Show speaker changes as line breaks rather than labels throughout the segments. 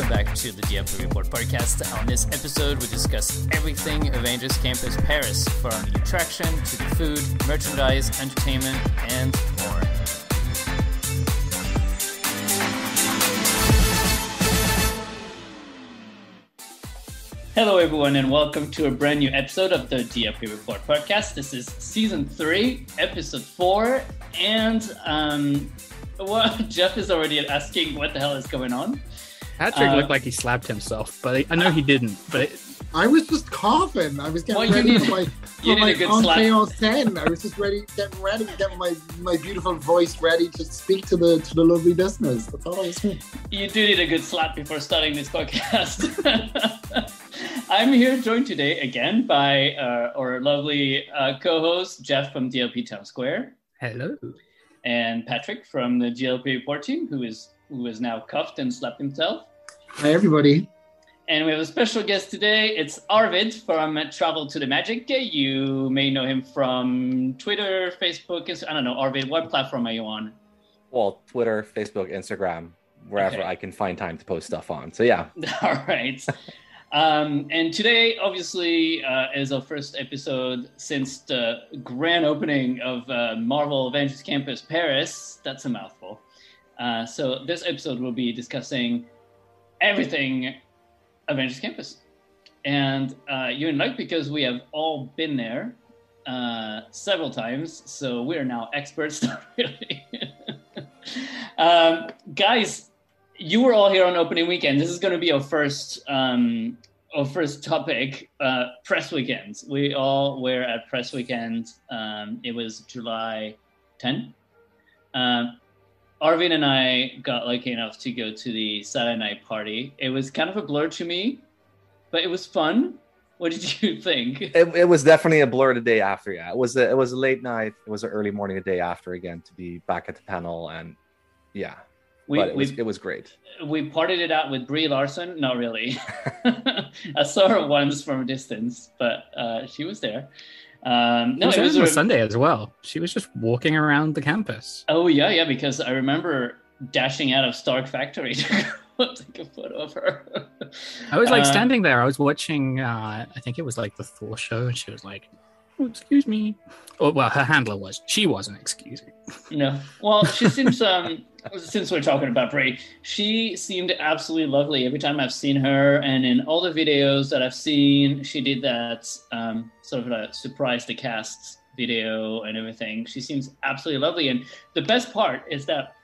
Welcome back to the DLP Report podcast. On this episode, we discuss everything Avengers Campus Paris, from the attraction to the food, merchandise, entertainment, and more. Hello, everyone, and welcome to a brand new episode of the DLP Report podcast. This is season 3, episode 4, and Jeff is already asking what the hell is going on.
Patrick looked like he slapped himself, but I know he didn't. But
I was just coughing. I was getting ready for my scène. I was just getting ready, getting my beautiful voice ready to speak to the lovely listeners. That's all I was saying.
You do need a good slap before starting this podcast. I'm here joined today again by our lovely co-host Jeff from DLP Town Square.
Hello.
And Patrick from the DLP Report team, who is now cuffed and slapped himself.
Hi, everybody.
And we have a special guest today. It's Arvid from Travel to the Magic. You may know him from Twitter, Facebook. I don't know, Arvid, what platform are you on?
Well, Twitter, Facebook, Instagram, wherever I can find time to post stuff on. So, yeah.
All right. And today, obviously, is our first episode since the grand opening of Marvel Avengers Campus Paris. That's a mouthful. So this episode will be discussing everything Avengers Campus. And you're in luck because we have all been there several times. So we're now experts, not really. Guys, you were all here on opening weekend. This is going to be our first topic, press weekend. We all were at press weekend. It was July 10. Arvin and I got lucky enough to go to the Saturday night party. It was kind of a blur to me, but it was fun. What did you think?
It was definitely a blur the day after. Yeah, it was a late night. It was an early morning the day after again to be back at the panel, and yeah, it was great. We
partied it out with Brie Larson. Not really. I saw her once from a distance, but she was there.
No, it was on Sunday as well. She was just walking around the campus.
Oh yeah, because I remember dashing out of Stark Factory to go take a photo of her.
I was standing there. I was watching. I think it was like the Thor show, and she was like, "Oh, excuse me." Oh, well, her handler was. She wasn't excusing.
No. Well, she seems. Since we're talking about Brie, she seemed absolutely lovely every time I've seen her, and in all the videos that I've seen, she did that sort of a surprise the cast video and everything. She seems absolutely lovely, and the best part is that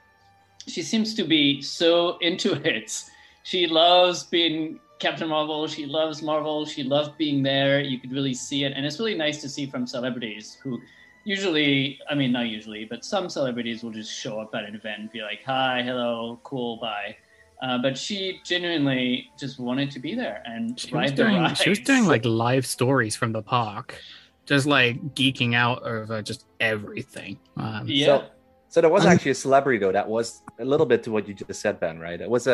she seems to be so into it. She loves being Captain Marvel. She loves Marvel. She loves being there. You could really see it, and it's really nice to see from celebrities who. Usually, I mean, not usually, but some celebrities will just show up at an event and be like, hi, hello, cool, bye. But she genuinely just wanted to be there and ride the rides.
She was doing like live stories from the park, just like geeking out over just everything.
So there was actually a celebrity, though, that was a little bit to what you just said, Ben, right? It was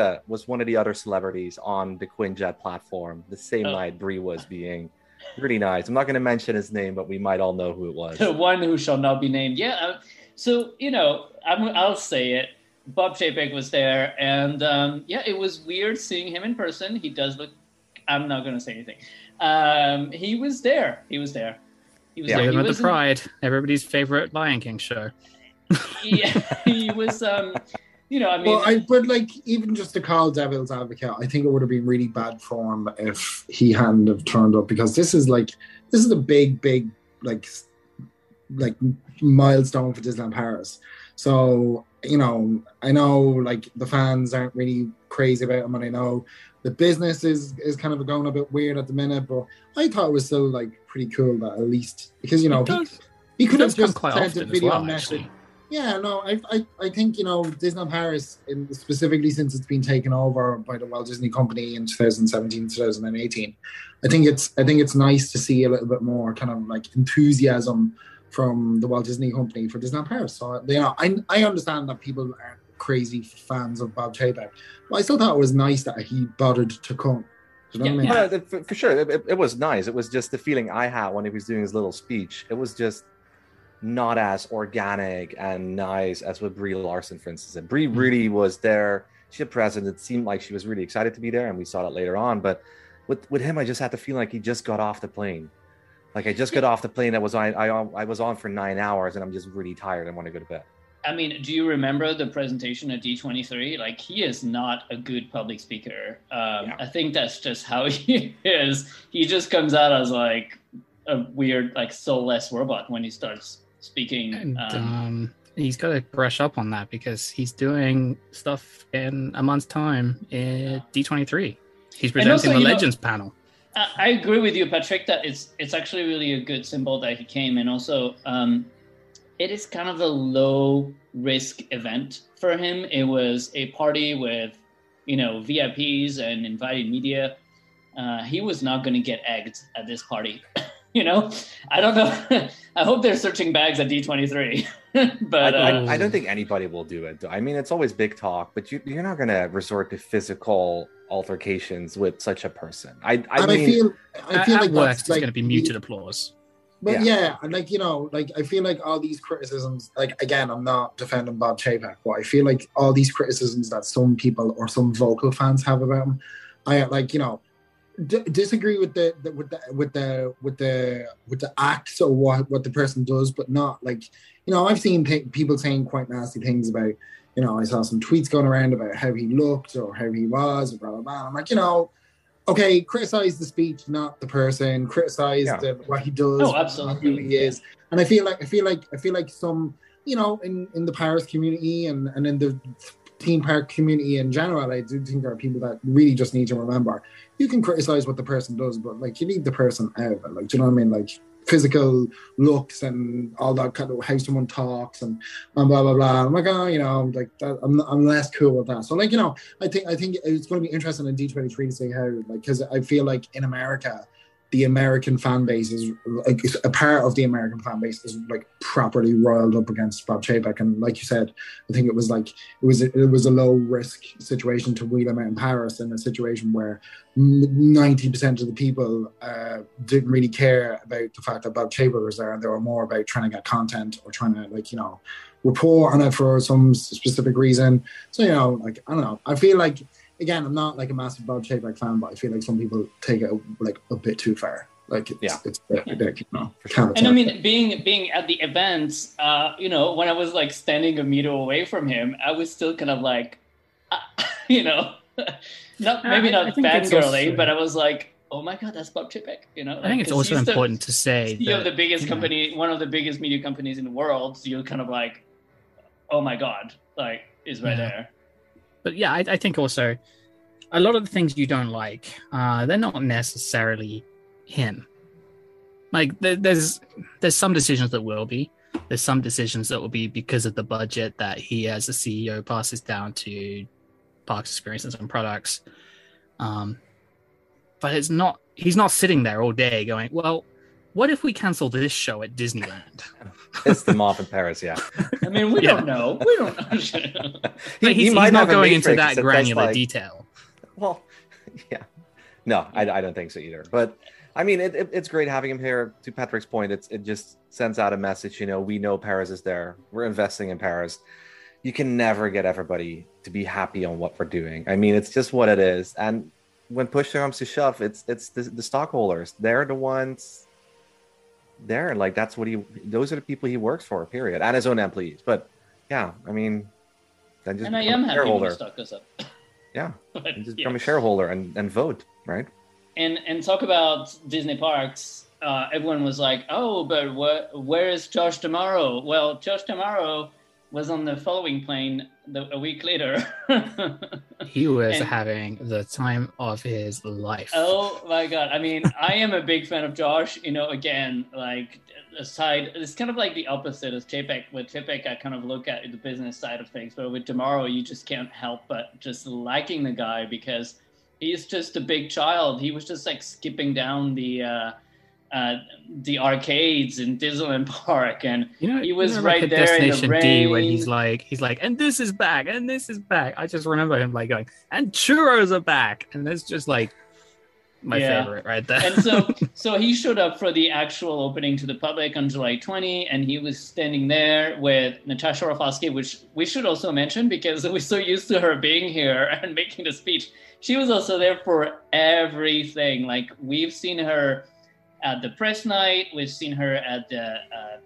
one of the other celebrities on the Quinjet platform the same night Brie was being... Really nice. I'm not going to mention his name, but we might all know who it was.
The one who shall not be named. Yeah. So, I'll say it. Bob Chapek was there. And, it was weird seeing him in person. He does look... I'm not going to say anything. He was there. He was there.
The Pride. Everybody's favorite Lion King show.
Yeah. He was...
but even just to call devil's advocate, I think it would have been really bad form if he hadn't have turned up, because this is a big milestone for Disneyland Paris. So, I know the fans aren't really crazy about him, and I know the business is kind of going a bit weird at the minute, but I thought it was still pretty cool that at least, because he could have just sent a video message. Yeah, no, I think, Disneyland Paris, specifically since it's been taken over by the Walt Disney Company in 2017, 2018, I think it's nice to see a little bit more kind of enthusiasm from the Walt Disney Company for Disneyland Paris. So, I understand that people aren't crazy fans of Bob Chapek, but I still thought it was nice that he bothered to come. Do you know what I mean?
For sure, it was nice. It was just the feeling I had when he was doing his little speech. It was just not as organic and nice as with Brie Larson, for instance. And Brie really was there. Ship president, it seemed like she was really excited to be there, and we saw that later on. But with him, I just had the feeling like he just got off the plane. Like I just got off the plane. I was on for 9 hours, and I'm just really tired. I want to go to bed.
I mean, do you remember the presentation at D23? Like, he is not a good public speaker. I think that's just how he is. He just comes out as like a weird, like, soulless robot when he starts speaking.
And he's got to brush up on that because he's doing stuff in a month's time at D23. He's presenting also, the Legends panel.
I agree with you, Patrick, that it's actually really a good symbol that he came. And also, it is kind of a low-risk event for him. It was a party with, VIPs and invited media. He was not going to get egged at this party. I don't know. I hope they're searching bags at D23. But
I don't think anybody will do it. I mean, it's always big talk, but you're not going to resort to physical altercations with such a person. I
feel like worst it's going to be muted applause.
But I feel like all these criticisms, like, again, I'm not defending Bob Chapek, but I feel like all these criticisms that some people or some vocal fans have about him, I disagree with the acts or what the person does, but not like, I've seen people saying quite nasty things about, I saw some tweets going around about how he looked or how he was, or blah blah blah. I'm like, okay, criticize the speech, not the person. Criticize what he does,
absolutely,
who he is. And I feel like some, in the Paris community and in the theme park community in general, I do think there are people that really just need to remember, you can criticize what the person does, but like, you need the person out of it. Like, do you know what I mean? Like, physical looks and all that kind of how someone talks and blah blah blah. I'm like, like that, I'm less cool with that. So like, I think it's going to be interesting in D23 to see how, like, because I feel like in America, the American fan base is like, a part of the American fan base is like properly roiled up against Bob Chapek, and like you said, I think it was a low risk situation to wheel him out in Paris, in a situation where 90% of the people didn't really care about the fact that Bob Chapek was there, and they were more about trying to get content or trying to report on it for some specific reason. So like, I don't know. I feel like, again, I'm not like a massive Bob Chapek fan, but I feel like some people take it like a bit too far. Like it's ridiculous.
And I mean, being at the events, when I was like standing a meter away from him, I was still kind of like, not fangirling, but I was like, oh my God, that's Bob Chapek.
I think it's also important to say
that the biggest company, one of the biggest media companies in the world. So you're kind of like, oh my God, like, is right there.
But yeah, I think also a lot of the things you don't like, they're not necessarily him. Like there's some decisions that will be. There's some decisions that will be because of the budget that he as a CEO passes down to parks, experiences, and products. But he's not sitting there all day going, well, what if we cancel this show at Disneyland?
It's the mob in Paris, yeah.
I mean, we don't know. We don't know.
He's not going into that granular detail.
Well, yeah. No, I don't think so either. But, I mean, it's great having him here. To Patrick's point, it just sends out a message, we know Paris is there. We're investing in Paris. You can never get everybody to be happy on what we're doing. I mean, it's just what it is. And when push comes to shove, it's the stockholders. They're the ones there. Like, those are the people he works for, period. And his own employees. But yeah, I mean, then just become a shareholder.
Stock goes up.
Yeah. Just become a shareholder and vote, right?
And talk about Disney parks. Everyone was like, oh, but where is Josh tomorrow? Well, Josh tomorrow was on the following plane a week later.
He was having the time of his life.
Oh my God. I mean, I am a big fan of Josh, again, like aside, it's kind of like the opposite as Chapek. With Chapek, I kind of look at the business side of things, but with Tomorrow, you just can't help but just liking the guy because he's just a big child. He was just like skipping down the arcades in Disneyland Park, and he was right there Destination in the rain. D
when he's like, and this is back, and this is back. I just remember him like going, and churros are back, and it's just like, my favorite right there.
And so he showed up for the actual opening to the public on July 20, and he was standing there with Natasha Rafalski, which we should also mention because we're so used to her being here and making the speech. She was also there for everything. Like, we've seen her at the press night, we've seen her at the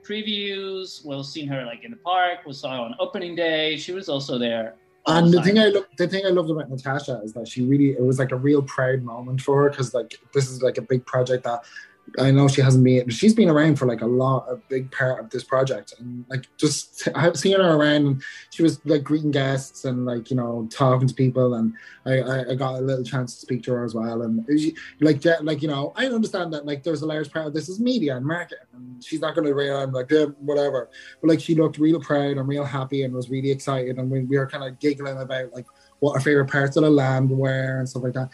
previews, we've seen her like in the park, we saw her on opening day. She was also there.
And the thing I loved about Natasha is that it was like a real proud moment for her, because like this is like a big project that I know she's been around for like a big part of this project, and like just seeing her around, and she was like greeting guests and like, you know, talking to people, and I got a little chance to speak to her as well, and like you know, I understand that like there's a large part of this is media and marketing, and she's not going to realize like, yeah, whatever, but like she looked real proud and real happy and was really excited, and we were kind of giggling about like what our favorite parts of the land were and stuff like that.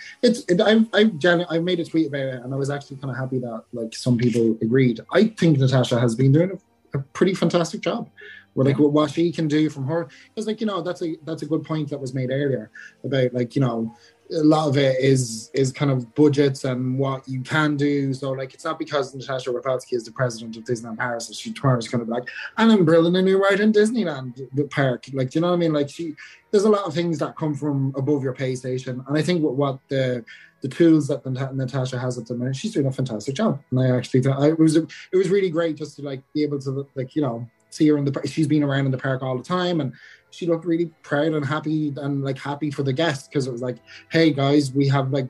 I made a tweet about it, and I was actually kind of happy that like some people agreed. I think Natasha has been doing a pretty fantastic job with like what she can do from her. It's like, you know, that's a good point that was made earlier about like, you know, a lot of it is kind of budgets and what you can do. So like, it's not because Natasha Rafalski is the president of Disneyland Paris that she tomorrow's kind of like, and I'm building a new ride in Disneyland park. Like, do you know what I mean? Like, there's a lot of things that come from above your pay station. And I think what the tools that Natasha has at the minute, she's doing a fantastic job. And I actually thought it was really great just to like be able to like, you know, see her in the park. She's been around in the park all the time, and she looked really proud and happy for the guests, because it was like, hey guys, we have like,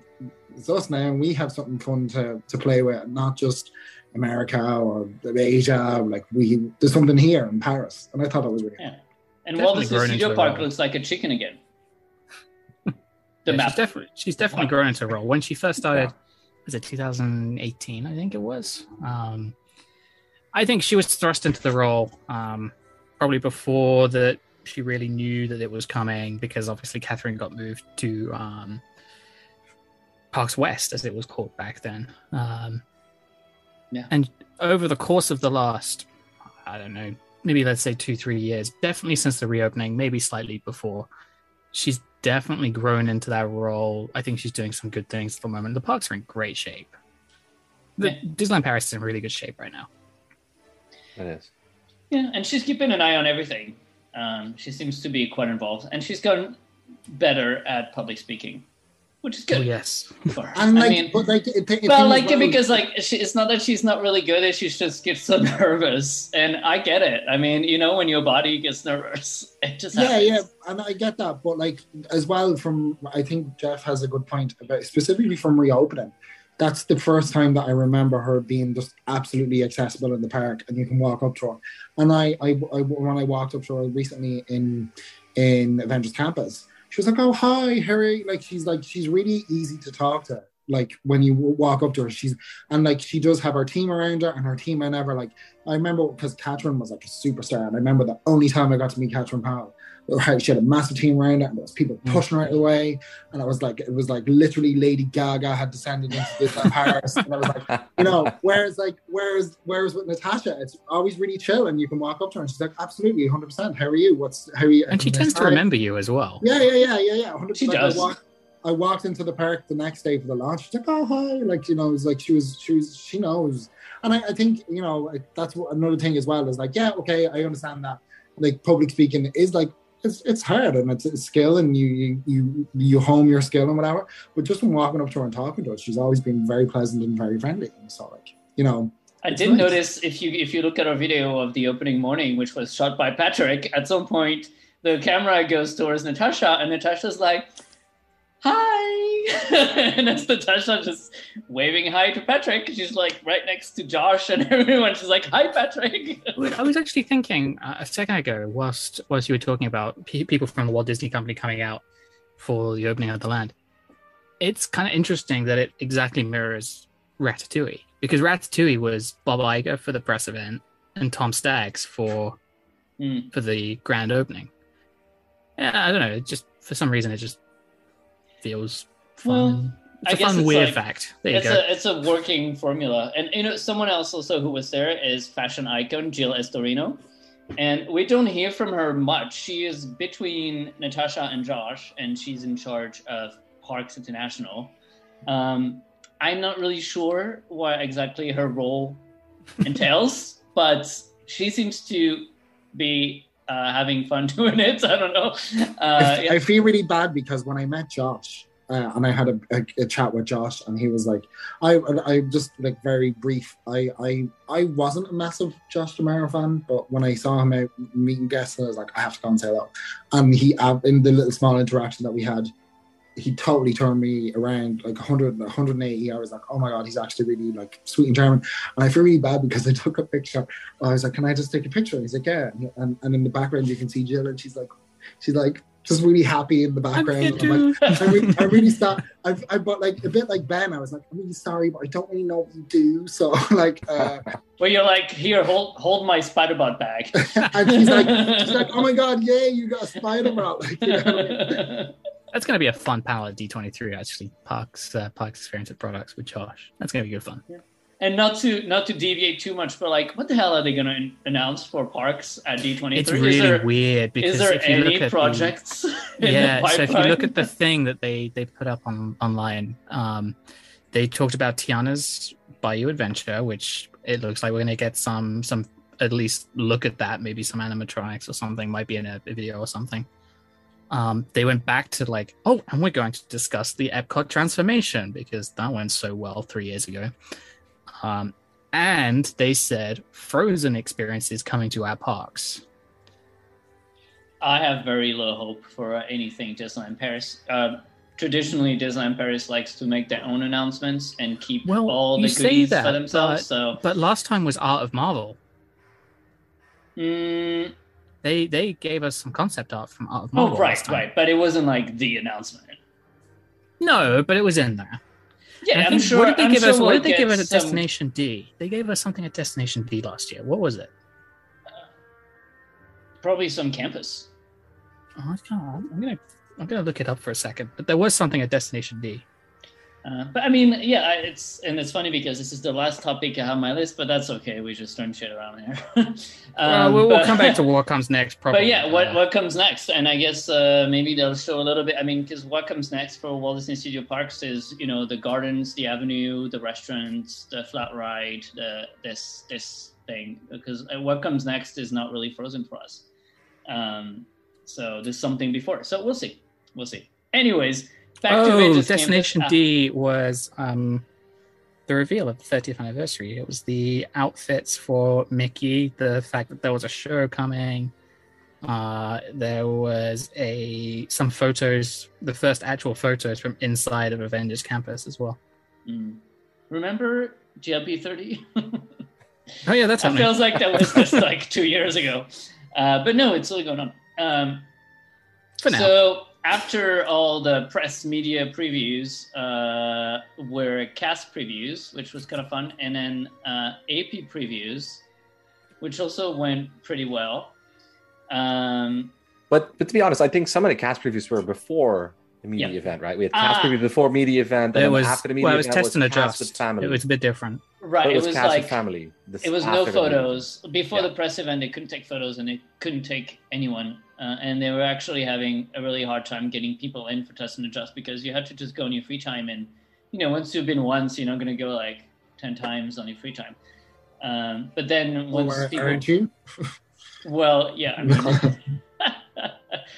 it's us now, and we have something fun to play with, not just America or Asia. Like, there's something here in Paris, and I thought that was really cool.
And Walt Disney Studio Park looks like a chicken again.
She's definitely grown into a role. When she first started, was it 2018? I think it was. I think she was thrust into the role probably before that she really knew that it was coming, because obviously Catherine got moved to Parks West, as it was called back then. And over the course of the last, I don't know, maybe let's say 2-3 years, definitely since the reopening, maybe slightly before, she's definitely grown into that role. I think she's doing some good things at the moment. The parks are in great shape. Disneyland Paris is in really good shape right now.
It is.
Yeah, and she's keeping an eye on everything. She seems to be quite involved, and she's gotten better at public speaking, which is good.
Oh, yes.
And like,
I mean, because like it's not that she's not really good, she just gets so nervous, and I get it. I mean, you know, when your body gets nervous, it just happens.
Yeah, and I get that, but like as well, I think Jeff has a good point about specifically from reopening. That's the first time that I remember her being just absolutely accessible in the park, and you can walk up to her. And I when I walked up to her recently in Avengers Campus, she was like, "Oh, hi, Harry." Like, she's really easy to talk to. Like, when you walk up to her, she does have her team around her, and her team, I remember because Catherine was like a superstar, and I remember the only time I got to meet Catherine Powell, she had a massive team around her, and there was people pushing her out of the way, and it was like literally Lady Gaga had descended into this Paris, and I was like, you know, whereas with Natasha, it's always really chill, and you can walk up to her, and she's like, absolutely, 100%. How are you?
And she tends to remember you as well.
Yeah. 100%.
She does.
I walked into the park the next day for the launch. She's like, "Oh, hi!" Like, you know, it was like she knows, and I think, you know, that's another thing as well is like, yeah, okay, I understand that. Like, public speaking is like, it's hard, and it's a skill, and you hone your skill and whatever. But just from walking up to her and talking to her, she's always been very pleasant and very friendly. And so, like, you know,
I did notice if you look at our video of the opening morning, which was shot by Patrick, at some point the camera goes towards Natasha, and Natasha's like, "Hi," and that's Natasha just waving hi to Patrick. She's like right next to Josh and everyone. She's like, "Hi, Patrick."
I was actually thinking a second ago, whilst you were talking about people from the Walt Disney Company coming out for the opening of the land, it's kind of interesting that it exactly mirrors Ratatouille, because Ratatouille was Bob Iger for the press event and Tom Staggs for the grand opening. Yeah, I don't know. It just, for some reason, it just feels fun. Well, it's a fun, weird fact. There you go.
It's a working formula. And, you know, someone else also who was there is fashion icon Jill Estorino. And we don't hear from her much. She is between Natasha and Josh, and she's in charge of Parks International. I'm not really sure what exactly her role entails, but she seems to be having fun doing it. I don't know.
I feel really bad because when I met Josh, and I had a chat with Josh, and he was like, I just like very brief. I wasn't a massive Josh D'Amaro fan, but when I saw him out meeting guests, I was like, I have to go and say hello. And he, in the little small interaction that we had, he totally turned me around like 180. I was like, oh my God, he's actually really like sweet and charming. And I feel really bad because I took a picture. I was like, can I just take a picture? And he's like, yeah. And in the background, you can see Jill, and she's like just really happy in the background. I'm like, I'm really sorry. But like a bit like Ben, I was like, I'm really sorry, but I don't really know what you do. So like,
well, you're like, here, hold my Spider-Bot bag.
and she's like, oh my God, yeah, you got a Spider-Bot. Like, you know?
That's going to be a fun panel at D23, actually. Parks Experience at Products with Josh. That's going to be good fun.
Yeah. And not to deviate too much, but like, what the hell are they going to announce for Parks at D23?
It's really weird because
is there
if you
any
look at
projects?
Yeah, so if you look at the thing that they put up online, they talked about Tiana's Bayou Adventure, which it looks like we're going to get some at least look at that. Maybe some animatronics or something might be in a video or something. They went back to like, and we're going to discuss the Epcot transformation because that went so well 3 years ago. And they said Frozen experience is coming to our parks.
I have very low hope for anything Disneyland Paris. Traditionally, Disneyland Paris likes to make their own announcements and keep all the goodies for themselves.
But last time was Art of Marvel. They gave us some concept art from Art of Marvel.
Oh, right. But it wasn't like the announcement.
No, but it was in there.
Yeah, I'm sure.
What did they give us? What did they give us at Destination D? They gave us something at Destination D last year. What was it?
Probably some campus.
Oh, I'm gonna look it up for a second. But there was something at Destination D.
But I mean, yeah, it's funny because this is the last topic I have on my list, but that's okay. We just throwing shit around here.
We'll come back to what comes next, probably.
But yeah, what comes next? And I guess maybe they'll show a little bit. I mean, because what comes next for Walt Disney Studio Parks is, the gardens, the avenue, the restaurants, the flat ride, this thing. Because what comes next is not really Frozen for us. So there's something before. So we'll see. Anyways. Back to Avengers
Destination
Campus.
D was the reveal of the 30th anniversary. It was the outfits for Mickey, the fact that there was a show coming. There was some photos, the first actual photos from inside of Avengers Campus as well.
Remember GLP 30?
Oh yeah, that's happening.
It feels like that was just like 2 years ago. But no, it's still going on.
For now.
So after all the press media previews were cast previews, which was kind of fun, and then AP previews, which also went pretty well.
But to be honest, I think some of the cast previews were before the media event, right? We had cast preview before media event, and then after the media event,
it was test and adjust.
Family.
It was a bit different.
Right,
it was cast
like
with family.
It was no photos. Before the press event, they couldn't take photos, and they couldn't take anyone. And they were actually having a really hard time getting people in for test and adjust because you had to just go in your free time. And, once you've been once, you're not going to go like 10 times on your free time. But then once people...
Aren't you?
Well, yeah. I mean,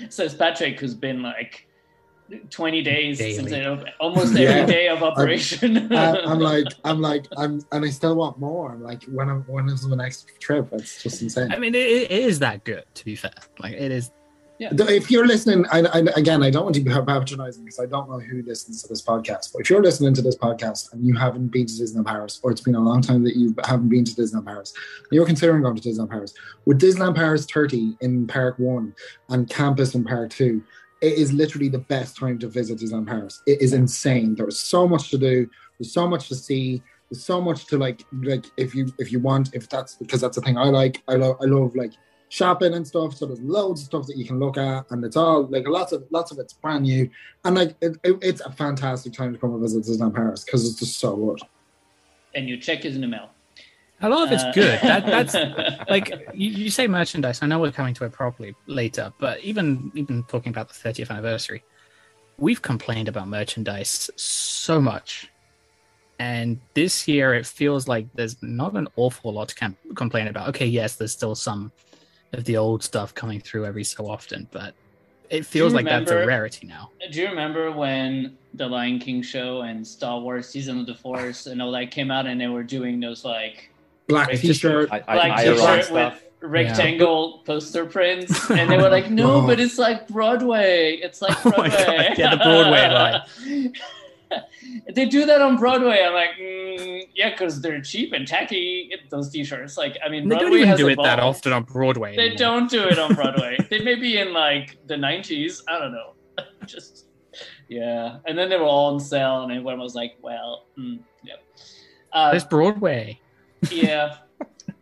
says Patrick, who's been like 20 days since almost every day of operation.
and I still want more. I'm like, when is the next trip? It's just insane.
I mean, it is that good, to be fair. Like, it is.
Yeah.
If you're listening, again, I don't want to be patronizing because I don't know who listens to this podcast. But if you're listening to this podcast and you haven't been to Disneyland Paris, or it's been a long time that you haven't been to Disneyland Paris, and you're considering going to Disneyland Paris, with Disneyland Paris 30 in Park 1 and Campus in Park 2, it is literally the best time to visit Disneyland Paris. It is insane. There is so much to do. There's so much to see. There's so much to like if you want, if that's because that's the thing I like. I love like shopping and stuff. So there's loads of stuff that you can look at, and it's all like lots of it's brand new, and like it's a fantastic time to come and visit Disneyland Paris because it's just so good.
And your check is in the mail.
A lot of it's good. That's like you say merchandise. I know we're coming to it properly later, but even talking about the 30th anniversary, we've complained about merchandise so much And this year, it feels like there's not an awful lot to complain about. Okay, yes, there's still some of the old stuff coming through every so often, but it feels like that's a rarity now.
Do you remember when the Lion King show and Star Wars Season of the Force and all that came out, and they were doing those like
black t-shirt,
with rectangle poster prints, and they were like, "No, but it's like Broadway. It's like Broadway."
Oh my God. Yeah, the Broadway line.
They do that on Broadway. I'm like, yeah, because they're cheap and tacky. Those t-shirts, like, I mean, Broadway
they don't even
has
do
evolved.
It that often on Broadway.
They don't do it on Broadway. They may be in like the 90s. I don't know. Just yeah, and then they were all on sale, and everyone was like, well, yeah.
There's Broadway.
Yeah.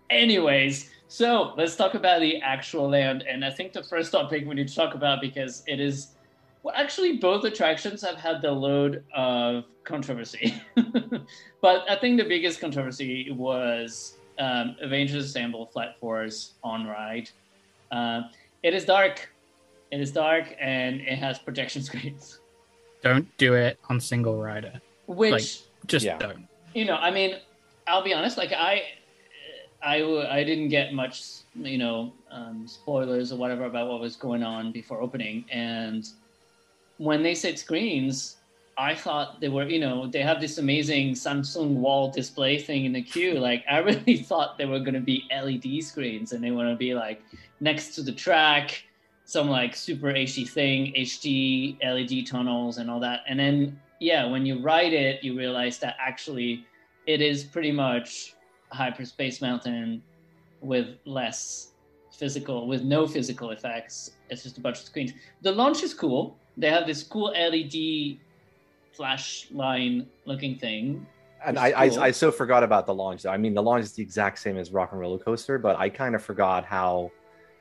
Anyways, so let's talk about the actual land, and I think the first topic we need to talk about, because it is. Well, actually, both attractions have had the load of controversy. But I think the biggest controversy was Avengers Assemble Flight Force on ride. It is dark. It is dark, and it has projection screens.
Don't do it on single rider.
Which,
don't.
You know, I mean, I'll be honest, like, I didn't get much, spoilers or whatever about what was going on before opening, and when they said screens, I thought they were, they have this amazing Samsung wall display thing in the queue. Like, I really thought they were going to be LED screens, and they want to be like next to the track, some like super HD thing, HD LED tunnels and all that. And then, yeah, when you ride it, you realize that actually it is pretty much Hyperspace Mountain with no physical effects. It's just a bunch of screens. The launch is cool. They have this cool LED flash line looking thing.
And I so forgot about the launch, though. I mean, the launch is the exact same as Rock and Roller Coaster, but I kind of forgot how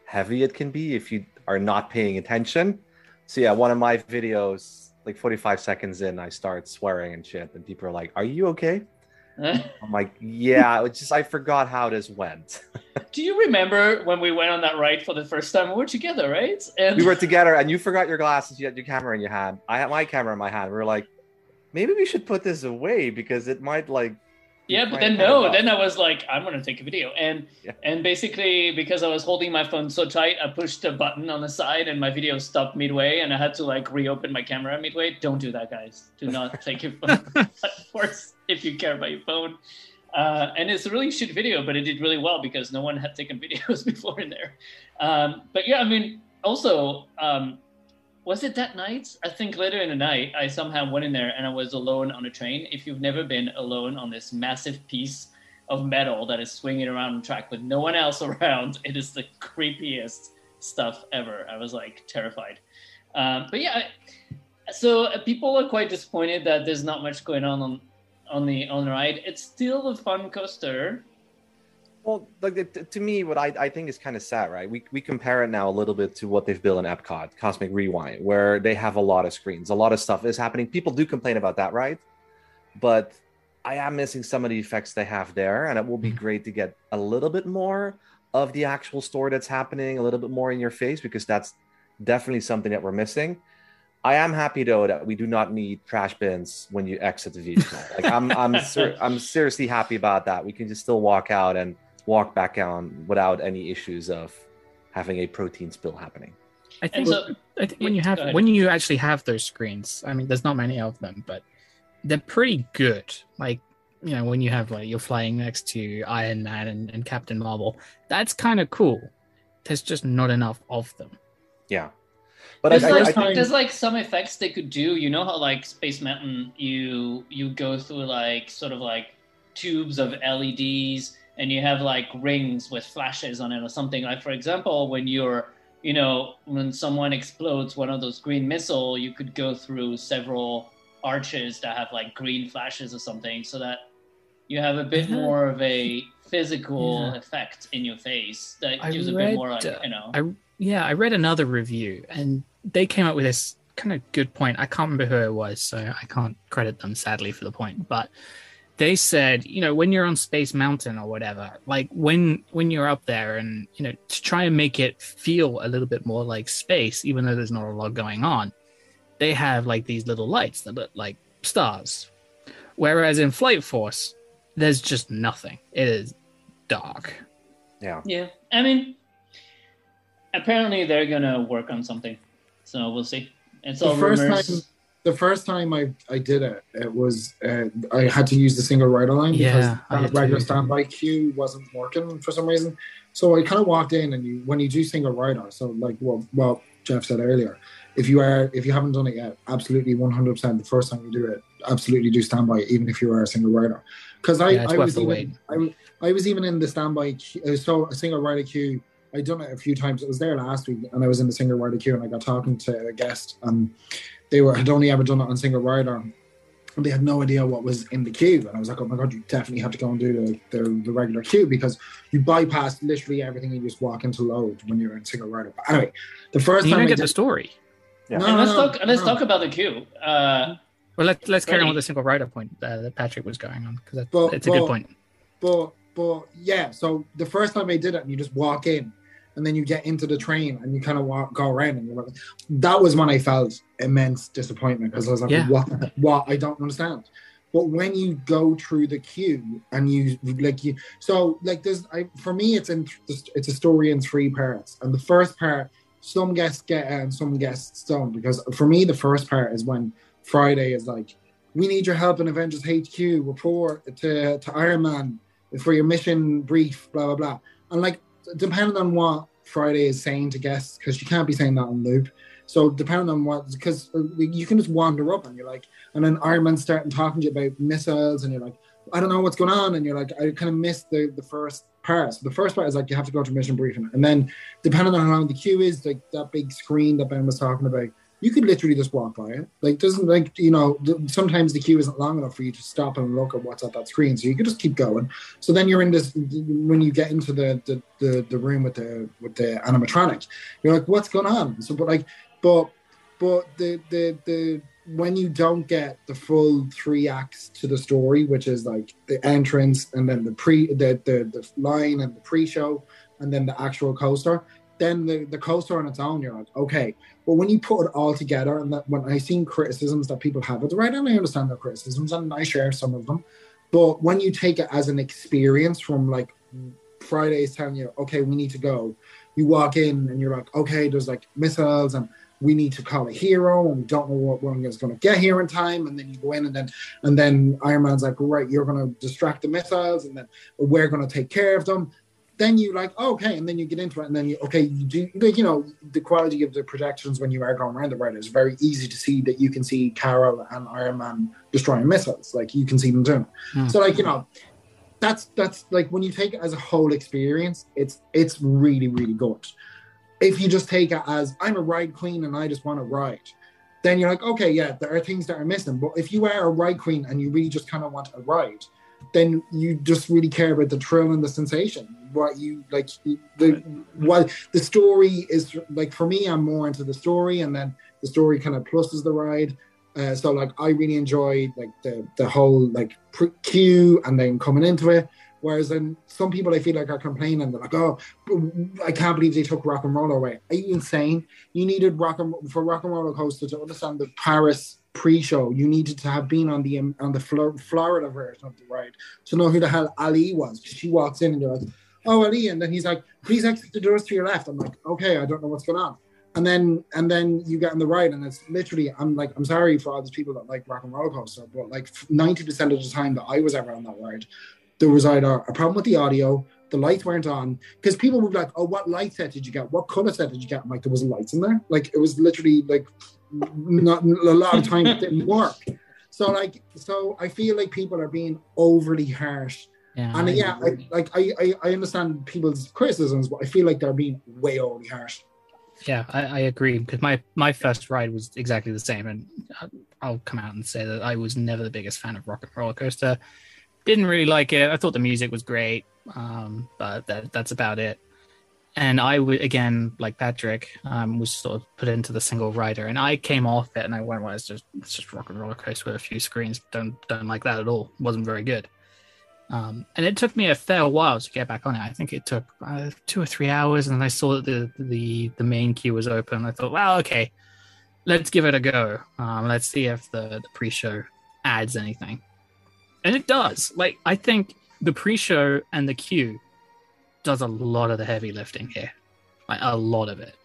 heavy it can be if you are not paying attention. So yeah, one of my videos, like 45 seconds in, I start swearing and shit, and people are like, "Are you okay?" I'm like, yeah, it's just I forgot how this went.
Do you remember when we went on that ride for the first time? We were together, right? And
we were together, and you forgot your glasses. You had your camera in your hand. I had my camera in my hand. We were like, maybe we should put this away because it might like.
Yeah, but then no. Then I was like, I'm gonna take a video, and basically because I was holding my phone so tight, I pushed a button on the side, and my video stopped midway, and I had to like reopen my camera midway. Don't do that, guys. Do not take your phone. Of course, if you care about your phone. And it's a really shit video, but it did really well because no one had taken videos before in there. But yeah, I mean, also, was it that night? I think later in the night, I somehow went in there and I was alone on a train. If you've never been alone on this massive piece of metal that is swinging around the track with no one else around, it is the creepiest stuff ever. I was like terrified. But yeah, so people are quite disappointed that there's not much going on the ride. It's still a fun coaster.
Well, like to me, what I think is kind of sad, right? We compare it now a little bit to what they've built in Epcot, Cosmic Rewind, where they have a lot of screens, a lot of stuff is happening. People do complain about that, right? But I am missing some of the effects they have there, and it will be great to get a little bit more of the actual story that's happening, a little bit more in your face, because that's definitely something that we're missing. I am happy though that we do not need trash bins when you exit the vehicle. Like I'm seriously happy about that. We can just still walk out and walk back on without any issues of having a protein spill happening.
I think when you actually have those screens, I mean, there's not many of them, but they're pretty good. Like, when you have like you're flying next to Iron Man and Captain Marvel, that's kind of cool. There's just not enough of them.
Yeah.
But there's like some effects they could do. You know how like Space Mountain, you go through like sort of like tubes of LEDs, and you have like rings with flashes on it or something. Like, for example, when when someone explodes one of those green missile, you could go through several arches that have like green flashes or something, so that you have a bit more of a physical effect in your face that gives a bit more like,
I read another review, and they came up with this kind of good point. I can't remember who it was, so I can't credit them, sadly, for the point. But they said, when you're on Space Mountain or whatever, like when you're up there and, to try and make it feel a little bit more like space, even though there's not a lot going on, they have like these little lights that look like stars. Whereas in Flight Force, there's just nothing. It is dark.
Yeah.
Yeah. I mean, apparently they're gonna work on something, so we'll see. It's all rumors.
The first time I did it, it was I had to use the single rider line because that regular standby queue wasn't working for some reason. So I kind of walked in, and when you do single rider, so like what Jeff said earlier, if you haven't done it yet, absolutely 100%. The first time you do it, absolutely do standby, even if you are a single rider. Because I was even in the standby queue, so a single rider queue. I'd done it a few times. It was there last week, and I was in the single rider queue, and I got talking to a guest, and they had only ever done it on single rider, and they had no idea what was in the queue. And I was like, oh my god, you definitely have to go and do the regular queue, because you bypass literally everything and you just walk into load when you're in single rider. But anyway, the first time
you don't get the story.
Yeah. Let's talk about the queue.
Well, let's carry on with the single rider point that Patrick was going on, because it's a good point.
But yeah, so the first time I did it, and you just walk in, and then you get into the train, and you kind of go around, and you're like, that was when I felt immense disappointment, because I was like, what? I don't understand. But when you go through the queue, and for me, it's a story in 3 parts, and the first part, some guests get it and some guests don't, because for me, the first part is when Friday is like, we need your help in Avengers HQ, report to Iron Man for your mission brief, blah blah blah, and like, depending on what Friday is saying to guests, because you can't be saying that on loop. So depending on what, because you can just wander up, and you're like, and then Iron Man's starting talking to you about missiles, and you're like, I don't know what's going on, and you're like, I kind of missed the first part. So the first part is like, you have to go to mission briefing, and then depending on how long the queue is, like that big screen that Ben was talking about, you could literally just walk by it. Like, doesn't, like, sometimes the queue isn't long enough for you to stop and look at what's at that screen, so you could just keep going. So then you're in this, when you get into the room with the animatronic, you're like, what's going on? So but the when you don't get the full 3 acts to the story, which is like the entrance, and then the line, and the pre-show, and then the actual coaster, then the coaster on its own, you're like, okay. But when you put it all together, and that, when I seen criticisms that people have of the ride, and I understand their criticisms, and I share some of them, but when you take it as an experience, from like Friday's telling you, okay, we need to go, you walk in and you're like, okay, there's like missiles, and we need to call a hero, and we don't know what one is going to get here in time, and then you go in, and then Iron Man's like, right, you're going to distract the missiles, and then we're going to take care of them. Then you like, okay, and then you get into it, and then you do, like, the quality of the projections when you are going around the ride is very easy to see, that you can see Carol and Iron Man destroying missiles, like you can see them doing it. So like, that's like, when you take it as a whole experience, it's really, really good. If you just take it as, I'm a ride queen and I just want to ride, then you're like, okay, yeah, there are things that are missing. But if you are a ride queen and you really just kind of want a ride, then you just really care about the thrill and the sensation. What you like, the story is like, for me, I'm more into the story, and then the story kind of pluses the ride. So like, I really enjoyed like the whole like queue and then coming into it. Whereas then some people, I feel like, are complaining. They're like, oh, I can't believe they took Rock and Roller away. Are you insane? You needed Rock and Roller Coaster to understand the Paris pre-show. You needed to have been on the Florida version of the ride to know who the hell Ali was. She walks in and you're like, oh, Ali, and then he's like, please exit the doors to your left. I'm like, okay, I don't know what's going on. And then you get on the ride, and it's literally, I'm like, I'm sorry for all those people that like Rock and Roller Coaster, but like 90% of the time that I was ever on that ride, there was either a problem with the audio, the lights weren't on, because people would be like, oh, what light set did you get? What color set did you get? I'm like, there wasn't lights in there. Like, it was literally like, not a lot of time it didn't work. So I feel like people are being overly harsh. Yeah, and I understand people's criticisms, but I feel like they're being way overly harsh.
Yeah, I agree, because my first ride was exactly the same, and I'll come out and say that I was never the biggest fan of Rock and Roller Coaster. Didn't really like it. I thought the music was great, but that's about it. And I would, again, like Patrick, was sort of put into the single rider, and I came off it and I went, well, it's just Rock and Roller Coaster with a few screens. Don't like that at all. Wasn't very good. And it took me a fair while to get back on it. I think it took 2 or 3 hours, and I saw that the main queue was open. I thought, well, okay, let's give it a go. Let's see if the pre-show adds anything. And it does. Like, I think the pre-show and the queue does a lot of the heavy lifting here, like a lot of it.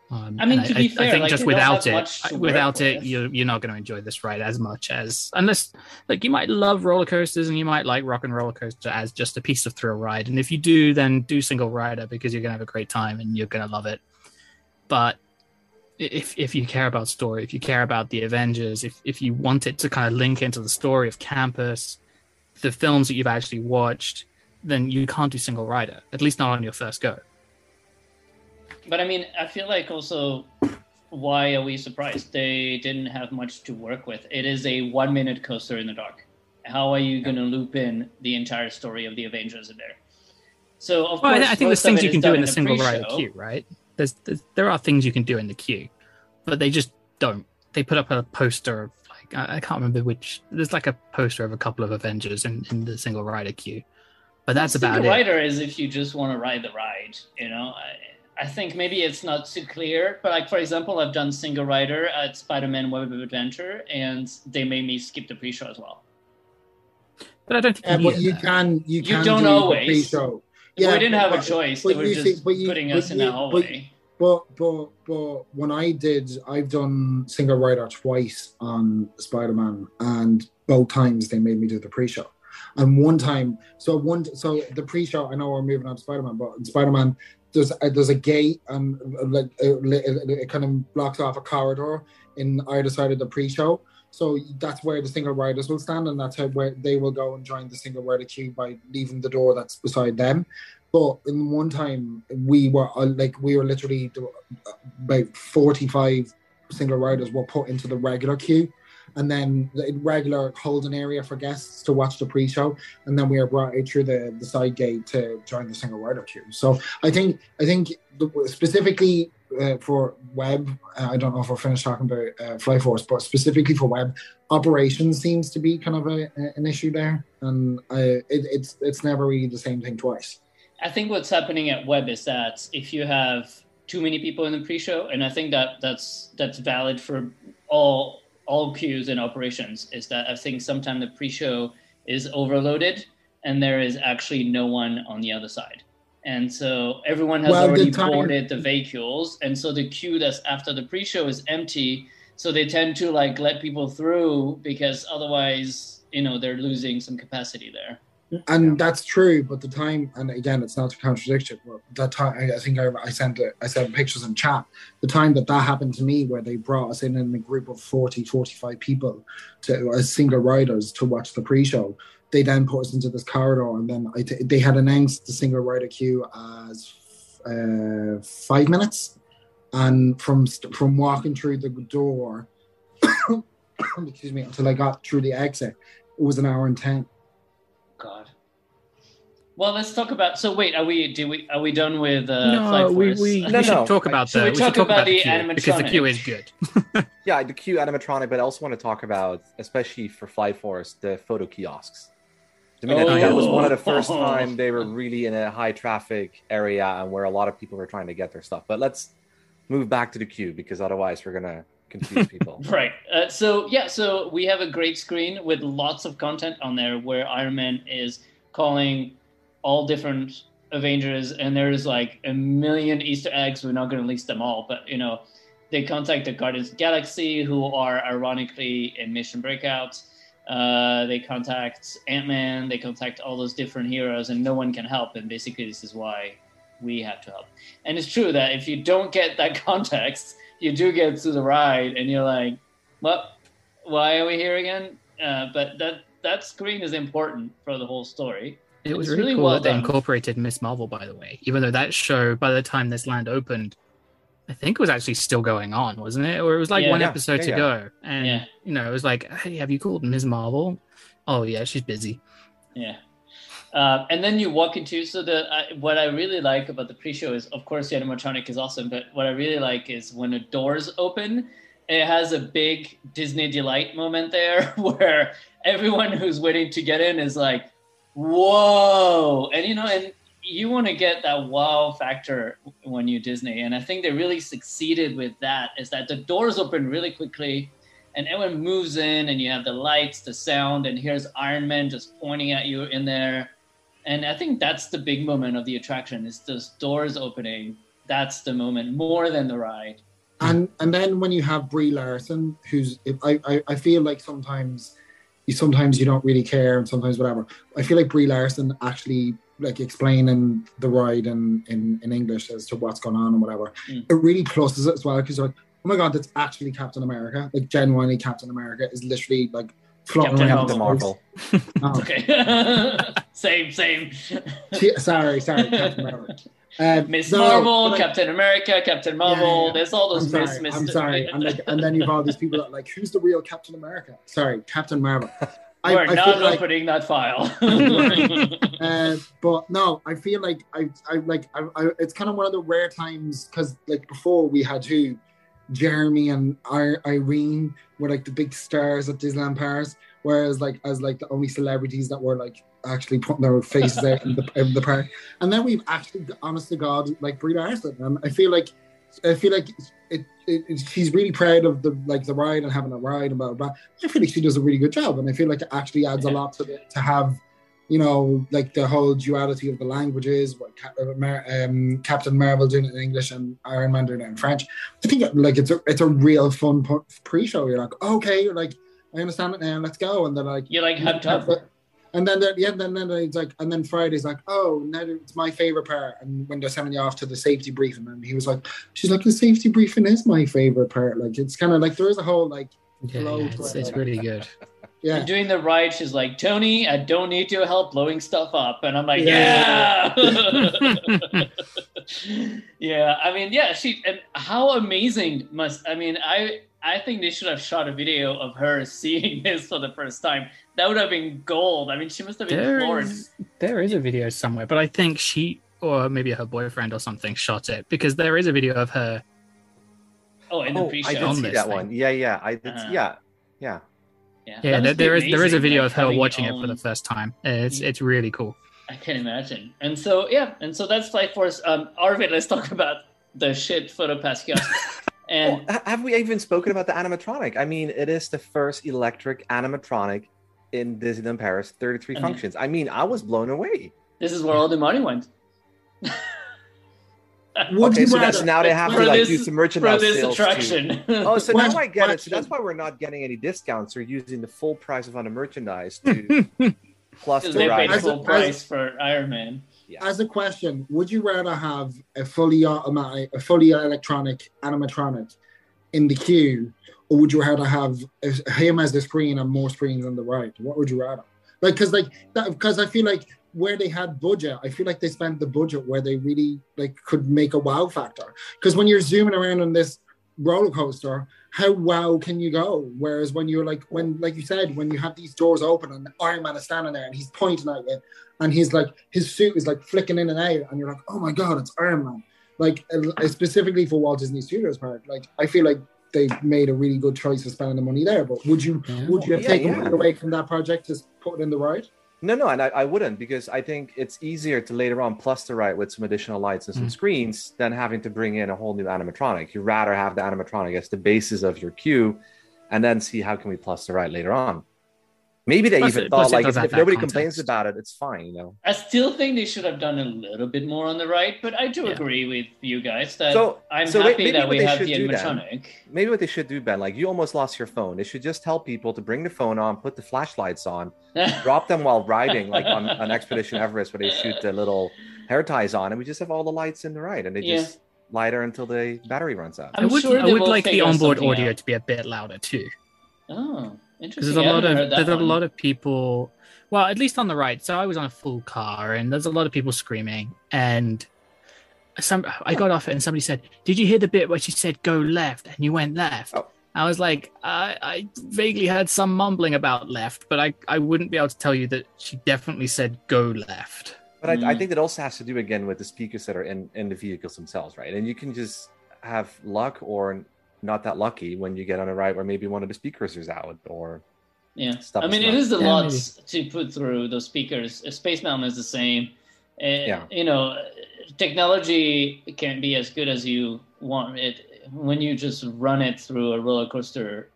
I mean, to be fair,
I think
like,
just without it, you're not going to enjoy this ride as much as, unless, like, you might love roller coasters and you might like Rock and Roller Coaster as just a piece of thrill ride. And if you do, then do Single Rider, because you're going to have a great time and you're going to love it. But if you care about story, if you care about the Avengers, if you want it to kind of link into the story of campus, the films that you've actually watched, then you can't do Single Rider, at least not on your first go.
But I mean, I feel like also, why are we surprised? They didn't have much to work with. It is a 1-minute coaster in the dark. How are you going to loop in the entire story of the Avengers in there? So, of course,
I think there's things you can do in the Single Rider queue, right? There are things you can do in the queue, but they just don't. They put up a poster of, like, I can't remember which. There's like a poster of a couple of Avengers in the Single Rider queue, but that's about it.
Single Rider is if you just want to ride the ride, you know. I think maybe it's not too clear, but, like, for example, I've done Single Rider at Spider-Man Web of Adventure, and they made me skip the pre-show as well.
But I don't think
you can
don't
do
always.
The pre-show.
Yeah, we didn't have a choice. They were just putting us in that hallway.
But when I've done Single Rider twice on Spider-Man, and both times they made me do the pre-show. And one time, so the pre-show, I know we're moving on to Spider-Man, but in Spider-Man, there's a gate, and like it kind of blocks off a corridor in either side of the pre-show. So that's where the Single Riders will stand, and that's where they will go and join the Single Rider queue by leaving the door that's beside them. But in one time, we were literally about 45 Single Riders were put into the regular queue, and then the regular holding area for guests to watch the pre-show, and then we are brought out through the side gate to join the Single Rider queue. So I think specifically for Web, I don't know if we're finished talking about Flyforce, but specifically for Web, operations seems to be kind of an issue there, and it's never really the same thing twice.
I think what's happening at Web is that if you have too many people in the pre-show, and I think that's valid for all queues and operations, is that I think sometimes the pre-show is overloaded and there is actually no one on the other side. And so everyone has already boarded the vehicles, and so the queue that's after the pre-show is empty. So they tend to, like, let people through, because otherwise, you know, they're losing some capacity there.
And that's true, but the time, and again, it's not to contradict it, but that time, I think I sent pictures in chat. The time that happened to me, where they brought us in a group of 45 people as Single Riders to watch the pre-show, they then put us into this corridor, and then they had announced the Single Rider queue as 5 minutes, and from walking through the door, excuse me, until I got through the exit, it was 1 hour and 10.
God. Well, let's talk about. So wait, are we done with
no, we should talk about
the
queue, because the queue is good.
Yeah, the queue animatronic, but I also want to talk about, especially for Flyforce, the photo kiosks. I mean, I think that was one of the first time they were really in a high traffic area and where a lot of people were trying to get their stuff. But let's move back to the queue, because otherwise we're gonna confuse people.
Right. So we have a great screen with lots of content on there where Iron Man is calling all different Avengers, and there's like a million Easter eggs. We're not going to list them all, but, you know, they contact the Guardians of the Galaxy, who are ironically in Mission Breakout. They contact Ant-Man. They contact all those different heroes, and no one can help. And basically, this is why we have to help. And it's true that if you don't get that context, you do get to the ride, and you're like, "Well, why are we here again?" But that screen is important for the whole story.
It was really cool that they incorporated Miss Marvel, by the way. Even though that show, by the time this land opened, I think it was actually still going on, wasn't it? Or it was like one episode to go. And, you know, it was like, "Hey, have you called Miss Marvel?" "Oh, yeah, she's busy."
Yeah. And then you walk into, what I really like about the pre-show is, of course, the animatronic is awesome, but what I really like is when the doors open, it has a big Disney delight moment there where everyone who's waiting to get in is like, whoa. And, you know, and you want to get that wow factor when you Disney. And I think they really succeeded with that, is that the doors open really quickly and everyone moves in, and you have the lights, the sound, and here's Iron Man just pointing at you in there. And I think that's the big moment of the attraction, is those doors opening. That's the moment, more than the ride.
And then when you have Brie Larson, who's I feel like sometimes you don't really care, and sometimes whatever. I feel like Brie Larson actually like explaining the ride in English as to what's going on and whatever. It really pluses it as well, because you're like, oh my god, that's actually Captain America. Like genuinely, Captain America is literally like floating around.
Captain Marvel.
Oh.
Okay. Same.
Sorry, Captain Marvel.
Miss Marvel, Captain America, Captain Marvel. Yeah. There's all those
I'm sorry. And then you've all these people that are like, who's the real Captain America? Sorry, Captain Marvel.
We're not opening that file.
But no, I feel like I it's kind of one of the rare times, because like before we had Jeremy and Irene were like the big stars at Disneyland Paris, whereas like as like the only celebrities that were like actually putting their faces out in the park. And then we've actually, honest to God, like Brie Larson, and I feel like she's really proud of the ride and having a ride and blah, blah, blah. I feel like she does a really good job, and I feel like it actually adds a lot to it to have, you know, like the whole duality of the languages, what Captain Marvel doing it in English and Iron Man doing it in French. I think like it's a real fun pre-show. You're like, okay, you're like, I understand it now, let's go. And they're like,
you're like hyped up.
And then it's like, and then Friday's like, oh, now it's my favorite part. And when they're sending you off to the safety briefing, and he was like, she's like, the safety briefing is my favorite part. Like, it's kind of like there is a whole like flow.
It's really good.
Yeah.
And doing the ride, she's like, Tony, I don't need your help blowing stuff up. And I'm like, yeah. Yeah. I mean, yeah, and how amazing I think they should have shot a video of her seeing this for the first time. That would have been gold. I mean, she must have been floored.
There is a video somewhere, but I think she, or maybe her boyfriend or something, shot it, because there is a video of her.
Oh, in the pre-show.
I did see that one. Yeah. I did. Yeah.
There is a video of her watching it for the first time. It's really cool.
I can imagine. And so that's Flight Force. Arvid, let's talk about the shit PhotoPass kiosk. And
have we even spoken about the animatronic? I mean, it is the first electric animatronic in Disneyland Paris, 33 functions. I mean, I was blown away.
This is where all the money went.
Okay, so that's now they have to use the merchandise
for this
sales
attraction.
Oh, so now I get it. So that's why we're not getting any discounts. We're using the full price of on the merchandise to plus the ride.
They paid full price for Iron Man.
Yeah. As a question, would you rather have a fully electronic animatronic in the queue, or would you rather have him as the screen and more screens on the ride? What would you rather? Because I feel like where they had budget, I feel like they spent the budget where they really could make a wow factor. Because when you're zooming around on this roller coaster, how wow can you go? Whereas when you're like you said, when you have these doors open and Iron Man is standing there and he's pointing at you, and he's like, his suit is like flicking in and out, and you're like, oh my god, it's Iron Man. Like specifically for Walt Disney Studios Park, like I feel like they made a really good choice of spending the money there. But would you have taken it away from that project to put it in the ride?
No, and I wouldn't, because I think it's easier to later on plus the ride with some additional lights and some screens than having to bring in a whole new animatronic. You'd rather have the animatronic as the basis of your queue, and then see how can we plus the ride later on. Maybe they even thought if nobody complains about it, it's fine, you know.
I still think they should have done a little bit more on the ride, but I do agree with you guys that I'm happy that we have the animatronic.
Maybe what they should do, Ben, like you almost lost your phone. They should just tell people to bring the phone on, put the flashlights on, drop them while riding, like on Expedition Everest, where they shoot the little hair ties on, and we just have all the lights in the ride, and they just light her until the battery runs out.
I would like the onboard audio to be a bit louder too.
Oh.
There's a lot of people, well, at least on the ride. So I was on a full car, and there's a lot of people screaming. And I got off it, and somebody said, "Did you hear the bit where she said go left and you went left?" Oh. I was like, I vaguely heard some mumbling about left, but I wouldn't be able to tell you that she definitely said go left.
But I think that also has to do again with the speakers that are in the vehicles themselves, right? And you can just have luck or not that lucky when you get on a ride where maybe one of the speakers is out or stuff.
I mean, it is a lot to put through those speakers. Space Mountain is the same. You know, technology can be as good as you want it when you just run it through a roller coaster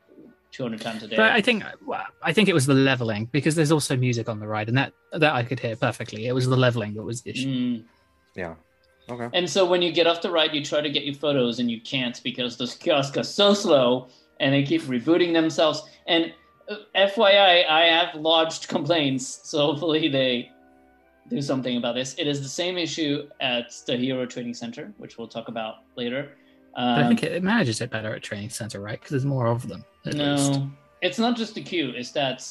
200 times a day.
But I think it was the leveling, because there's also music on the ride, and that I could hear perfectly. It was the leveling that was the issue.
Yeah. Okay.
And so when you get off the ride, you try to get your photos, and you can't because those kiosks are so slow, and they keep rebooting themselves. And FYI, I have lodged complaints, so hopefully they do something about this. It is the same issue at the Hero Training Center, which we'll talk about later.
But I think it manages it better at Training Center, right? Because there's more of them. At least.
It's not just the queue. It's that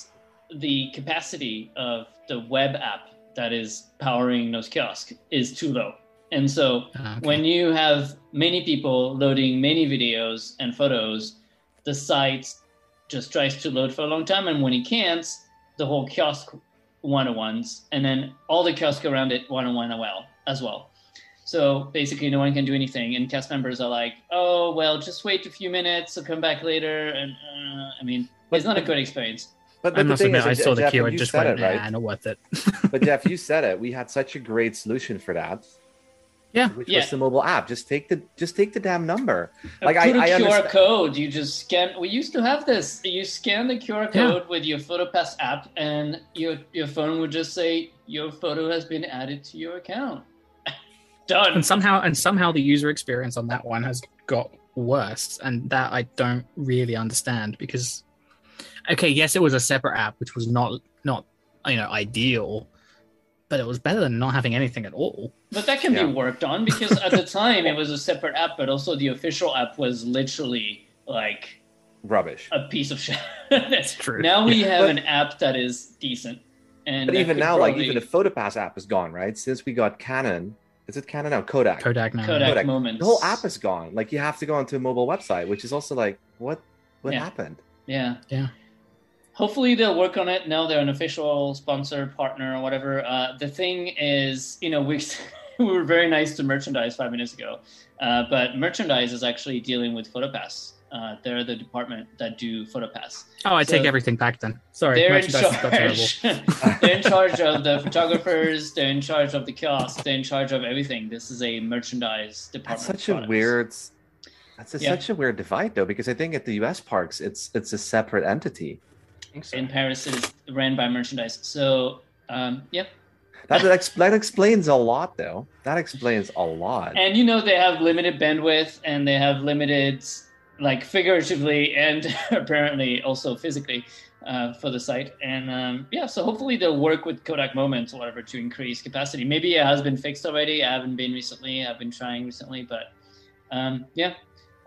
the capacity of the web app that is powering those kiosks is too low. And so when you have many people loading many videos and photos, the site just tries to load for a long time. And when it can't, the whole kiosk one-on-ones, and then all the kiosks around it one-on-one as well. So basically no one can do anything. And cast members are like, oh, well, just wait a few minutes, I'll come back later. And it's not a good experience.
But I must admit, I saw the queue and just went, nah, not worth it.
But Jeff, you said it. We had such a great solution for that.
Yeah,
which was the mobile app. Just take the damn number.
Like I QR code. You just scan. We used to have this. You scan the QR code with your PhotoPass app, and your phone would just say your photo has been added to your account. Done.
And somehow the user experience on that one has got worse, and that I don't really understand because, okay, yes, it was a separate app, which was not ideal. But it was better than not having anything at all.
But that can be worked on because at the time it was a separate app, but also the official app was literally like
rubbish,
a piece of shit.
That's true.
Now we have an app that is decent.
But even now, like even the PhotoPass app is gone, right? Since we got Canon, is it Canon now? Kodak
now.
Kodak Moments.
The whole app is gone. Like you have to go onto a mobile website, which is also like what happened?
Yeah.
Hopefully
they'll work on it. Now they're an official sponsor, partner, or whatever. The thing is, we were very nice to merchandise 5 minutes ago, but merchandise is actually dealing with PhotoPass. They're the department that do PhotoPass.
Oh, I take everything back then. Sorry,
they're in charge. They're in charge of the photographers. They're in charge of the kiosk. They're in charge of everything. This is a merchandise department.
That's such a weird divide, though, because I think at the U.S. parks, it's a separate entity.
So. In Paris, it is ran by merchandise. So,
That explains a lot, though. That explains a lot.
And they have limited bandwidth, and they have limited, like figuratively and apparently also physically, for the site. And so hopefully they'll work with Kodak Moments or whatever to increase capacity. Maybe it has been fixed already. I haven't been recently. I've been trying recently, but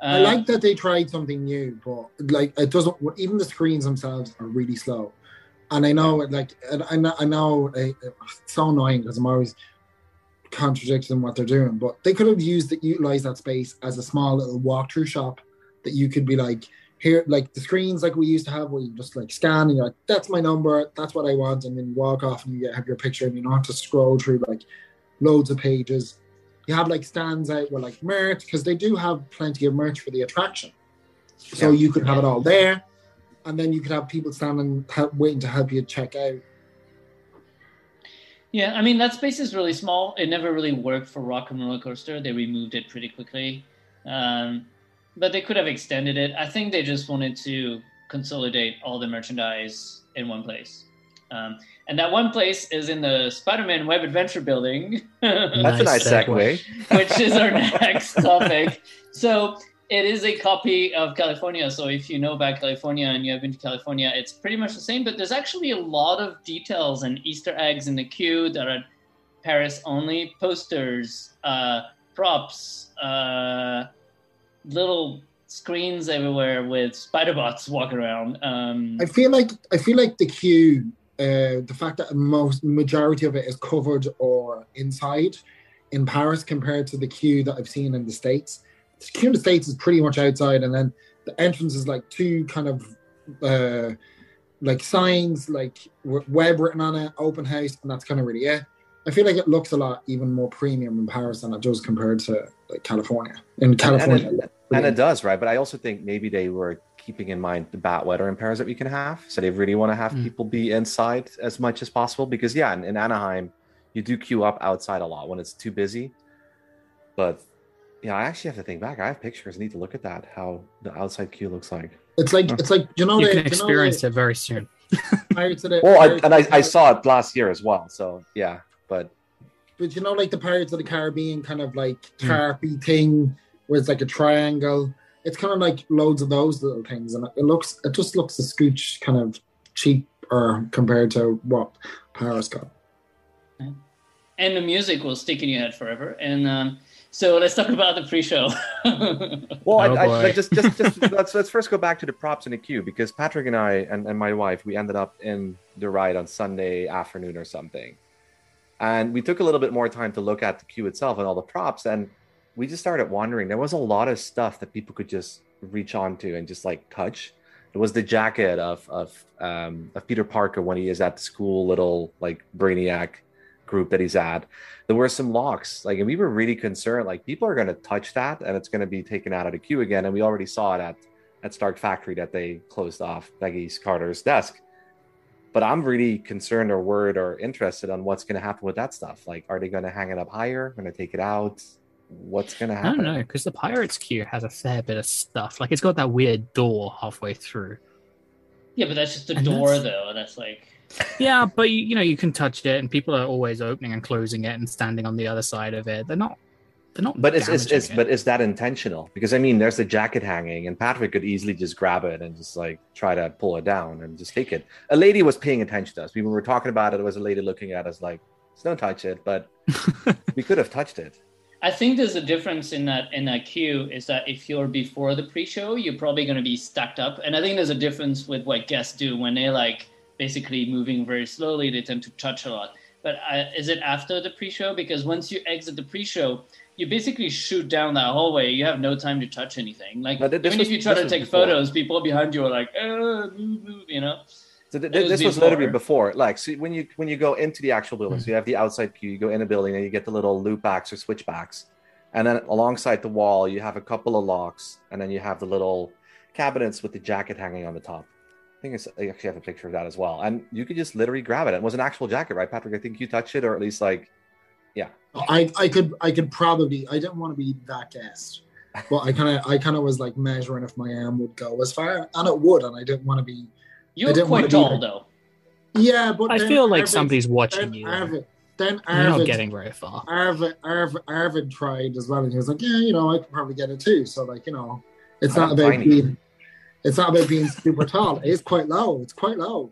I like that they tried something new, but like it doesn't. Even the screens themselves are really slow, and I know, I know it's so annoying because I'm always contradicting what they're doing. But they could have utilized that space as a small little walkthrough shop that you could be like here, like the screens like we used to have, where you just like scan and you're like, that's my number, that's what I want, and then you walk off and you have your picture, and you don't have to scroll through like loads of pages. You have like stands out with like merch, because they do have plenty of merch for the attraction. So you could have it all there, and then you could have people standing waiting to help you check out.
Yeah, that space is really small. It never really worked for Rock and Roller Coaster. They removed it pretty quickly. But they could have extended it. I think they just wanted to consolidate all the merchandise in one place. And that one place is in the Spider-Man Web Adventure building.
That's a nice segue.
Which is our next topic. So it is a copy of California. So if you know about California and you have been to California, it's pretty much the same. But there's actually a lot of details and Easter eggs in the queue that are Paris only. Posters, props, little screens everywhere with spider bots walking around.
I feel like the queue, the fact that majority of it is covered or inside in Paris compared to the queue that I've seen in the States. The queue in the States is pretty much outside, and then the entrance is like two kind of like signs, like web written on it, open house, and that's kind of really it. I feel like it looks a lot even more premium in Paris than it does compared to like California. In California,
and it does, right? But I also think maybe they were keeping in mind the bad weather in Paris that we can have, so they really want to have people be inside as much as possible. Because in Anaheim, you do queue up outside a lot when it's too busy. But I actually have to think back. I have pictures. I need to look at that, how the outside queue looks like.
you know
You
the
can experience it very soon.
Pirates of the
Well,
Pirates of the
I saw it last year as well. So yeah, but
but you know, like the Pirates of the Caribbean kind of like
Mm.
tarpy thing where it's like a triangle. It's kind of like loads of those little things, and it just looks a scooch kind of cheap or compared to what Paris got.
And the music will stick in your head forever. And so let's talk about the pre-show.
well,
Oh, boy.
like just let's first go back to the props in the queue, because Patrick and I and my wife, we ended up in the ride on Sunday afternoon or something, and we took a little bit more time to look at the queue itself and all the props, and we just started wondering. There was a lot of stuff that people could just reach onto and just like touch. It was the jacket of Peter Parker when he is at the school little like Brainiac group that he's at. There were some locks, like, and we were really concerned, like, people are going to touch that and it's going to be taken out of the queue again. And we already saw it at Stark Factory that they closed off Peggy Carter's desk. But I'm really concerned or worried or interested on what's going to happen with that stuff. Like, are they going to hang it up higher? Going to take it out? What's going to
I
happen?
don't know, because the Pirates queue has a fair bit of stuff. Like, it's got that weird door halfway through.
Yeah, but that's just the
And
door,
that's-
though. That's like,
Yeah, but you know, you can touch it, and people are always opening and closing it and standing on the other side of it. They're not.
But it's
damaging it.
is that intentional? Because I mean, there's the jacket hanging, and Patrick could easily just grab it and just like try to pull it down and just take it. A lady was paying attention to us. We were talking about it. There was a lady looking at us like, "Don't touch it," but we could have touched it.
I think there's a difference in that queue is that if you're before the pre-show, you're probably going to be stacked up. And I think there's a difference with what guests do when they're like basically moving very slowly. They tend to touch a lot. But is it after the pre-show? Because once you exit the pre-show, you basically shoot down that hallway. You have no time to touch anything. Like, even if you try to take photos, people behind you are like, move, you know?
So this was literally before. Like, so when you go into the actual building, so you have the outside queue, you go in the building, and you get the little loop backs or switch backs. And then alongside the wall, you have a couple of locks, and then you have the little cabinets with the jacket hanging on the top. I actually have a picture of that as well. And you could just literally grab it. It was an actual jacket, right, Patrick? I think you touched it, or at least like, yeah.
I could probably. I didn't want to be that guest, but I kind of was like measuring if my arm would go as far, and it would, and I didn't want to be.
You're quite tall, though.
Yeah, but
I feel like somebody's watching you.
Then
You're not getting very far.
Arvid tried as well, and he was like, "Yeah, you know, I could probably get it too." So, like, you know, it's not about being super tall. It's quite low. It's quite low.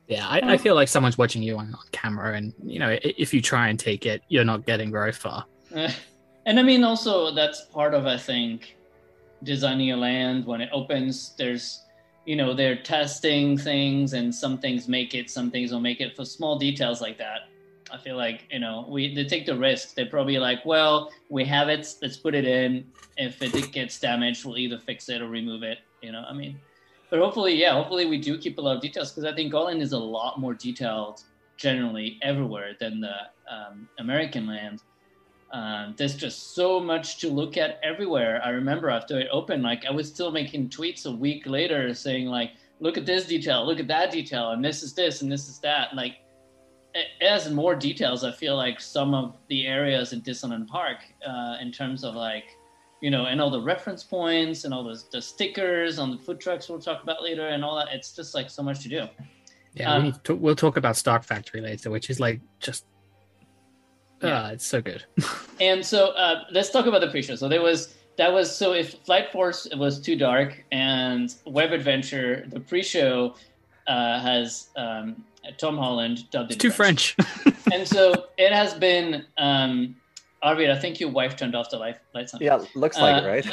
Yeah, I feel like someone's watching you on camera, and you know, if you try and take it, you're not getting very far.
And I mean, also that's part of, I think, designing a land when it opens. There's, you know, they're testing things, and some things make it, some things don't make it. For small details like that, I feel like, you know, they take the risk. They're probably like, well, we have it, let's put it in. If it gets damaged, we'll either fix it or remove it. You know, I mean, but hopefully we do keep a lot of details, because I think Scotland is a lot more detailed generally everywhere than the American land. There's just so much to look at everywhere. I remember after it opened, like, I was still making tweets a week later saying, like, look at this detail, look at that detail, and this is this and this is that. Like, it has more details, I feel like, some of the areas in Disneyland Park, in terms of, like, you know, and all the reference points and all the stickers on the food trucks we'll talk about later and all that. It's just like so much to do.
Yeah, we'll talk about Stark Factory later, which is like just it's so good.
And so let's talk about the pre-show. So so if Flight Force was too dark and Web Adventure, the pre-show has Tom Holland dubbed in
Too French.
And so it has been Arvid, I think your wife turned off the lights on.
Yeah, looks like it, right?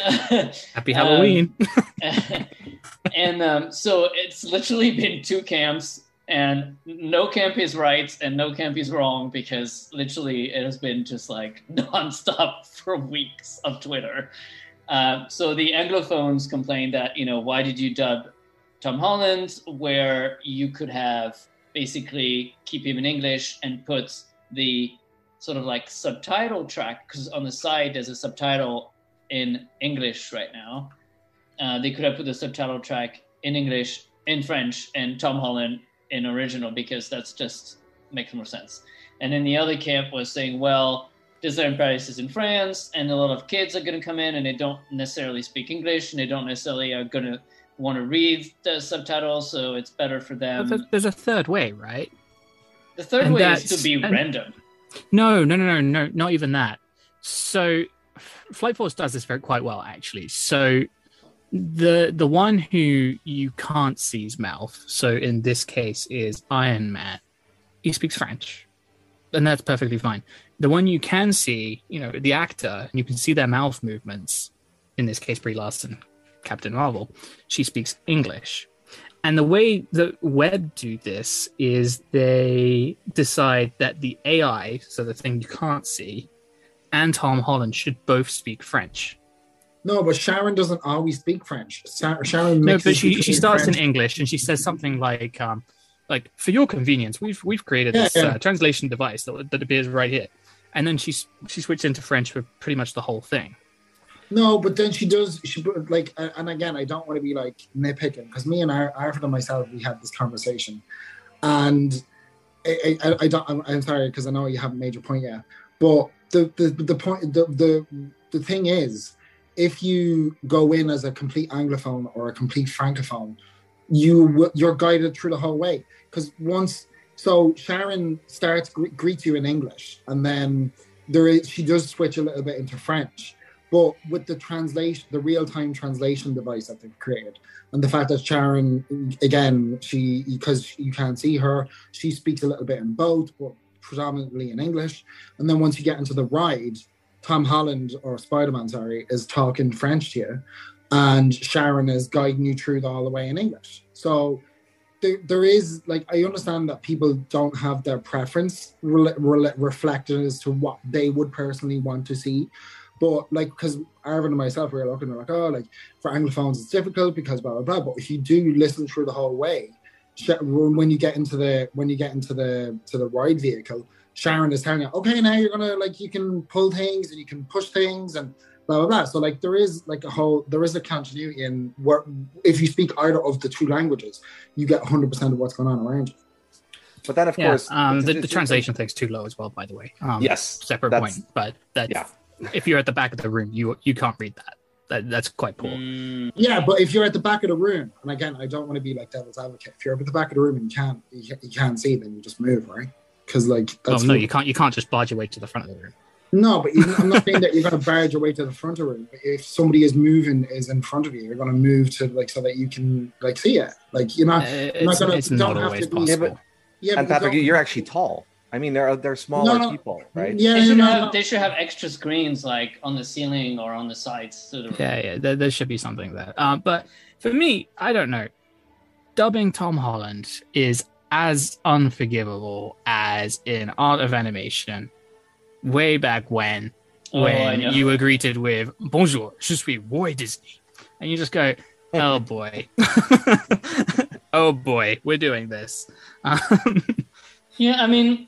Happy Halloween.
And so it's literally been two camps, and no camp is right and no camp is wrong, because literally it has been just like nonstop for weeks of Twitter. So the Anglophones complained that, you know, why did you dub Tom Holland, where you could have basically keep him in English and put the sort of like subtitle track, because on the side there's a subtitle in English right now. They could have put the subtitle track in English, in French, and Tom Holland in original, because that's just makes more sense. And then the other camp was saying, well, Disneyland Paris is in France, and a lot of kids are going to come in, and they don't necessarily speak English, and they don't necessarily are going to want to read the subtitles, so it's better for them.
There's a third way, right?
The third way is to be random.
No, not even that. So Flight Force does this quite well, actually. So the one who you can't see's mouth, so in this case is Iron Man, he speaks French, and that's perfectly fine. The one you can see, the actor, and you can see their mouth movements, in this case Brie Larson, Captain Marvel, she speaks English. And the way that Web do this is they decide that the AI, so the thing you can't see, and Tom Holland should both speak French.
No, but Sharon doesn't always speak French. Sharon
no, but she starts
French.
in English and she says something like for your convenience, we've created this translation device that appears right here, and then she switched into French for pretty much the whole thing.
No, but then she like, and again, I don't want to be like nitpicking, because me and Arthur and myself, we had this conversation, and I'm sorry, because I know you haven't made your point yet, but the point, the thing is, if you go in as a complete Anglophone or a complete Francophone, you're guided through the whole way, because so Sharon greets you in English, and then she does switch a little bit into French. But with the translation, the real-time translation device that they've created, and the fact that Sharon, again, because you can't see her, she speaks a little bit in both, but predominantly in English. And then once you get into the ride, Tom Holland, or Spider-Man, sorry, is talking French to you, and Sharon is guiding you through all the way in English. So there is, like, I understand that people don't have their preference reflected as to what they would personally want to see. But like, because Arvin and myself, we were looking, we're like, oh, like for Anglophones it's difficult because blah blah blah. But if you do listen through the whole way, when you get into the ride vehicle, Sharon is telling you, okay, now you're gonna, like, you can pull things and you can push things and blah blah blah. So like there is a continuity in where if you speak either of the two languages, you get 100% of what's going on around you.
But then of course,
the translation thing's too low as well, by the way.
Yes,
separate point, but that. Yeah. If you're at the back of the room, you can't read that. That's quite poor.
Yeah, but if you're at the back of the room, and again, I don't want to be like devil's advocate. If you're at the back of the room and you can't see, then you just move, right? Because like,
you can't just barge your way to the front of the room.
No, but I'm not saying that you're going to barge your way to the front of the room. If somebody is in front of you, you're going to move to, like, so that you can, like, see it. Like, you're not going to.
It's not always possible.
And Patrick, you're actually tall. I mean, they're smaller people, right?
Yeah, they should have extra screens, like on the ceiling or on the sides.
There should be something there. But for me, I don't know. Dubbing Tom Holland is as unforgivable as in Art of Animation, way back when you were greeted with "Bonjour, je suis Roy Disney," and you just go, "Oh boy, oh boy, we're doing this."
Yeah, I mean.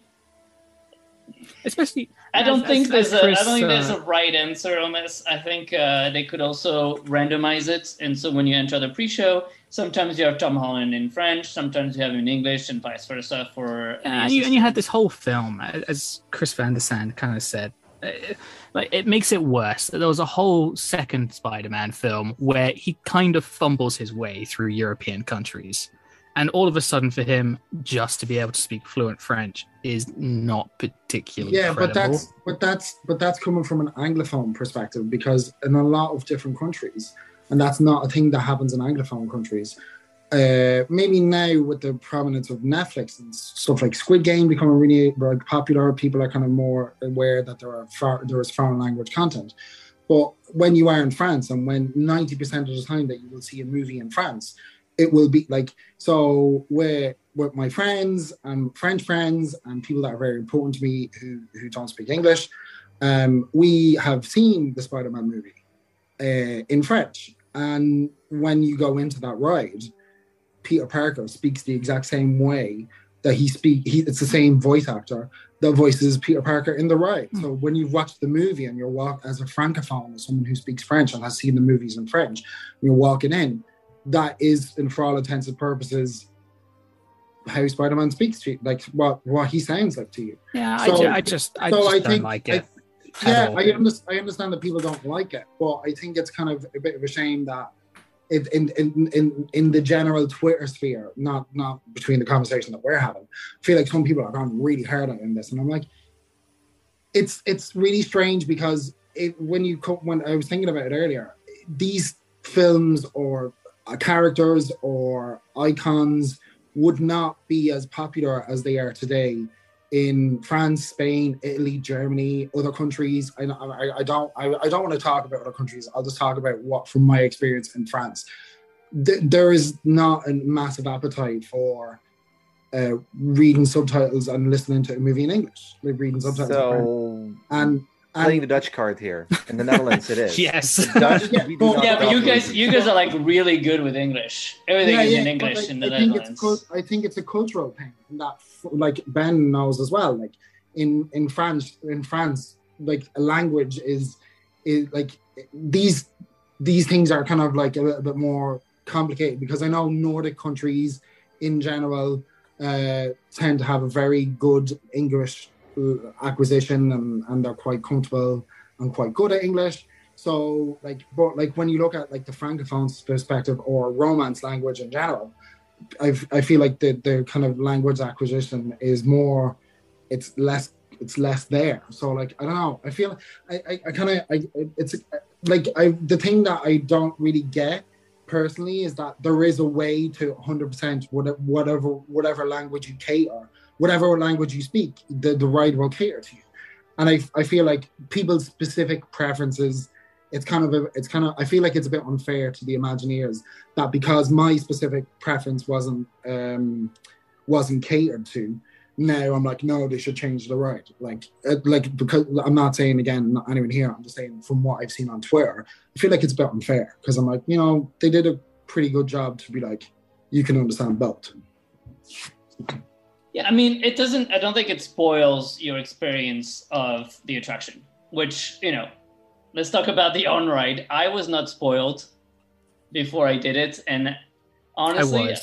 Especially,
I don't think there's a right answer on this. I think they could also randomize it, and so when you enter the pre-show, sometimes you have Tom Holland in French, sometimes you have him in English, and vice versa. And
you had this whole film, as Chris Van der Sand kind of said, like, it makes it worse. There was a whole second Spider-Man film where he kind of fumbles his way through European countries. And all of a sudden, for him, just to be able to speak fluent French is not particularly credible.
but that's coming from an Anglophone perspective, because in a lot of different countries, and that's not a thing that happens in Anglophone countries. Maybe now with the prominence of Netflix and stuff like Squid Game becoming really popular, people are kind of more aware that there is foreign language content. But when you are in France, and when 90% of the time that you will see a movie in France, it will be like, so with my friends and French friends and people that are very important to me who don't speak English, we have seen the Spider-Man movie in French. And when you go into that ride, Peter Parker speaks the exact same way that it's the same voice actor that voices Peter Parker in the ride. So when you've watched the movie and you're as a Francophone, as someone who speaks French and has seen the movies in French, you're walking in, that is, and for all intents and purposes, how Spider-Man speaks to you, like what he sounds like to you.
Yeah, so, I just don't like it.
I understand that people don't like it, but I think it's kind of a bit of a shame that in the general Twitter sphere, not between the conversation that we're having. I feel like some people are going really hard on this, and I'm like, it's really strange because when I was thinking about it earlier, these films or characters or icons would not be as popular as they are today in France, Spain, Italy, Germany, other countries. I don't want to talk about other countries. I'll just talk about what from my experience in France. There is not a massive appetite for reading subtitles and listening to a movie in English. Like reading subtitles.
So,
and
playing the Dutch card here. In the Netherlands, it is.
Yes.
The Dutch,
but you guys are like really good with English. Everything is in English
like,
in the Netherlands.
I think it's a cultural thing that, like Ben knows as well. Like in France, like a language is like these things are kind of like a little bit more complicated because I know Nordic countries in general tend to have a very good English acquisition and they're quite comfortable and quite good at English. So but when you look at like the Francophone perspective or Romance language in general, I feel like the kind of language acquisition is more, it's less there. So like, I don't know, I feel it's like the thing that I don't really get personally is that there is a way to 100% whatever language you cater, whatever language you speak, the ride will cater to you. And I feel like people's specific preferences, it's kind of I feel like it's a bit unfair to the Imagineers that because my specific preference wasn't catered to, now I'm like, no, they should change the ride. Like because I'm not saying again, not anyone here, I'm just saying from what I've seen on Twitter, I feel like it's a bit unfair because I'm like, they did a pretty good job to be like, you can understand both.
Yeah, I mean, I don't think it spoils your experience of the attraction, which, let's talk about the on-ride. I was not spoiled before I did it, and honestly,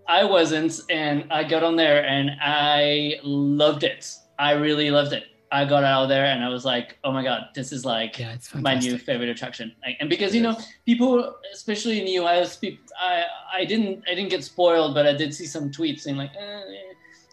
I wasn't, and I got on there, and I loved it. I really loved it. I got out of there, and I was like, oh my God, this is like my new favorite attraction. And because, people, especially in the US, I didn't get spoiled, but I did see some tweets saying like,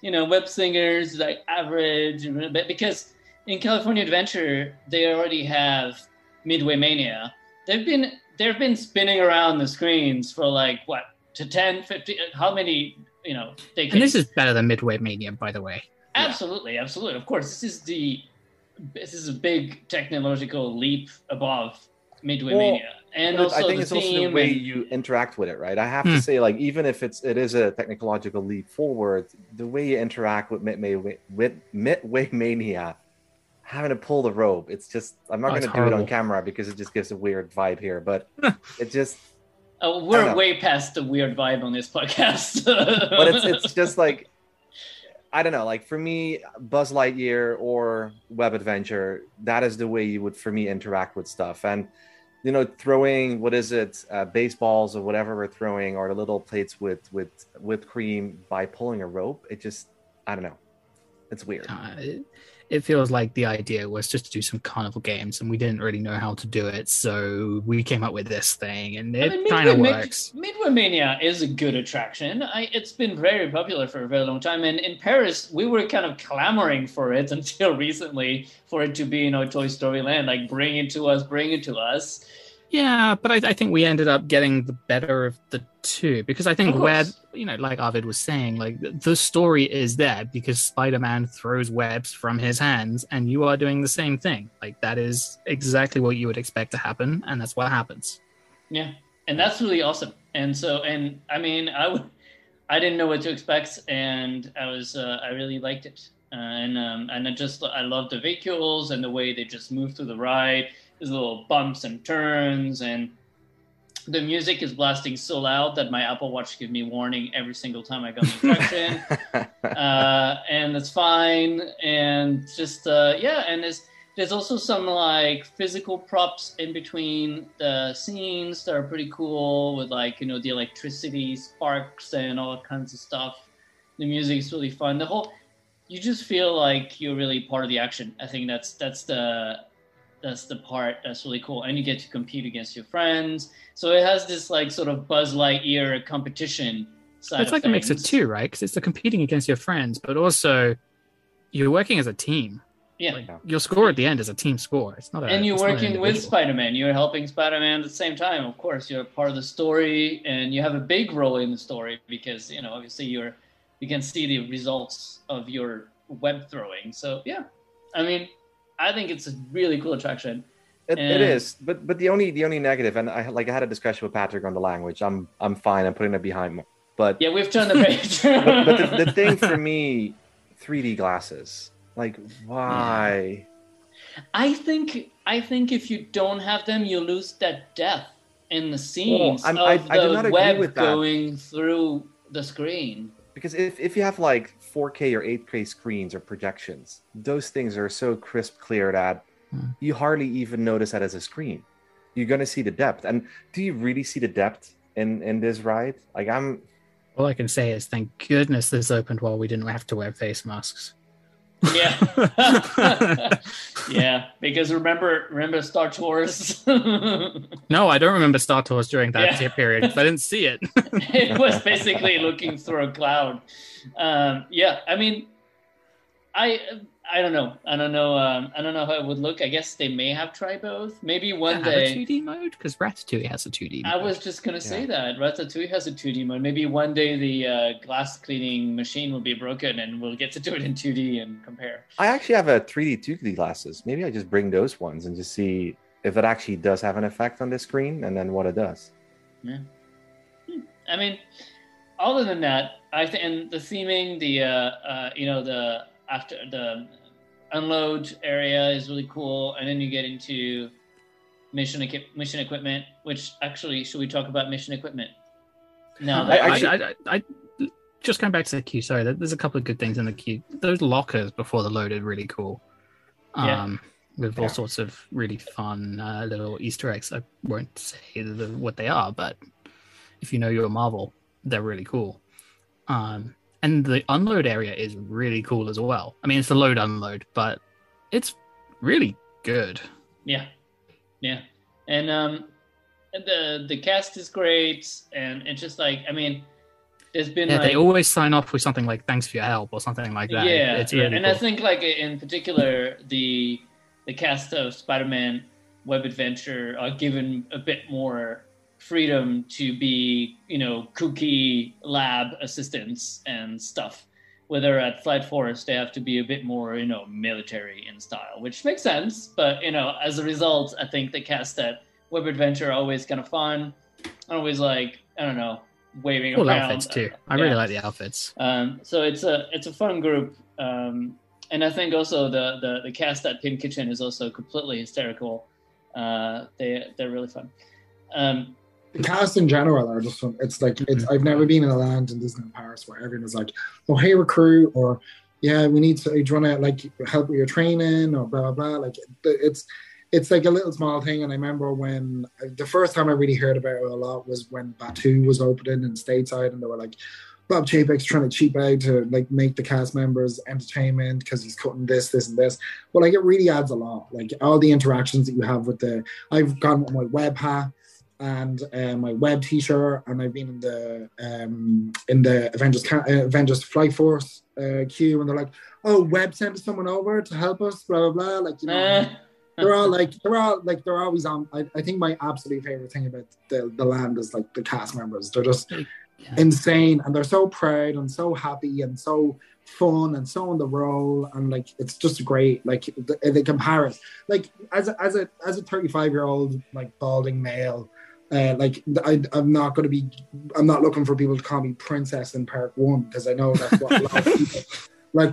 web slingers, like average, because in California Adventure, they already have Midway Mania. They've been spinning around the screens for like, what, to 10, 50, how many, decades.
And this is better than Midway Mania, by the way.
Absolutely, absolutely. Of course, this is a big technological leap above Midway Mania. And also
I think it's also the way you interact with it, right? I have to say, like, even if it is a technological leap forward, the way you interact with Midway Mania, having to pull the rope, it's just, I'm not going to do it on camera because it just gives a weird vibe here, but it just...
we're way past the weird vibe on this podcast.
But it's just like, I don't know, like for me, Buzz Lightyear or Web Adventure, that is the way you would, for me, interact with stuff. And, throwing, baseballs or whatever we're throwing, or the little plates with whipped cream by pulling a rope, it just, I don't know. It's weird.
It feels like the idea was just to do some carnival games, and we didn't really know how to do it, so we came up with this thing, and it kind of works.
Midway Mania is a good attraction. It's been very popular for a very long time, and in Paris, we were kind of clamoring for it until recently, for it to be, Toy Story Land, like bring it to us.
Yeah, but I think we ended up getting the better of the two, because I think where, like Arvid was saying, like the story is there because Spider-Man throws webs from his hands and you are doing the same thing. Like that is exactly what you would expect to happen, and that's what happens.
Yeah, and that's really awesome. And so, and I mean, I didn't know what to expect, and I really liked it. And I love the vehicles and the way they just move through the ride. There's little bumps and turns, and the music is blasting so loud that my Apple Watch gives me warning every single time I go in the attraction. And it's fine. And just, and there's also some like physical props in between the scenes that are pretty cool with like, the electricity sparks and all kinds of stuff. The music is really fun. You just feel like you're really part of the action. I think that's the That's the part that's really cool, and you get to compete against your friends. So it has this like sort of Buzz Lightyear competition side.
It's
of
like
things.
a mix of two, right? Because it's the competing against your friends, but also you're working as a team.
Yeah.
Like, your score at the end is a team score. It's not a.
And you're
it's not an
working with
individual.
Spider-Man. You're helping Spider-Man at the same time. Of course, you're part of the story, and you have a big role in the story because obviously you can see the results of your web throwing. So yeah, I mean, I think it's a really cool attraction.
It is, but the only negative, and I had a discussion with Patrick on the language. I'm fine. I'm putting it behind me. But
yeah, we've turned the page.
but the thing for me, 3D glasses. Like, why?
Yeah. I think if you don't have them, you lose that depth in the scenes
I do not
the
agree
web
with that.
going through the screen.
Because if you have like 4K or 8K screens or projections, those things are so crisp, clear that you hardly even notice that as a screen. You're gonna see the depth, and do you really see the depth in this ride? Like,
all I can say is thank goodness this opened while we didn't have to wear face masks.
Yeah. Yeah, because remember Star Tours?
No, I don't remember Star Tours during that period because I didn't see it.
It was basically looking through a cloud. Yeah, I mean, I don't know. I don't know how it would look. I guess they may have tried both. Maybe one day.
Have a 2D mode because Ratatouille has a 2D mode.
I was just gonna say that Ratatouille has a 2D mode. Maybe one day the glass cleaning machine will be broken and we'll get to do it in 2D and compare.
I actually have a 3D 2D glasses. Maybe I just bring those ones and just see if it actually does have an effect on the screen, and then what it does.
Yeah. I mean, other than that, I think, and the theming, the after the unload area is really cool, and then you get into mission equipment. Which actually, should we talk about mission equipment? No,
I just going back to the queue. Sorry, there's a couple of good things in the queue. Those lockers before the load are really cool. With all sorts of really fun little Easter eggs. I won't say what they are, but if you know your Marvel, they're really cool. And the unload area is really cool as well. I mean, it's the load unload, but it's really good.
Yeah. And the cast is great, and it's just like, I mean, there's been
they always sign off with something like "thanks for your help" or something like that.
Yeah,
it's really
and
cool.
I think like in particular the cast of Spider-Man Web Adventure are given a bit more freedom to be, kooky lab assistants and stuff. Whether at Flight Force, they have to be a bit more, military in style, which makes sense. But, as a result, I think the cast at Web Adventure are always kind of fun. Always like, I don't know, waving
cool
around.
Outfits too. I really like the outfits.
So it's a fun group. And I think also the cast at Pin Kitchen is also completely hysterical. They're really fun.
The cast in general are just fun. It's like I've never been in a land in Disneyland Paris where everyone is like, "Oh, hey, recruit," or "Yeah, we need to. Do you want to like help with your training?" or blah blah blah. Like it's like a little small thing. And I remember when the first time I really heard about it a lot was when Batu was opening in Stateside, and they were like, Bob Chapek's trying to cheap out to like make the cast members entertainment because he's cutting this, and this. But like it really adds a lot. Like all the interactions that you have with I've gone with my web hat and my web t-shirt, and I've been in the Avengers Flight Force queue, and they're like, "Oh, Web sent someone over to help us," blah blah blah. Like they're always on. I think my absolute favorite thing about the land is like the cast members. They're just insane, and they're so proud and so happy and so fun and so on the roll, and like it's just great. Like they compare it like as a 35-year-old like balding male. I'm not looking for people to call me princess in Park 1 because I know that's what a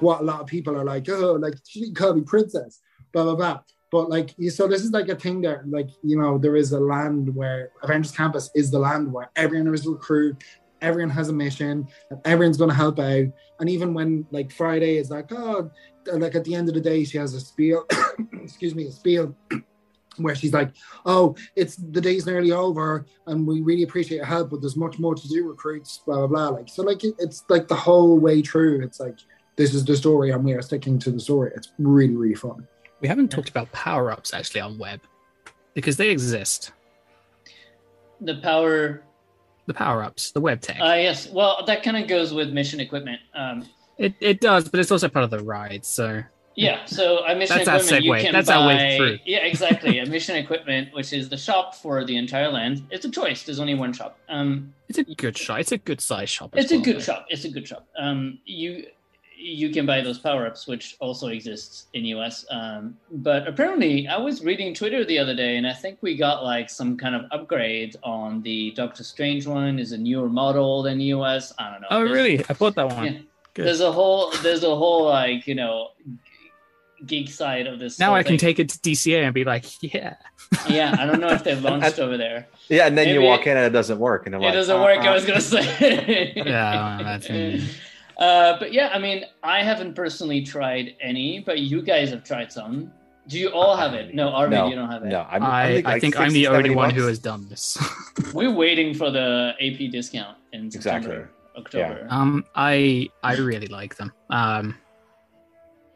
lot of people are like, oh, like she can call me princess, blah blah blah. But like, so this is like a thing that like, there is a land where Avengers Campus is the land where everyone is recruited, everyone has a mission, and everyone's going to help out. And even when like Friday is like, oh, like at the end of the day, she has a spiel, a spiel where she's like, oh, it's the day's nearly over and we really appreciate your help, but there's much more to do, recruits, blah, blah, blah. Like, so like, it's like the whole way through. It's like, this is the story and we are sticking to the story. It's really, really fun.
We haven't talked about power-ups actually on web because they exist.
The
power-ups, the web tech.
Yes. Well, that kind of goes with mission equipment.
It does, but it's also part of the ride. So
yeah. So a mission
That's our
equipment you
segue.
can
That's
buy.
our way through.
Yeah, exactly. A mission equipment, which is the shop for the entire land. It's a choice. There's only one shop.
it's a good shop. It's a good size shop.
It's a good shop. It's a good shop. You can buy those power-ups, which also exists in US. But apparently, I was reading Twitter the other day, and I think we got like some kind of upgrade on the Doctor Strange one. Is a newer model than US. I don't know.
Oh, really? I bought that one.
Yeah.
Good.
There's a whole like geek side of this.
Now I can
thing.
take it to DCA and be like, yeah.
Yeah, I don't know if they've launched over there.
Yeah, and then
Maybe
you walk in and it doesn't work, and
it doesn't work. I was gonna say.
Yeah, that's
but yeah, I mean, I haven't personally tried any, but you guys have tried some. Do you all have it? No, Arvid,
No,
you don't have it.
No,
I think I'm the only one who has done this.
We're waiting for the AP discount in September, October.
I really like them.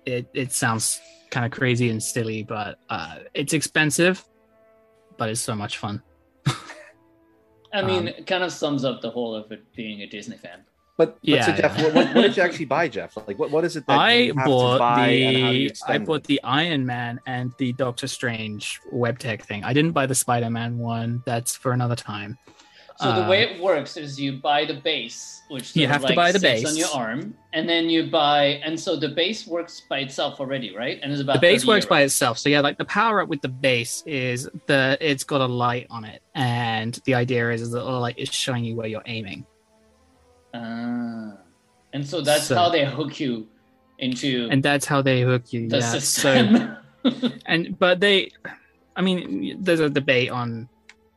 It sounds kind of crazy and silly, but it's expensive, but it's so much fun.
I mean, it kind of sums up the whole of it being a Disney fan.
But
Yeah,
so Jeff,
yeah.
what did you actually buy, Jeff? Like, what is it that
I
you have to
bought
buy and how do you
I
extend
bought
it?
the Iron Man and the Doctor Strange web tech thing. I didn't buy the Spider-Man one. That's for another time.
So the way it works is you buy the base, which
You have to buy the
sits
base
on your arm, and then you buy, and so the base works by itself already, right? And it's about
The base
30
works by
euros.
itself. So yeah, like the power up with the base is it's got a light on it, and the idea is that the light is showing you where you're aiming.
And so that's how they hook you into
And that's how they hook you.
the
Yeah.
system.
But there's a debate on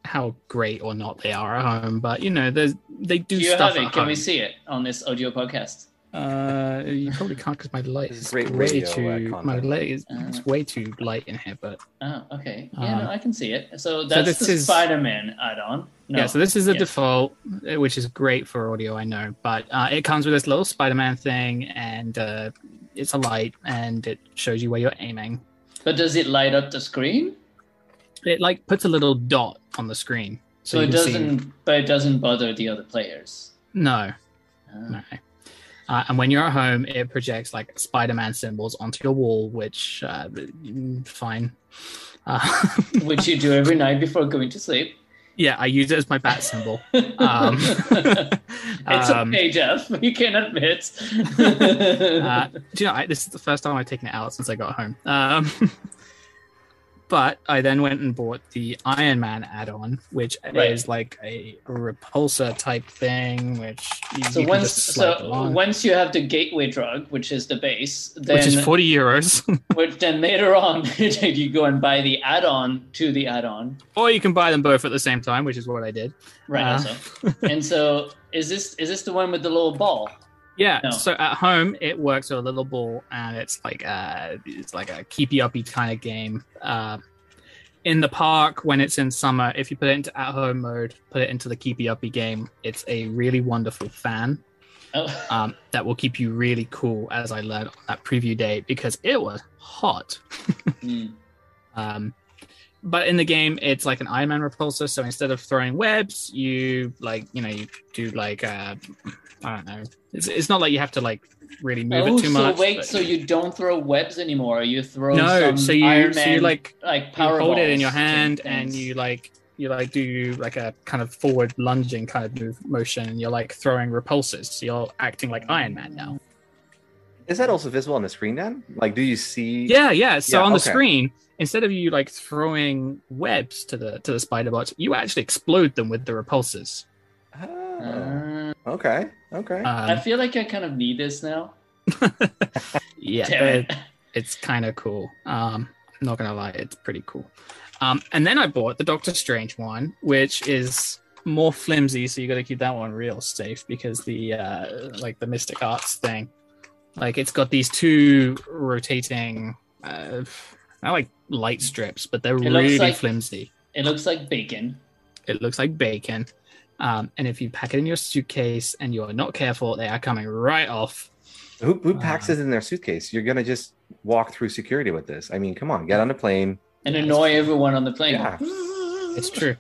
how great or not they are at home, but they do
Do you
stuff
have it?
at
Can
home.
we see it on this audio podcast?
You probably can't because my light
This is
is
great
way
radio,
too.
content.
My light is it's way too light in here, but
Oh, okay. Yeah, no, I can see it. So that's
this
the
is-
Spider-Man add-on. No.
yeah. So this is the
Yes.
default, which is great for audio, I know, but it comes with this little Spider-Man thing, and it's a light, and it shows you where you're aiming.
But does it light up the screen?
It like puts a little dot on the screen,
So
you
it
can see-
doesn't, but it doesn't bother the other players.
No,
Oh.
no. And when you're at home, it projects like Spider-Man symbols onto your wall, which fine.
Which you do every night before going to sleep.
Yeah, I use it as my bat symbol.
It's okay, Jeff. You can admit.
Do you know, this is the first time I've taken it out since I got home. But I then went and bought the Iron Man add-on, which
Right.
is like a repulsor type thing, which you can
once
just slide along,
once you have the gateway drug, which is the base, then
which is 40 euros.
then later on you go and buy the add-on to the add-on.
Or you can buy them both at the same time, which is what I did.
Right. Also. And so is this the one with the little ball?
Yeah,
No.
so at home it works with a little ball, and it's like a keepy uppy kind of game. In the park, when it's in summer, if you put it into at home mode, put it into the keepy uppy game, it's a really wonderful fan
Oh.
that will keep you really cool, as I learned on that preview day, because it was hot.
Mm.
But in the game, it's like an Iron Man repulsor. So instead of throwing webs, you do like I don't know. It's not like you have to like really move it too much.
Wait,
but-
so you don't throw webs anymore? You throw
No,
some
so you
Iron
so
Man,
you like
power
you hold it in
balls
your hand,
things.
and you do like a kind of forward lunging kind of motion, and you're like throwing repulsors. So you're acting like Iron Man now.
Is that also visible on the screen then? Like, do you see?
Yeah. So
Yeah,
on the
okay.
screen, instead of you like throwing webs to the spider bots, you actually explode them with the repulsors.
Oh, okay.
I feel like I kind of need this now.
Yeah,
Damn it.
it's kind of cool. I'm not gonna lie, it's pretty cool. And then I bought the Doctor Strange one, which is more flimsy, so you got to keep that one real safe, because the like the Mystic Arts thing, like it's got these two rotating, not like light strips, but they're
It looks
really
like-
flimsy.
It looks like bacon.
It looks like bacon. And if you pack it in your suitcase and you're not careful, they are coming right off.
Who packs it in their suitcase? You're gonna just walk through security with this. I mean, come on, get on the plane.
And annoy everyone on the plane.
Yeah.
It's true.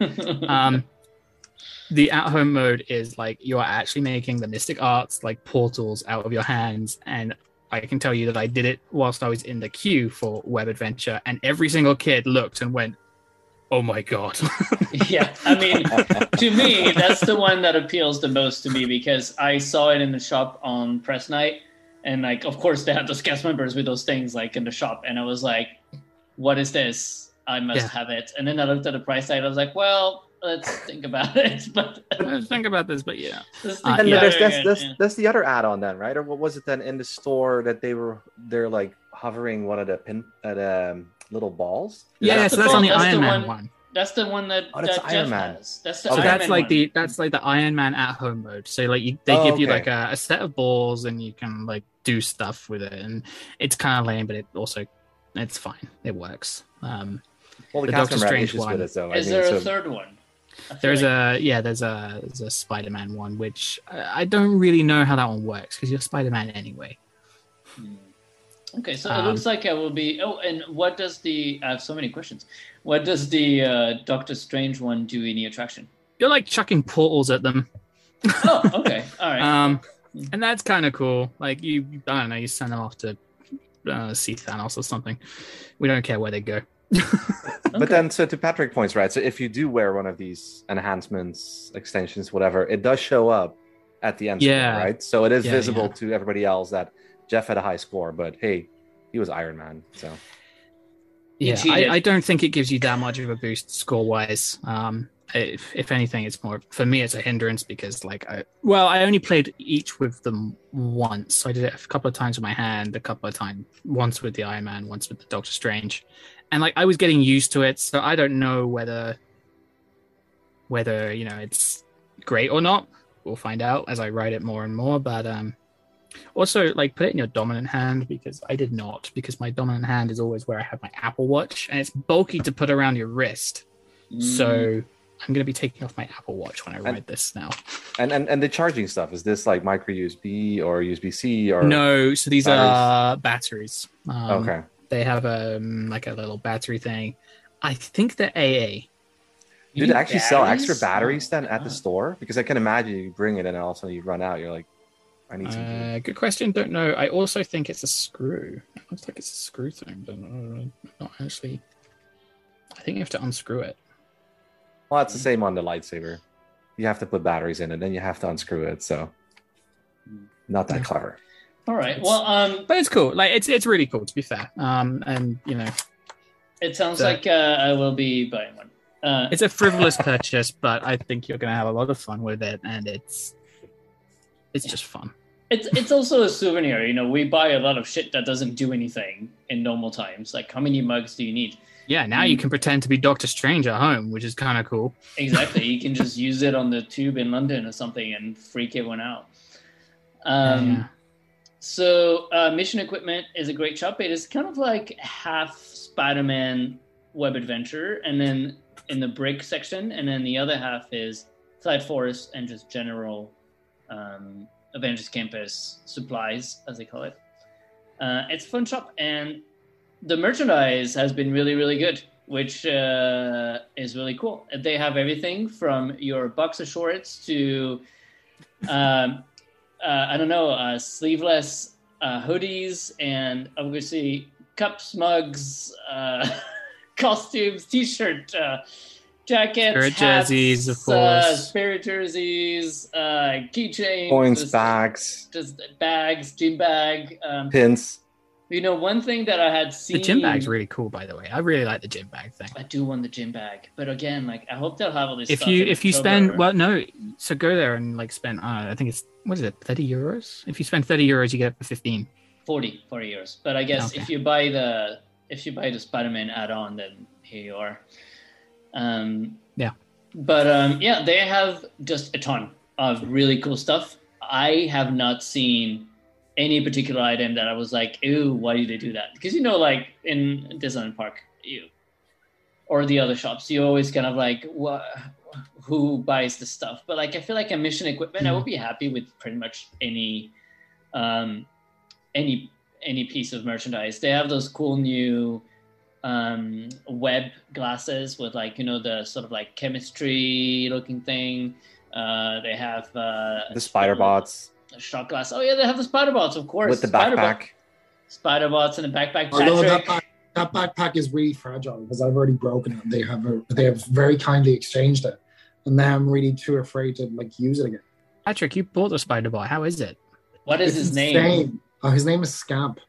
The at-home mode is like you are actually making the mystic arts like portals out of your hands, and I can tell you that I did it whilst I was in the queue for Web Adventure, and every single kid looked and went, "Oh my god!"
Yeah, I mean, to me, that's the one that appeals the most to me because I saw it in the shop on press night, and like, of course, they had those cast members with those things like in the shop, and I was like, "What is this? I must have it." And then I looked at the price tag, I was like, "Well, let's think about it." But
let's think about this, but yeah.
And there's the other add-on then, right? Or what was it then in the store that they're like hovering one of the little balls?
So that's on the Iron Man one.
That's the one that Jeff
Iron Man
has. That's the
so
Iron
that's
Man
like
one.
that's like the Iron Man at home mode. So like they give you like a set of balls and you can like do stuff with it, and it's kind of lame, but it's fine. It works.
Well, the Doctor Strange one. With it, though.
Is there a third one?
There's a Spider-Man one, which I don't really know how that one works because you're Spider-Man anyway.
Okay, so it looks like I will be. Oh, and what does I have so many questions. What does the Doctor Strange one do in the attraction?
You're like chucking portals at them.
Oh, okay, all right.
And that's kind of cool. Like I don't know, you send them off to see Thanos or something. We don't care where they go.
But then, so to Patrick's points, right? So if you do wear one of these enhancements, extensions, whatever, it does show up at the end screen, right? So it is visible to everybody else that Jeff had a high score, but hey, he was Iron Man, so.
Yeah, I don't think it gives you that much of a boost score-wise. If anything, it's more, for me, it's a hindrance because, like, I only played each with them once. So I did it a couple of times with my hand, a couple of times, once with the Iron Man, once with the Doctor Strange. And, like, I was getting used to it, so I don't know whether it's great or not. We'll find out as I ride it more and more, but also, like, put it in your dominant hand because I did not, because my dominant hand is always where I have my Apple Watch, and it's bulky to put around your wrist. So I'm going to be taking off my Apple Watch when I ride this now.
And the charging stuff, is this like micro USB or USB-C or
no? So these are batteries.
Okay.
They have like a little battery thing. I think they're AA.
Do they actually sell extra batteries then at the store? Because I can imagine you bring it and all of a sudden you run out. You're like, I need some.
Good question. Don't know. I also think it's a screw. It looks like it's a screw thing, but not actually. I think you have to unscrew it.
Well, it's the same on the lightsaber. You have to put batteries in it, then you have to unscrew it. So, not that clever.
All right. Well,
but it's cool. Like it's really cool, to be fair. And
it sounds like I will be buying one.
It's a frivolous purchase, but I think you're going to have a lot of fun with it, and it's just fun.
It's also a souvenir. We buy a lot of shit that doesn't do anything in normal times. Like, how many mugs do you need?
Yeah, now you can pretend to be Doctor Strange at home, which is kind of cool.
Exactly. You can just use it on the tube in London or something and freak everyone out. So Mission Equipment is a great shop. It is kind of like half Spider-Man Web Adventure, and then in the brick section, and then the other half is Side Forest and just general Avengers Campus supplies, as they call it. It's a fun shop, and the merchandise has been really, really good, which is really cool. They have everything from your boxer shorts to, sleeveless hoodies, and obviously cups, mugs, costumes, t-shirt, jackets,
spirit jerseys, of course,
spirit jerseys, keychains,
coins, bags,
just bags, gym bag,
pins.
One thing that I had seen.
The gym bag's really cool, by the way. I really like the gym bag thing.
I do want the gym bag, but again, like, I hope they'll have all this.
If you spend so go there and like spend. I think it's, what is it, €30? If you spend €30, you get it for 15.
40 euros. But I guess if you buy the Spider-Man add-on, then here you are.
Yeah.
But they have just a ton of really cool stuff. I have not seen any particular item that I was like, ew, why do they do that? Because, like in Disneyland Park, or the other shops, you always kind of like, who buys this stuff? But like, I feel like a Mission Equipment, I would be happy with pretty much any any piece of merchandise. They have those cool new web glasses with like, you know, the sort of like chemistry looking thing. They have
The spider bots.
Shot glass. Oh yeah, they have the spider bots, of course.
With the backpack.
Spider bots and the backpack.
Although
Patrick.
that backpack is really fragile because I've already broken it. They have very kindly exchanged it, and now I'm really too afraid to like use it again.
Patrick, you bought the spider bot. How is it?
What is his name?
His name is Scamp.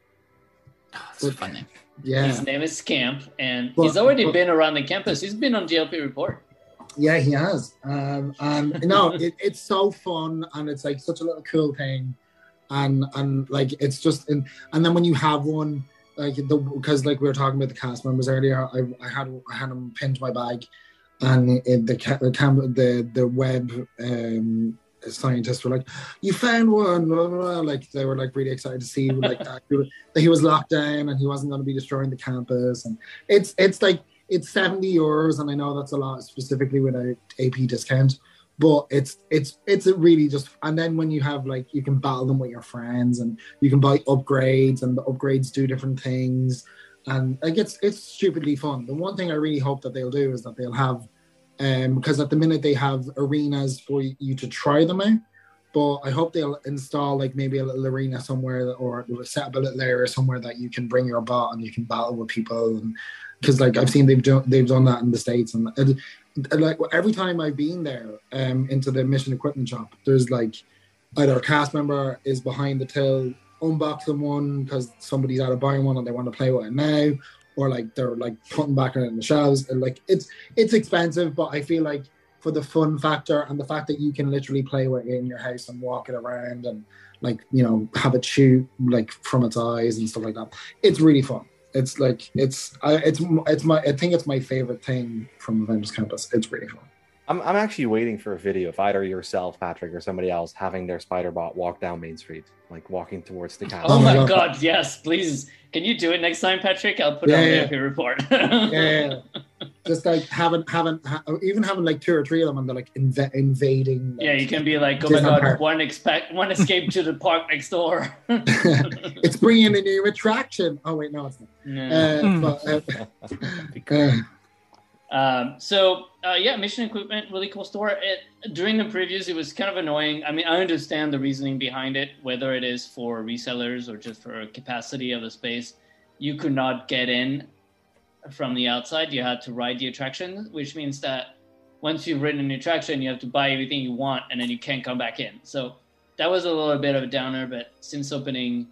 Oh, that's a fun name.
Yeah.
His name is Scamp, and he's already been around the campus. He's been on GLP Report.
Yeah, he has. And no, it's so fun, and it's like such a little cool thing, and like it's just and then when you have one, like because like we were talking about the cast members earlier, I had them pinned to my bag, and the web scientists were like, "You found one!" Blah, blah, blah. Like they were like really excited to see like that he was locked down and he wasn't going to be destroying the campus, and it's like it's €70, and I know that's a lot specifically with a AP discount, but it's a really just. And then when you have like you can battle them with your friends, and you can buy upgrades, and the upgrades do different things, and like it's stupidly fun. The one thing I really hope that they'll do is that they'll have. Because at the minute they have arenas for you to try them out, but I hope they'll install like maybe a little arena somewhere or set up a little area somewhere that you can bring your bot and you can battle with people. And because like I've seen they've done that in the States, and like every time I've been there into the mission equipment shop, there's like either a cast member is behind the till unboxing one because somebody's out of buying one and they want to play with it now. Or like they're like putting back in the shelves. And like it's expensive, but I feel like for the fun factor and the fact that you can literally play with it in your house and walk it around and like, you know, have it shoot like from its eyes and stuff like that, it's really fun. It's like I think it's my favorite thing from Avengers Campus. It's really fun.
I'm actually waiting for a video of either yourself, Patrick, or somebody else having their spider bot walk down Main Street, like walking towar's the castle.
Oh my god, yes, please. Can you do it next time, Patrick? I'll put it on the AP report.
Yeah. Just like having like 2 or 3 of them and they're like invading. Like,
yeah, you can be like, oh my god, one escape to the park next door.
It's bringing a new attraction. Oh wait, no, it's
not. Mission equipment, really cool store. During the previews, it was kind of annoying. I mean, I understand the reasoning behind it, whether it is for resellers or just for capacity of the space. You could not get in from the outside. You had to ride the attraction, which means that once you've ridden an attraction, you have to buy everything you want, and then you can't come back in. So that was a little bit of a downer, but since opening,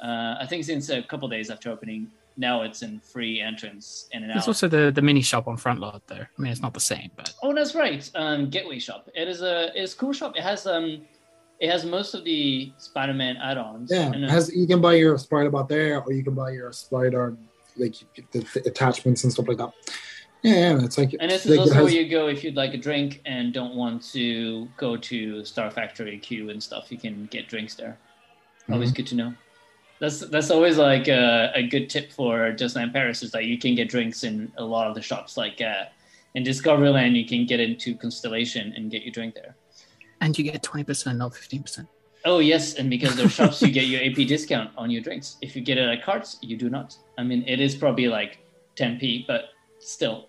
I think since a couple days after opening, now it's in free entrance in and out.
There's also the mini shop on front lot there. I mean, it's not the same, but
oh, that's right. Gateway shop. It's a cool shop. It has most of the Spider-Man add-ons.
Yeah, you can buy your spider bot there, or you can buy your spider like the attachments and stuff like that. Yeah, it's like.
And this is also where you go if you'd like a drink and don't want to go to Star Factory queue and stuff. You can get drinks there. Always good to know. That's always like a good tip for Disneyland Paris is that you can get drinks in a lot of the shops. Like in Discoveryland, you can get into Constellation and get your drink there.
And you get 20%, not 15%.
Oh, yes. And because they're shops, you get your AP discount on your drinks. If you get it at carts, you do not. I mean, it is probably like 10p, but still.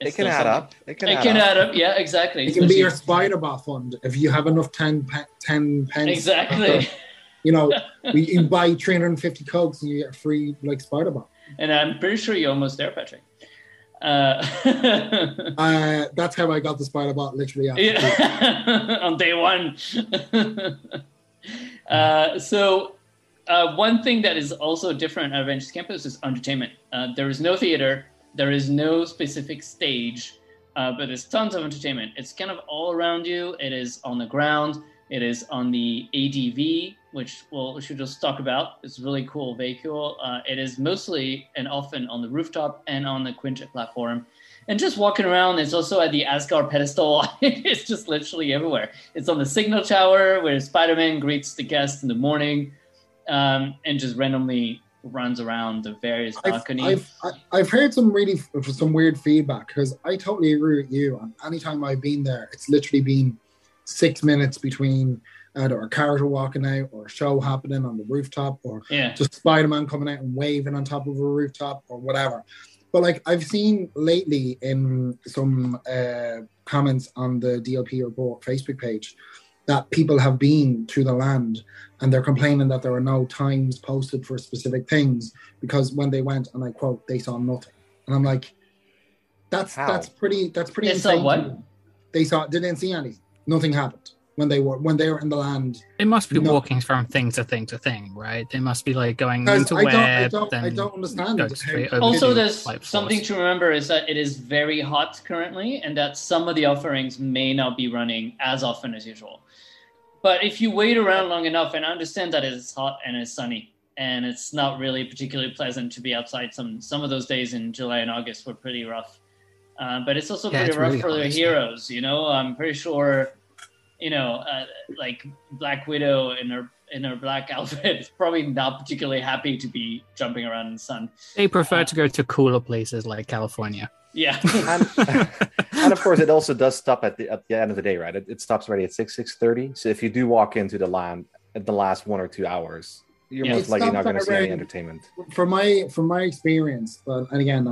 It can add up.
It can add up. Yeah, exactly.
It can be your spider bot fund if you have enough 10 pence.
Exactly.
You know, you buy 350 Cokes and you get a free like spider bot.
And I'm pretty sure you're almost there, Patrick.
That's how I got the spider bot literally after
on day one. One thing that is also different at Avengers Campus is entertainment. There is no theater, there is no specific stage, but there's tons of entertainment. It's kind of all around you. It is on the ground. It is on the ADV, which we should just talk about. It's a really cool vehicle. It is mostly and often on the rooftop and on the Quinjet platform. And just walking around, it's also at the Asgard pedestal. It's just literally everywhere. It's on the signal tower where Spider-Man greets the guests in the morning and just randomly runs around the various balconies.
I've heard some weird feedback because I totally agree with you. And anytime I've been there, it's literally been 6 minutes between either a character walking out or a show happening on the rooftop or
Yeah.
just Spider-Man coming out and waving on top of a rooftop or whatever. But like I've seen lately in some comments on the DLP Report Facebook page that people have been to the land and they're complaining that there are no times posted for specific things because when they went, and I quote, they saw nothing. And I'm like, that's pretty
They
insane.
saw what?
They didn't see anything. Nothing happened when they were in the land.
It must be walking from thing to thing to thing, right? They must be like going into
I
web.
don't understand.
Also, there's something to remember is that it is very hot currently, and that some of the offerings may not be running as often as usual. But if you wait around long enough, and I understand that it's hot and it's sunny, and it's not really particularly pleasant to be outside. Some of those days in July and August were pretty rough. But it's also pretty rough really for their heroes, you know. I'm pretty sure, you know, like Black Widow in her black outfit is probably not particularly happy to be jumping around in the sun.
They prefer to go to cooler places like California.
Yeah.
And of course, it also does stop at the end of the day, right? It stops already at 6:30. So if you do walk into the land at the last 1 or 2 hours, you're most likely not going to see any entertainment.
From my experience, and again,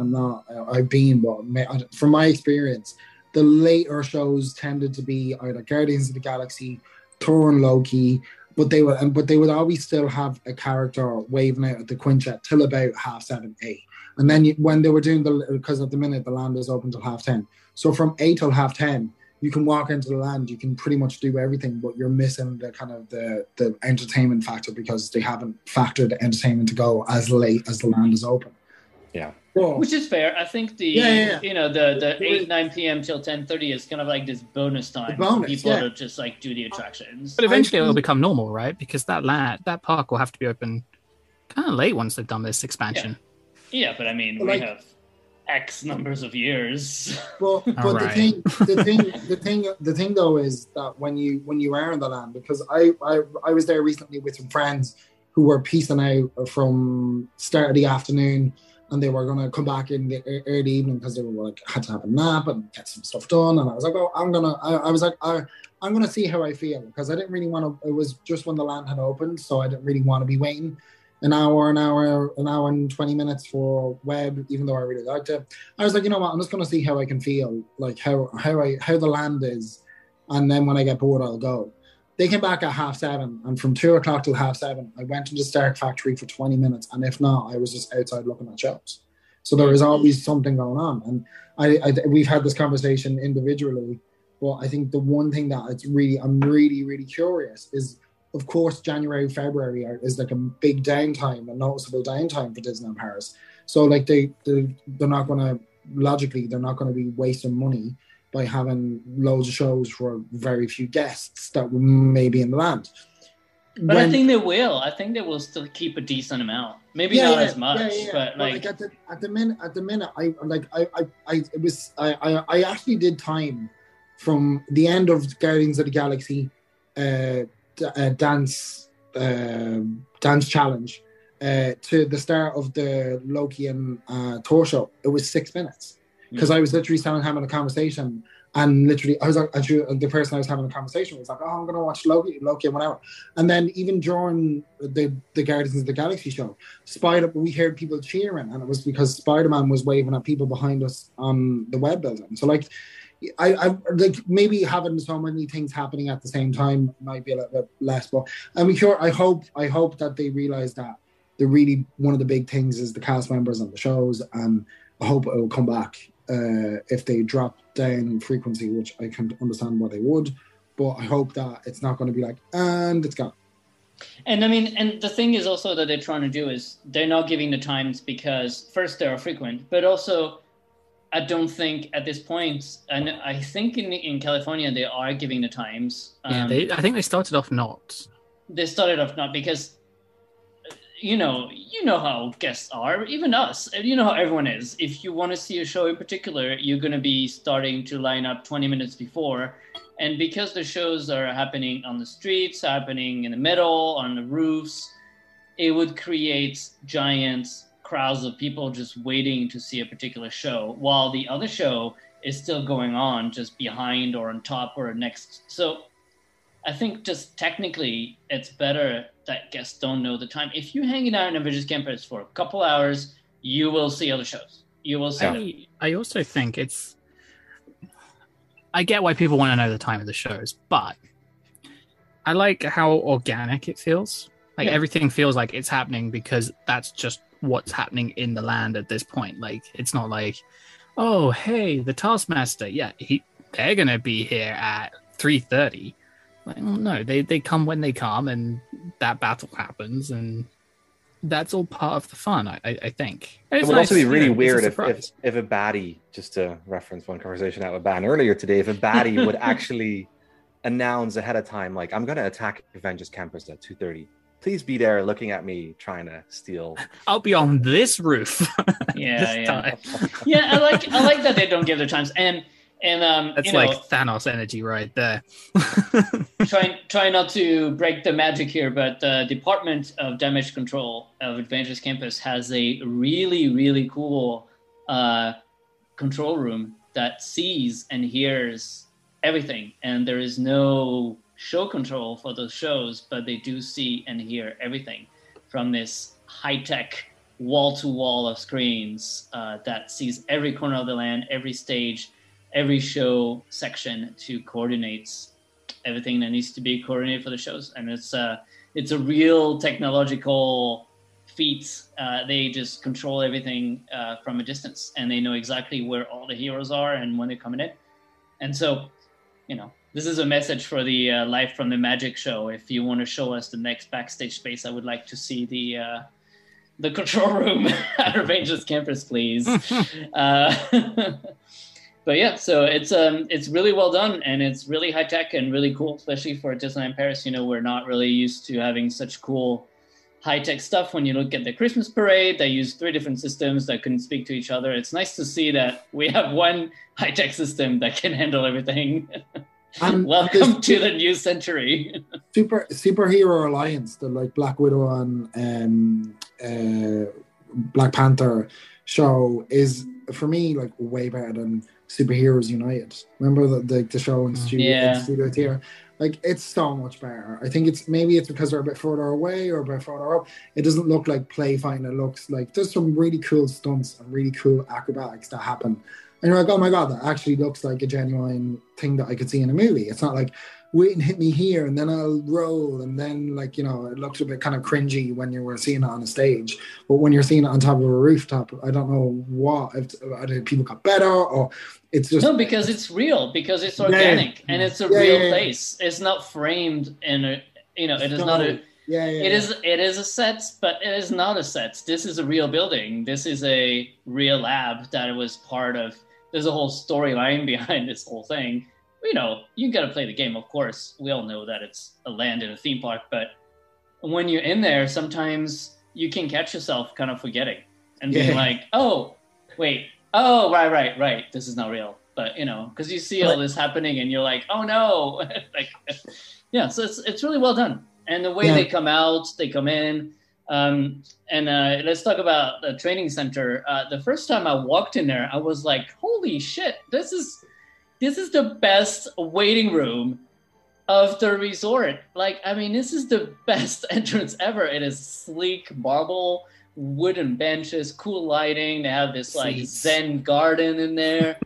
I've been, but from my experience, the later shows tended to be either Guardians of the Galaxy, Thor and Loki, but they would always still have a character waving out at the Quinjet till about 7:30, 8. And then when they were doing because at the minute the land is open till 10:30. So from 8 till 10:30, you can walk into the land, you can pretty much do everything, but you're missing the kind of the entertainment factor because they haven't factored the entertainment to go as late as the land is open.
Yeah.
Well,
which is fair. I think you know, the 8-9 p.m. till 10:30 is kind of like this bonus time for people to just like do the attractions.
But eventually it will become normal, right? Because that park will have to be open kind of late once they've done this expansion.
Yeah, but I mean, we have X numbers of years.
But the thing though is that when you are in the land, because I was there recently with some friends who were peacing out from start of the afternoon, and they were gonna come back in the early evening because they were like had to have a nap and get some stuff done. And I was like, oh, I'm gonna see how I feel, because I didn't really want to. It was just when the land had opened, so I didn't really want to be waiting an hour and 20 minutes for web, even though I really liked it. I was like, you know what, I'm just gonna see how I can feel, like how the land is, and then when I get bored, I'll go. They came back at 7:30, and from 2:00 till 7:30, I went into Stark Factory for 20 minutes, and if not, I was just outside looking at shows. So there is always something going on, and we've had this conversation individually, but I think the one thing that I'm really curious is, of course, January, February is like a big downtime, a noticeable downtime for Disney and Paris. So like they're not going to, logically, they're not going to be wasting money by having loads of shows for very few guests that may be in the land.
But I think they will. I think they will still keep a decent amount. Maybe not as much, but like
at the minute, I actually did time from the end of Guardians of the Galaxy dance challenge to the start of the Loki and Thor show. It was 6 minutes. Because I was literally having a conversation, and literally I was like, the person I was having a conversation was like, oh, I'm gonna watch Loki and whatever. And then even during the Guardians of the Galaxy show, we heard people cheering, and it was because Spider-Man was waving at people behind us on the web building. So like I like maybe having so many things happening at the same time might be a little bit less, but I'm sure I hope that they realize that one of the big things is the cast members on the shows, and I hope it will come back. If they drop down frequency, which I can understand why they would, but I hope that it's not going to be like, and it's gone.
And I mean, and the thing is also that they're trying to do is they're not giving the times because first they're frequent, but also I don't think at this point, and I think in California they are giving the times.
I think they started off not.
They started off not because you know how guests are, even us. You know how everyone is. If you want to see a show in particular, you're going to be starting to line up 20 minutes before. And because the shows are happening on the streets, happening in the middle, on the roofs, it would create giant crowds of people just waiting to see a particular show, while the other show is still going on just behind or on top or next. So I think just technically it's better that guests don't know the time. If you're hanging out in Avengers Campus for a couple hours, you will see other shows. You will see.
I also think I get why people want to know the time of the shows, but I like how organic it feels. Like everything feels like it's happening because that's just what's happening in the land at this point. Like it's not like, oh, hey, the Taskmaster, they're gonna be here at 3:30. Like, well, no, they come when they come, and that battle happens, and that's all part of the fun. I think
it would also be really weird if a baddie, just to reference one conversation out with Ban earlier today, if a baddie would actually announce ahead of time, like, I'm going to attack Avengers Campus at 2:30. Please be there looking at me trying to steal.
I'll be on this roof.
Yeah. I like that they don't give their times. And
that's like Thanos energy right there.
try not to break the magic here, but the Department of Damage Control of Avengers Campus has a really, really cool control room that sees and hears everything. And there is no show control for those shows, but they do see and hear everything from this high-tech wall-to-wall of screens that sees every corner of the land, every stage, every show section to coordinate everything that needs to be coordinated for the shows. And it's a real technological feat. They just control everything from a distance, and they know exactly where all the heroes are and when they're coming in. And so, this is a message for the Live from the Magic show. If you want to show us the next backstage space, I would like to see the control room at Avengers Campus, please. But yeah, so it's really well done, and it's really high tech and really cool, especially for Disneyland Paris. We're not really used to having such cool high tech stuff. When you look at the Christmas parade, they use 3 different systems that couldn't speak to each other. It's nice to see that we have one high tech system that can handle everything. Welcome to the new century.
Superhero Alliance, the like Black Widow and Black Panther show is for me like way better than Superheroes United. Remember the show in Studio Theatre? Like it's so much better. I think it's because they're a bit further away or a bit further up. It doesn't look like play fighting. It looks like there's some really cool stunts and really cool acrobatics that happen. And you're like, oh my God, that actually looks like a genuine thing that I could see in a movie. It's not like, wait and hit me here and then I'll roll. And then it looks a bit kind of cringy when you were seeing it on a stage. But when you're seeing it on top of a rooftop, I don't know either people got better or it's just...
No, because it's real, because it's organic and it's a real place. It's not framed in a, it is not a... It is a set, but it is not a set. This is a real building. This is a real lab that was part of... There's a whole storyline behind this whole thing. You got to play the game, of course. We all know that it's a land in a theme park, but when you're in there, sometimes you can catch yourself kind of forgetting and being like, oh, wait, oh, right. This is not real. But, because you see all this happening and you're like, oh no. So it's really well done. And the way they come out, they come in. Let's talk about the training center. The first time I walked in there, I was like, holy shit, this is the best waiting room of the resort. This is the best entrance ever. It is sleek marble, wooden benches, cool lighting. They have this Zen garden in there.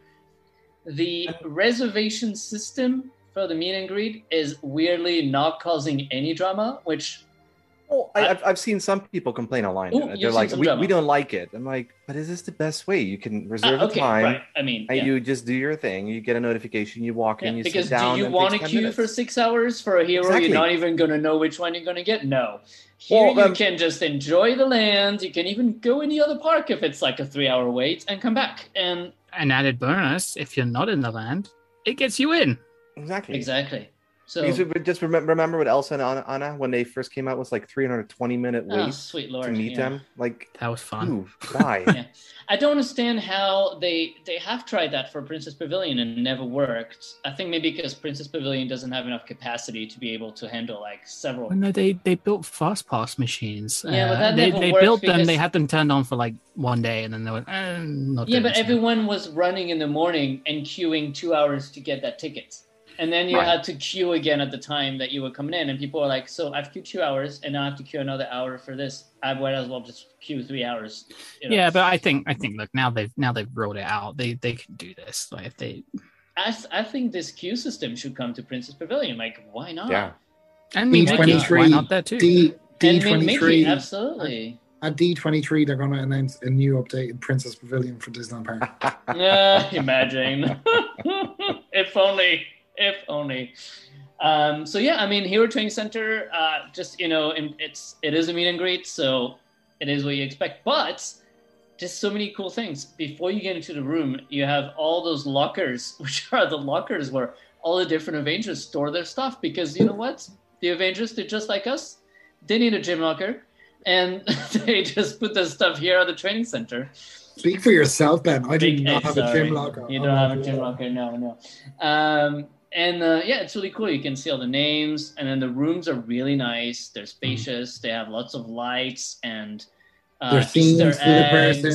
The reservation system for the meet and greet is weirdly not causing any drama, which...
Well, I've seen some people complain online. They're like, we don't like it. I'm like, but is this the best way? You can reserve the time.
Right. And
you just do your thing. You get a notification. You walk in. You sit down.
Because do you want to queue for 6 hours for a hero? Exactly. You're not even going to know which one you're going to get. No. Here you can just enjoy the land. You can even go in the other park if it's like a 3-hour wait and come back. And
an added bonus, if you're not in the land, it gets you in.
Exactly. So just remember with Elsa and Anna when they first came out was like 320-minute wait
sweet Lord,
to meet them. Like
that was fun.
Why?
I don't understand how they have tried that for Princess Pavilion and it never worked. I think maybe because Princess Pavilion doesn't have enough capacity to be able to handle several.
Well, no, they built fast pass machines.
But that
they built them. They had them turned on for one day, and then they went. Not
but everyone was running in the morning and queuing 2 hours to get that ticket. And then you
Right.
had to queue again at the time that you were coming in, and people were like, "So I've queued 2 hours, and now I have to queue another hour for this. I might as well just queue 3 hours."
Yeah, but I think look, now they've rolled it out. They can do this. Like if they
I think this queue system should come to Princess Pavilion. Like, why not?
Yeah.
and me Mickey, why not there too?
And Mickey,
D23.
absolutely.
At D23, they're going to announce a new updated Princess Pavilion for Disneyland Park.
Imagine. If only. If only. So yeah, I mean, Hero Training Center. Just it is a meet and greet, so it is what you expect. But just so many cool things. Before you get into the room, you have all those lockers, which are the lockers where all the different Avengers store their stuff. Because you know what, the Avengers, they're just like us. They need a gym locker, and they just put their stuff here at the training center.
Speak for yourself, Ben. I do not have a gym locker.
You don't have a gym locker, no. Yeah, it's really cool. You can see all the names, and then the rooms are really nice. They're spacious. They have lots of lights and
their themes to the person,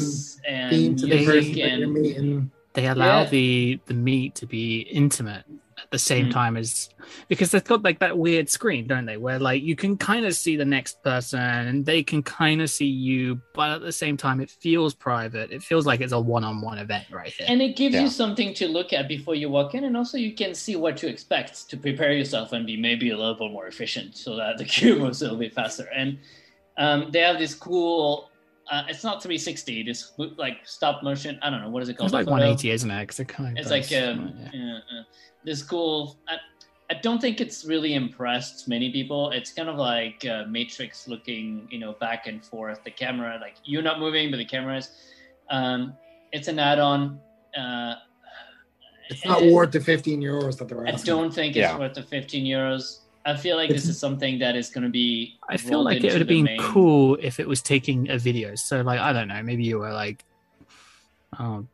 and
theme to the person that
and
you're meeting.
They allow the meet to be intimate at the same time as, because they've got like that weird screen, don't they, where like you can kind of see the next person and they can kind of see you, but at the same time it feels private. It feels like it's a one-on-one event right here,
and it gives you something to look at before you walk in, and also you can see what to expect to prepare yourself and be maybe a little bit more efficient so that the queue moves a little bit faster. And they have this cool it's not 360, this like stop motion, I don't know, what is it called?
It's like 180, isn't it? Because it kind of
it's like this cool, I don't think it's really impressed many people. It's kind of like Matrix looking, back and forth. The camera, like you're not moving, but the camera is. It's an add-on.
It's not worth the €15 that they're asking.
I don't think it's worth the €15. I feel like this is something that is going to be.
I feel like it would have been cool if it was taking a video. So, like, I don't know, maybe you were like,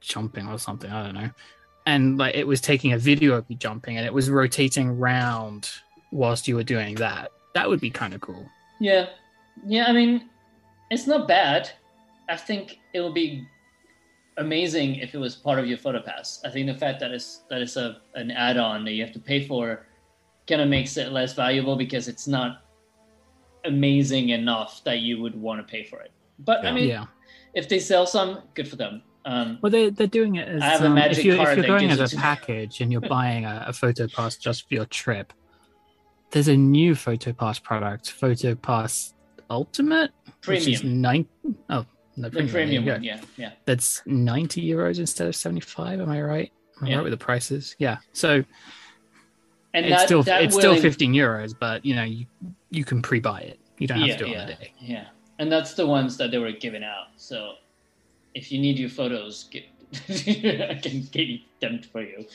jumping or something. I don't know, and like it was taking a video of you jumping, and it was rotating around whilst you were doing that. That would be kind of cool.
Yeah. I mean, it's not bad. I think it would be amazing if it was part of your photo pass. I think the fact that it's an add-on that you have to pay for kind of makes it less valuable because it's not amazing enough that you would want to pay for it. But I mean, if they sell some, good for them.
Well, they're doing it as
I have a magic
if you're
card
going as
gives
a
it to
package and you're buying a photo pass just for your trip. There's a new photo pass product, Photo Pass Ultimate,
Premium.
which is
The premium one, yeah.
That's €90 instead of 75. Am I right? Am I right with the prices? Yeah. So.
And
it's still €15, but you can pre-buy it. You don't have to do it on the day.
Yeah, and that's the ones that they were giving out. So if you need your photos, I can get them for you.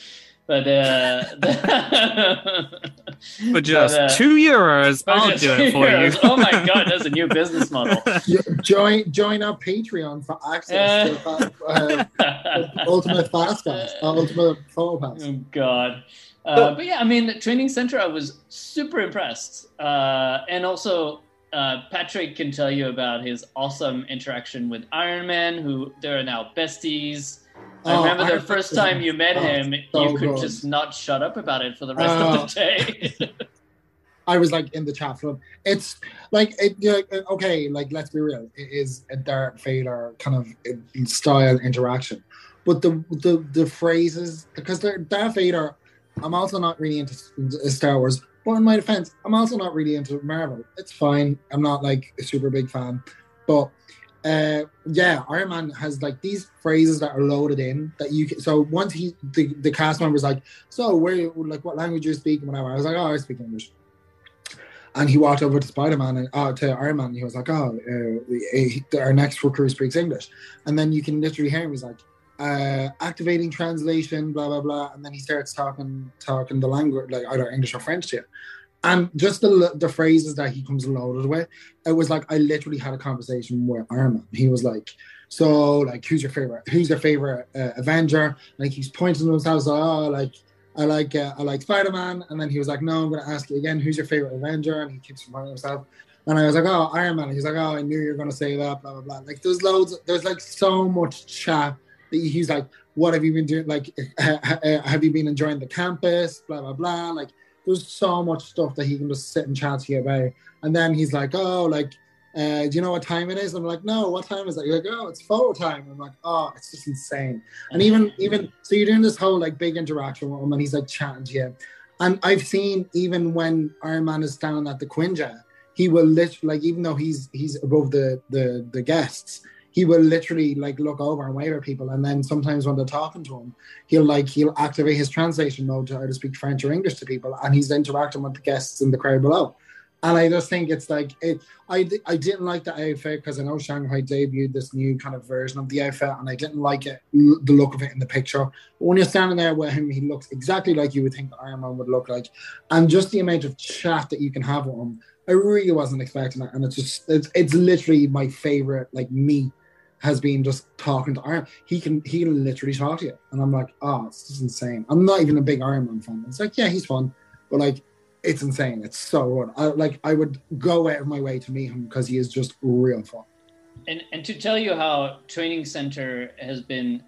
But
for just €2, I'll do it for you.
Oh my God, that's a new business model.
Join our Patreon for access to Ultimate Fast Pass, Ultimate Photo Pass.
Oh God. But yeah, I mean, the training center, I was super impressed. And also, Patrick can tell you about his awesome interaction with Iron Man, who they're now besties. I remember the first time you met him, you could just not shut up about it for the rest of the day.
I was like in the chat room. It's like, okay, like let's be real. It is a Darth Vader kind of style interaction. But the phrases, because they're Darth Vader, I'm also not really into Star Wars, but in my defense, I'm also not really into Marvel. It's fine. I'm not like a super big fan, but Iron Man has like these phrases that are loaded in that you can. So once the cast member was like, so where, like, what language you're speaking, whatever. I was like, oh, I speak English. And he walked over to Spider-Man and to Iron Man, and he was like, oh, our next recruit speaks English. And then you can literally hear him. He's like, activating translation, blah blah blah, and then he starts talking the language, like either English or French to you, and just the phrases that he comes loaded with. It was like I literally had a conversation with Iron Man. He was like, so like, who's your favorite Avenger? Like he's pointing to himself, so I like Spider-Man, and then he was like, no, I'm going to ask you again, who's your favorite Avenger? And he keeps pointing himself. And I was like, oh, Iron Man. And he's like, oh, I knew you were going to say that, blah blah blah. Like there's like so much chat. He's like, what have you been doing? Like, have you been enjoying the campus? Blah, blah, blah. Like, there's so much stuff that he can just sit and chat to you about. And then he's like, oh, like, do you know what time it is? I'm like, no, what time is it? You're like, oh, it's photo time. I'm like, oh, it's just insane. And even so you're doing this whole like big interaction with him and he's like chatting to you. And I've seen even when Iron Man is down at the Quinjet, he will literally, like, even though he's above the guests, he will literally like look over and wave at people. And then sometimes when they're talking to him, he'll activate his translation mode to either speak French or English to people, and he's interacting with the guests in the crowd below. And I just think it's like I didn't like the outfit because I know Shanghai debuted this new kind of version of the outfit, and I didn't like it, the look of it in the picture. But when you're standing there with him, he looks exactly like you would think the Iron Man would look like, and just the amount of chat that you can have with him, I really wasn't expecting it. And it's literally my favorite, like, me has been just talking to Iron. He can literally talk to you, and I'm like, oh, it's just insane. I'm not even a big Iron Man fan. It's like, yeah, he's fun, but like, it's insane. It's so good. I would go out of my way to meet him because he is just real fun.
And to tell you how Training Center has been,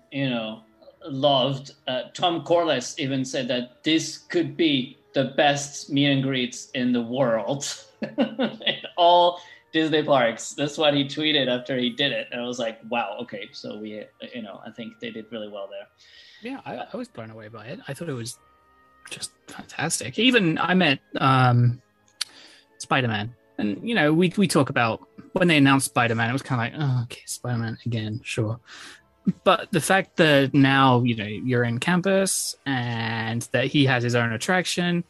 loved, Tom Corliss even said that this could be the best meet and greets in the world. In all Disney parks. That's what he tweeted after he did it. And I was like, wow, okay. So we, I think they did really well there.
Yeah, I was blown away by it. I thought it was just fantastic. Even I met Spider-Man. And, we talk about when they announced Spider-Man, it was kind of like, oh, okay, Spider-Man again, sure. But the fact that now, you're in campus and that he has his own attraction,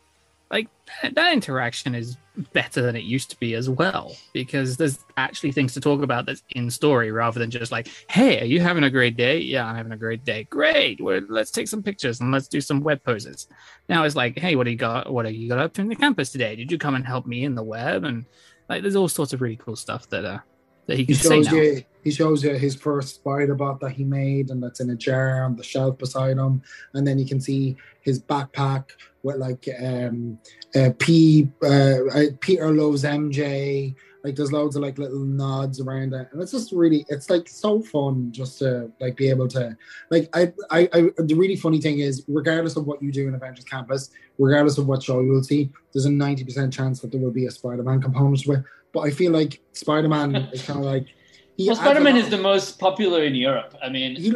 like, that interaction is better than it used to be as well, because there's actually things to talk about that's in story rather than just like, hey, are you having a great day? Yeah, I'm having a great day. Great. Well, let's take some pictures and let's do some web poses. Now it's like, hey, what have you got up to in the campus today? Did you come and help me in the web? And like, there's all sorts of really cool stuff that he can say now.
He shows you his first spider bot that he made, and that's in a jar on the shelf beside him. And then you can see his backpack with like Peter loves MJ. Like, there's loads of like little nods around it, and it's just really, it's like so fun just to like be able to like. The really funny thing is, regardless of what you do in Avengers Campus, regardless of what show you will see, there's a 90% chance that there will be a Spider-Man component to it. But I feel like Spider-Man is kind of like,
Spider-Man is the most popular in Europe. I mean,
he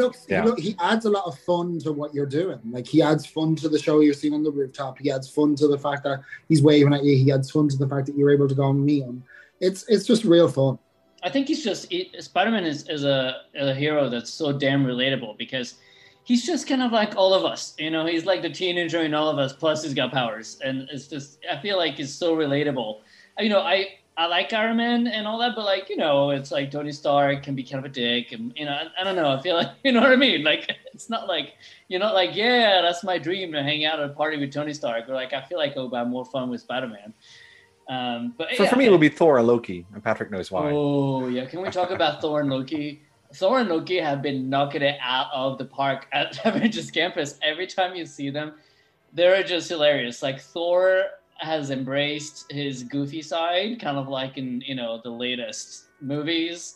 adds a lot of fun to what you're doing. Like, he adds fun to the show you're seeing on the rooftop. He adds fun to the fact that he's waving at you. He adds fun to the fact that you're able to go and meet him. It's just real fun.
I think Spider-Man is a hero that's so damn relatable, because he's just kind of like all of us. He's like the teenager in all of us, plus he's got powers. And it's just, I feel like it's so relatable. I like Iron Man and all that, but like, it's like Tony Stark can be kind of a dick, and I don't know. I feel like, you know what I mean? Like, it's not like, you're not like, yeah, that's my dream to hang out at a party with Tony Stark. Or like, I feel like I'll have more fun with Spider-Man. But
for me, it would be Thor and Loki, and Patrick knows why.
Oh yeah, can we talk about Thor and Loki? Thor and Loki have been knocking it out of the park at Avengers Campus. Every time you see them, they're just hilarious. Like, Thor has embraced his goofy side, kind of like in the latest movies,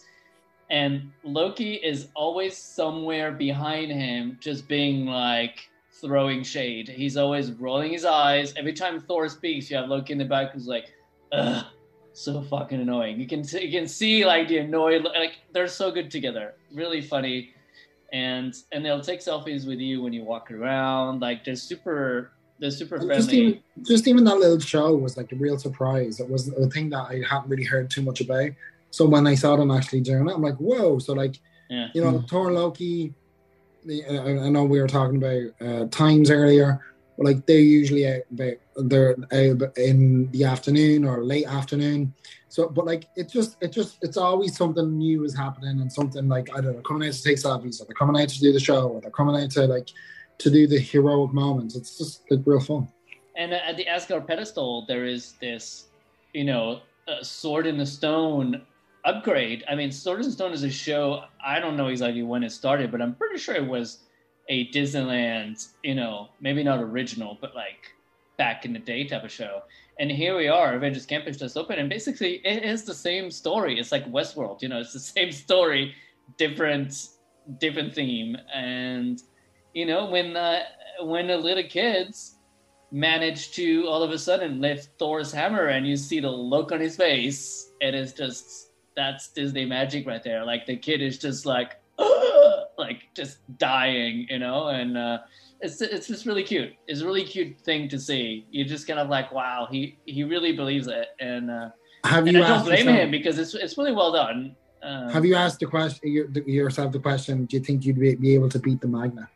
and Loki is always somewhere behind him, just being like throwing shade. He's always rolling his eyes. Every time Thor speaks, you have Loki in the back who's like, ugh, so fucking annoying. You can see like the annoyed, like, they're so good together, really funny, and they'll take selfies with you when you walk around. Like, they're super friendly.
Just even that little show was like a real surprise. It was a thing that I hadn't really heard too much about. So when I saw them actually doing it, I'm like, whoa. So like, Thor and Loki, I know we were talking about times earlier, but like, they're usually out in the afternoon or late afternoon. So, but like, it's always something new is happening, and something like, I don't know, coming out to take selfies, or they're coming out to do the show, or they're coming out to like, to do the heroic moments. It's just like real fun.
And at the Asgard pedestal, there is this, Sword in the Stone upgrade. I mean, Sword in the Stone is a show, I don't know exactly when it started, but I'm pretty sure it was a Disneyland, maybe not original, but like back in the day type of show. And here we are, Avengers Campus just open, and basically it is the same story. It's like Westworld, it's the same story, different theme. And when the little kids manage to all of a sudden lift Thor's hammer, and you see the look on his face, it is just, that's Disney magic right there. Like the kid is just like just dying, and it's just really cute. It's a really cute thing to see. You're just kind of like, wow, he really believes it, and I don't blame him because it's really well done.
Have you asked yourself the question? Do you think you'd be able to beat the Magna?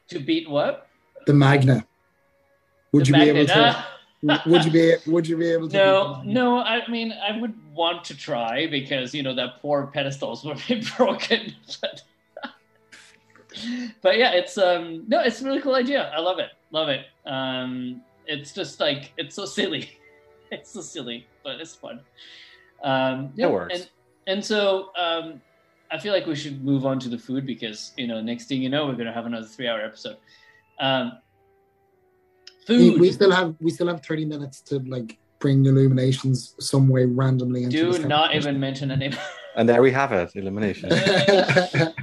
To beat what?
The Magna. Would you be able to? Would you be able to?
No. I mean, I would want to try because that poor pedestals were broken. But yeah, it's it's a really cool idea. I love it. It's just like, it's so silly. It's so silly, but it's fun.
It works.
And so I feel like we should move on to the food because next thing we're gonna have another 3-hour episode. Food.
We still have 30 minutes to bring Illuminations some way randomly into.
Do not even mention a name.
And there we have it, Illumination.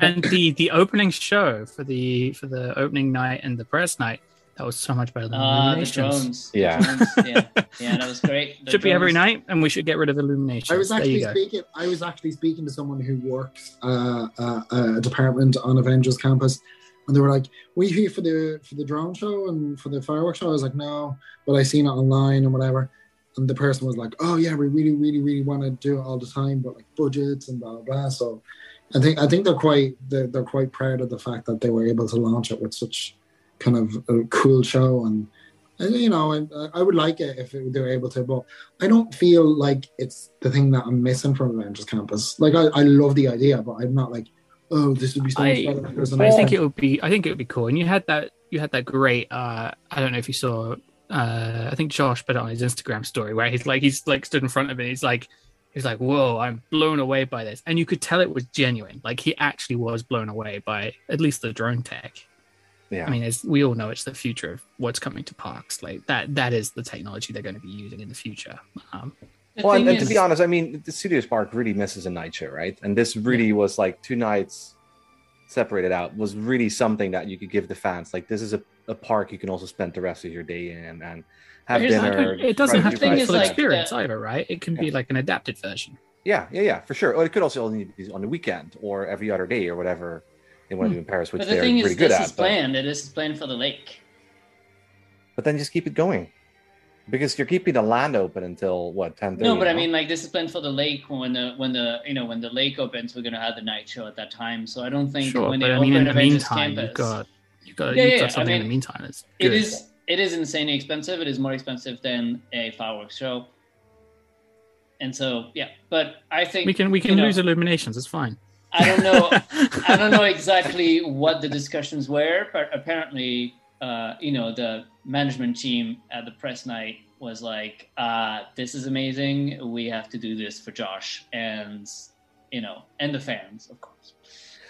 And the opening show for the opening night and the press night, that was so much better than Illuminations.
The drones.
Yeah.
Yeah, that was great.
Should be every night, and we should get rid of Illuminations.
I was actually speaking to someone who works a department on Avengers campus, and they were like, "Were you here for the drone show and for the fireworks show?" I was like, "No, but I seen it online and whatever." And the person was like, "Oh yeah, we really, really, really want to do it all the time, but budgets and blah blah blah." So, I think they're quite proud of the fact that they were able to launch it with such kind of a cool show, and I would like it if they were able to, but I don't feel like it's the thing that I'm missing from Avengers Campus. I love the idea, but I'm not like, oh, this would be so much better.
I think it would be cool, and you had that great. I don't know if you saw. I think Josh put it on his Instagram story where he's stood in front of it. He's like, whoa, I'm blown away by this, and you could tell it was genuine. Like he actually was blown away by at least the drone tech.
Yeah.
I mean, we all know it's the future of what's coming to parks. Like that is the technology they're going to be using in the future.
And to be honest, I mean, the Studios Park really misses a night show, right? And this really was like 2 nights separated out, was really something that you could give the fans. Like, this is a park you can also spend the rest of your day in and have dinner.
It doesn't have to be a full experience either, right? It can be like an adapted version.
Yeah, for sure. Or it could also only be on the weekend or every other day or whatever they want to do in Paris, which they're pretty good at.
It is planned for the lake.
But then just keep it going. Because you're keeping the land open until what, 10:30?
No, but I mean, this is planned for the lake. When the lake opens, we're gonna have the night show at that time. So I don't think when they open Avengers Campus,
you've got something in the meantime. It's good.
It is insanely expensive. It is more expensive than a fireworks show. And so but I think
we can lose Illuminations. It's fine.
I don't know exactly what the discussions were, but apparently, the management team at the press night was like, "This is amazing. We have to do this for Josh and and the fans, of course."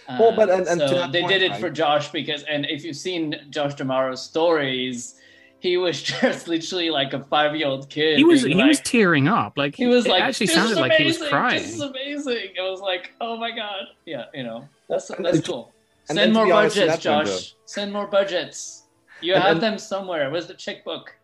Well, but
so they did it for Josh because, and if you've seen Josh D'Amaro's stories, he was just literally like a 5-year-old kid.
He was tearing up. Like
he was
it
like,
actually sounded like he was crying.
This is amazing. I was like, oh my god, that's cool. Send more budgets, Josh. Send more budgets. You have them somewhere. Where's the checkbook?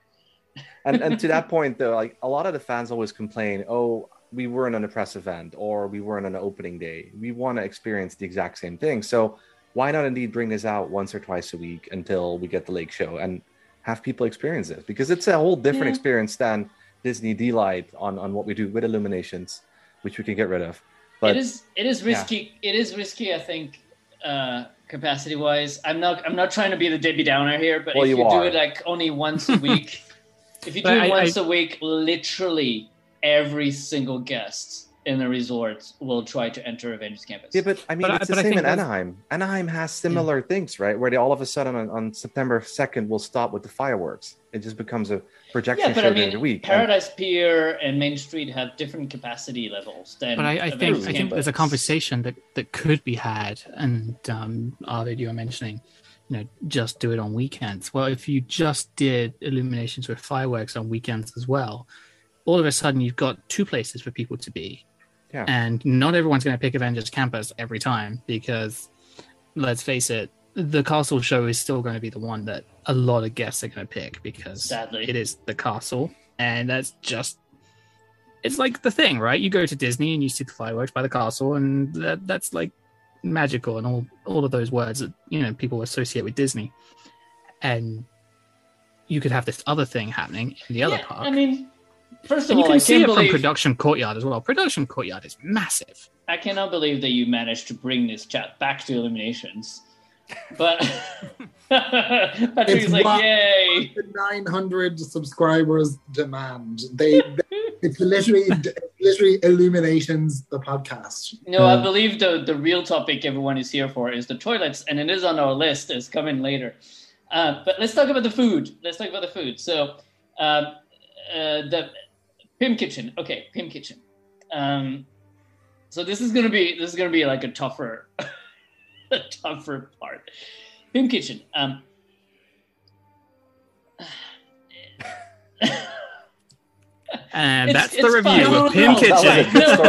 and to that point, though, like a lot of the fans always complain, "Oh, we weren't on a press event or we weren't on an opening day." We want to experience the exact same thing. So why not indeed bring this out once or twice a week until we get the lake show and have people experience it? Because it's a whole different experience than Disney D-Light on what we do with Illuminations, which we can get rid of. But
it is risky. Yeah. It is risky, I think, capacity wise. I'm not trying to be the Debbie Downer here, but if you do it like only once a week, if you do it once a week, literally every single guest in the resort will try to enter Avengers Campus.
Yeah, but I mean, it's the same in Anaheim. Anaheim has similar things, right? Where they all of a sudden on September 2nd will stop with the fireworks. It just becomes a projection show during the week.
Paradise Pier and Main Street have different capacity levels than.
But I think there's a conversation that could be had, and Arvid, you were mentioning, just do it on weekends. Well, if you just did Illuminations with fireworks on weekends as well, all of a sudden you've got 2 places for people to be.
Yeah.
And not everyone's going to pick Avengers Campus every time because, let's face it, the castle show is still going to be the one that a lot of guests are going to pick because
Sadly.
it is the castle, and that's just it's like the thing, right? You go to Disney and you see the fireworks by the castle, and that's like magical and all of those words that people associate with Disney. And you could have this other thing happening in the other park.
I mean, first of
and
all,
you can
I
see
can't
it
believe
from Production Courtyard as well. Production Courtyard is massive.
I cannot believe that you managed to bring this chat back to Illuminations. But Patrick's like, yay!
The 900 subscribers demand. It's literally Illuminations, the podcast.
No, I believe the real topic everyone is here for is the toilets, and it is on our list. It's coming later. But let's talk about the food. So the Pim Kitchen. Okay, Pim Kitchen. So this is gonna be like a tougher part. Pim Kitchen.
And that's the review of Pim Kitchen.
No.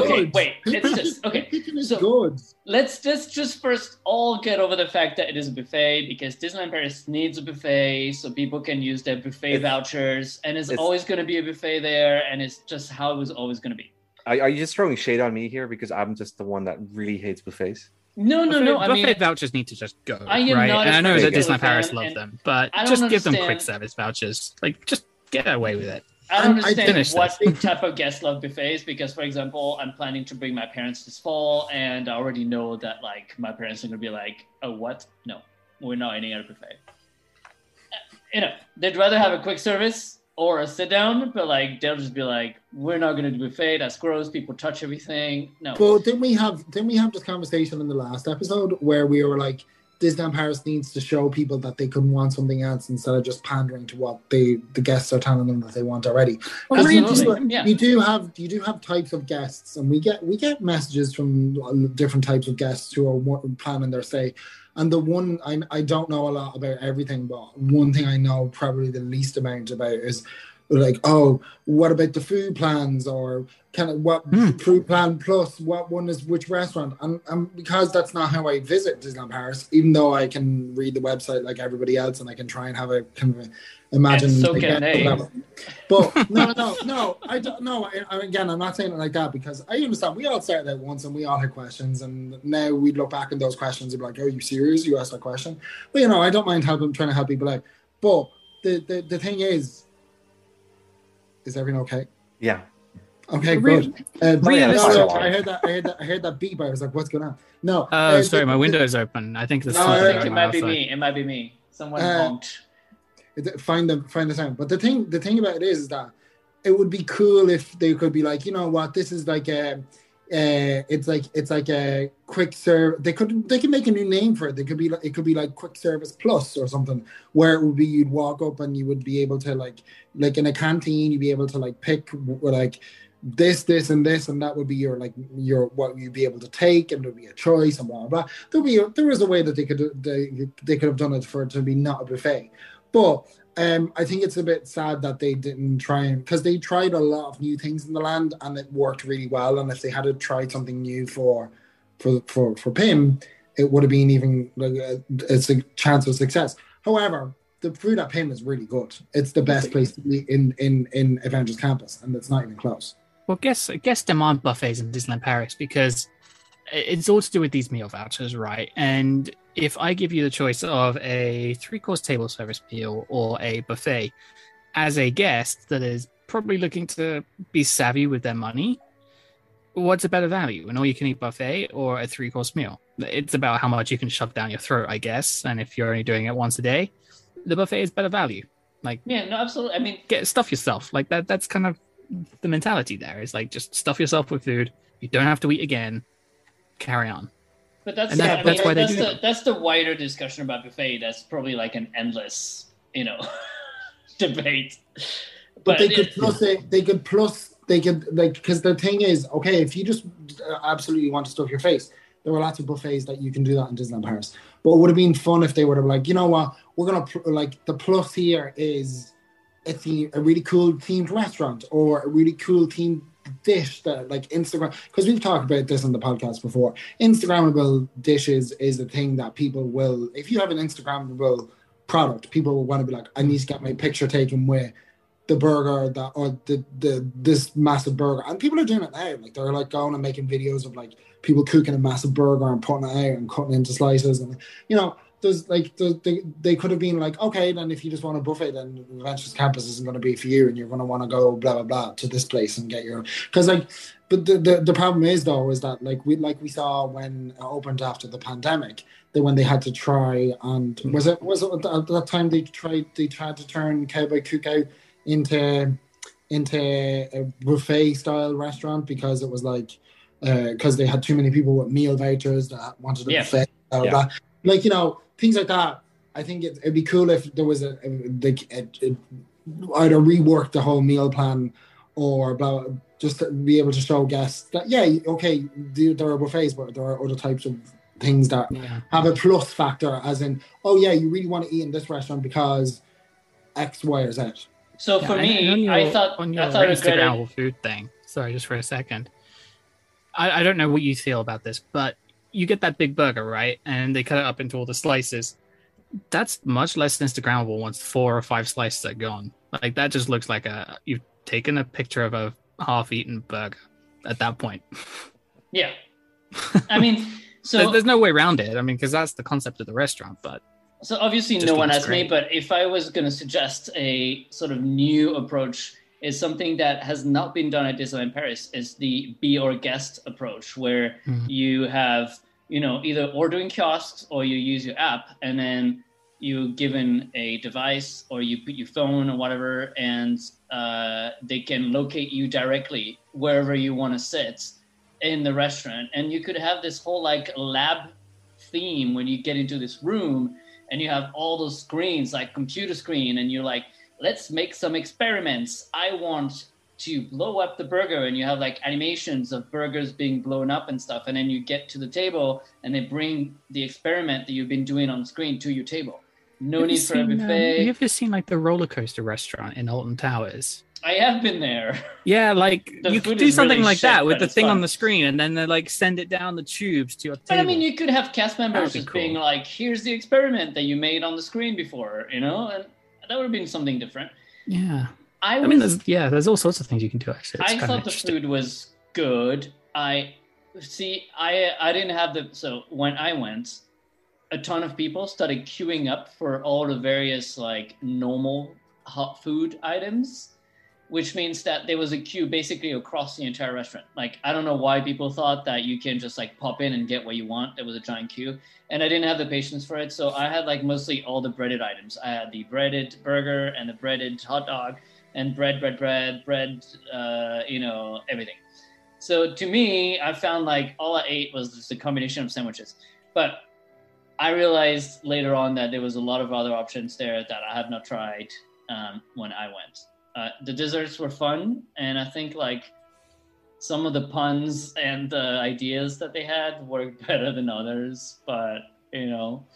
Okay, wait. It's just okay.
Kitchen is
So
good.
let's just first all get over the fact that it is a buffet because Disneyland Paris needs a buffet so people can use their buffet vouchers, and it's always going to be a buffet there, and it's just how it was always going to be.
Are you just throwing shade on me here because I'm just the one that really hates buffets?
No.
Buffet vouchers need to just go.
I am
right?
not a
and I know that
particular
Disneyland Paris
fan,
love
and
them, but
I don't
just give them
understand-
quick service vouchers. Like, just get away with it.
I don't
I
understand
finished
what type of guests love buffets because, for example, I'm planning to bring my parents this fall, and I already know that like my parents are gonna be like, "Oh, what? No, we're not eating at a buffet." They'd rather have a quick service or a sit down, but like they'll just be like, "We're not gonna do buffet. That's gross. People touch everything." No.
But didn't we have this conversation in the last episode where we were like, Disneyland Paris needs to show people that they can want something else instead of just pandering to what the guests are telling them that they want already. Because you do have types of guests, and we get messages from different types of guests who are planning their stay. And the one I don't know a lot about everything, but one thing I know probably the least amount about is like, oh, what about the food plans, or kind of what food plan plus what one is which restaurant, and because that's not how I visit Disneyland Paris, even though I can read the website like everybody else and I can try and have a kind of imagine.
And so can they.
But no, I don't know. Again, I'm not saying it like that because I understand we all started out once and we all had questions, and now we look back at those questions and be like, "Oh, are you serious? You asked that question?" But I don't mind trying to help people out. But the thing is everything okay?
Yeah.
Okay, good.
I
heard that beep. I was like, "What's going on?" No.
Sorry, my window's open. I think
I think it might be me. It might be me. Someone honked.
Find the sound. But the thing about it is that it would be cool if they could be like, you know what, this is like a. It's like a quick serve. They could make a new name for it. It could be like quick service plus or something, where it would be you'd walk up and you would be able to like in a canteen you'd be able to like pick like this and this, and that would be your what you'd be able to take, and there'd be a choice and blah blah. There was a way that they could have done it for it to be not a buffet, but. I think it's a bit sad that they didn't try, because they tried a lot of new things in the land and it worked really well. And if they had tried something new for Pim, it would have been even like it's a chance of success. However, the food at Pim is really good. It's the best place to be in Avengers Campus, and it's not even close.
Well, guess demand buffets in Disneyland Paris because it's all to do with these meal vouchers, right? And if I give you the choice of a 3-course table service meal or a buffet, as a guest that is probably looking to be savvy with their money, what's a better value, an all-you-can-eat buffet or a 3-course meal? It's about how much you can shove down your throat, I guess. And if you're only doing it once a day, the buffet is better value. Like,
yeah, no, absolutely. I mean,
stuff yourself. Like that's kind of the mentality there. Is like just stuff yourself with food. You don't have to eat again. Carry on.
But that's
why they do
that's the wider discussion about buffet. That's probably like an endless, debate.
But they could because the thing is, okay, if you just absolutely want to stuff your face, there were lots of buffets that you can do that in Disneyland Paris. But it would have been fun if they would have like, you know what, we're gonna like the plus here is a really cool themed restaurant or a really cool themed dish that like Instagram, because we've talked about this on the podcast before. Instagrammable dishes is a thing that people will, if you have an Instagrammable product, people will want to be like, I need to get my picture taken with the burger that, or the this massive burger. And people are doing it now. Like they're like going and making videos of like people cooking a massive burger and putting it out and cutting it into slices. And you know, there's like they could have been like, okay, then if you just want a buffet, then Adventures Campus isn't going to be for you, and you're going to want to go blah blah blah to this place and get your, because like, but the problem is though is that like we saw when it opened after the pandemic, that when they had to try, and was it at that time they tried to turn Cowboy Cookout into a buffet style restaurant, because it was like because they had too many people with meal vouchers that wanted a buffet, blah, blah. Like, you know, things like that. I think it'd be cool if there was either rework the whole meal plan or blah, just to be able to show guests that okay, there are buffets, but there are other types of things that have a plus factor, as in, oh yeah, you really want to eat in this restaurant because X, Y, or Z.
So for me, I thought
Instagram food thing. Sorry, just for a second. I don't know what you feel about this, but you get that big burger, right? And they cut it up into all the slices. That's much less Instagrammable once 4 or 5 slices are gone. Like that just looks like you've taken a picture of a half-eaten burger at that point.
Yeah, I mean, so
there's no way around it. I mean, because that's the concept of the restaurant, but.
So obviously no one asked me, but if I was going to suggest a sort of new approach, is something that has not been done at Disneyland Paris, is the be or guest approach, where you have, you know, either ordering kiosks or you use your app, and then you given a device or you put your phone or whatever, and they can locate you directly wherever you want to sit in the restaurant. And you could have this whole like lab theme when you get into this room, and you have all those screens, like computer screen, and you're like, let's make some experiments. I want to blow up the burger, and you have like animations of burgers being blown up and stuff. And then you get to the table and they bring the experiment that you've been doing on screen to your table. No need for a buffet.
Have you ever seen like the roller coaster restaurant in Alton Towers?
I have been there.
Yeah, like you could do something
really
like that with the thing
fun
on the screen, and then they like send it down the tubes to your table.
But I mean, you could have cast members just
cool.
being like, here's the experiment that you made on the screen before, you know? And that would have been something different.
Yeah. I mean, there's all sorts of things you can do, actually.
I thought the food was good. I didn't have so when I went, a ton of people started queuing up for all the various like normal hot food items, which means that there was a queue basically across the entire restaurant. Like, I don't know why people thought that you can just like pop in and get what you want. There was a giant queue, and I didn't have the patience for it. So I had like mostly all the breaded items. I had the breaded burger and the breaded hot dog and bread, you know, everything. So to me, I found like all I ate was just a combination of sandwiches. But I realized later on that there was a lot of other options there that I have not tried when I went. The desserts were fun, and I think like some of the puns and the ideas that they had worked better than others. But you know,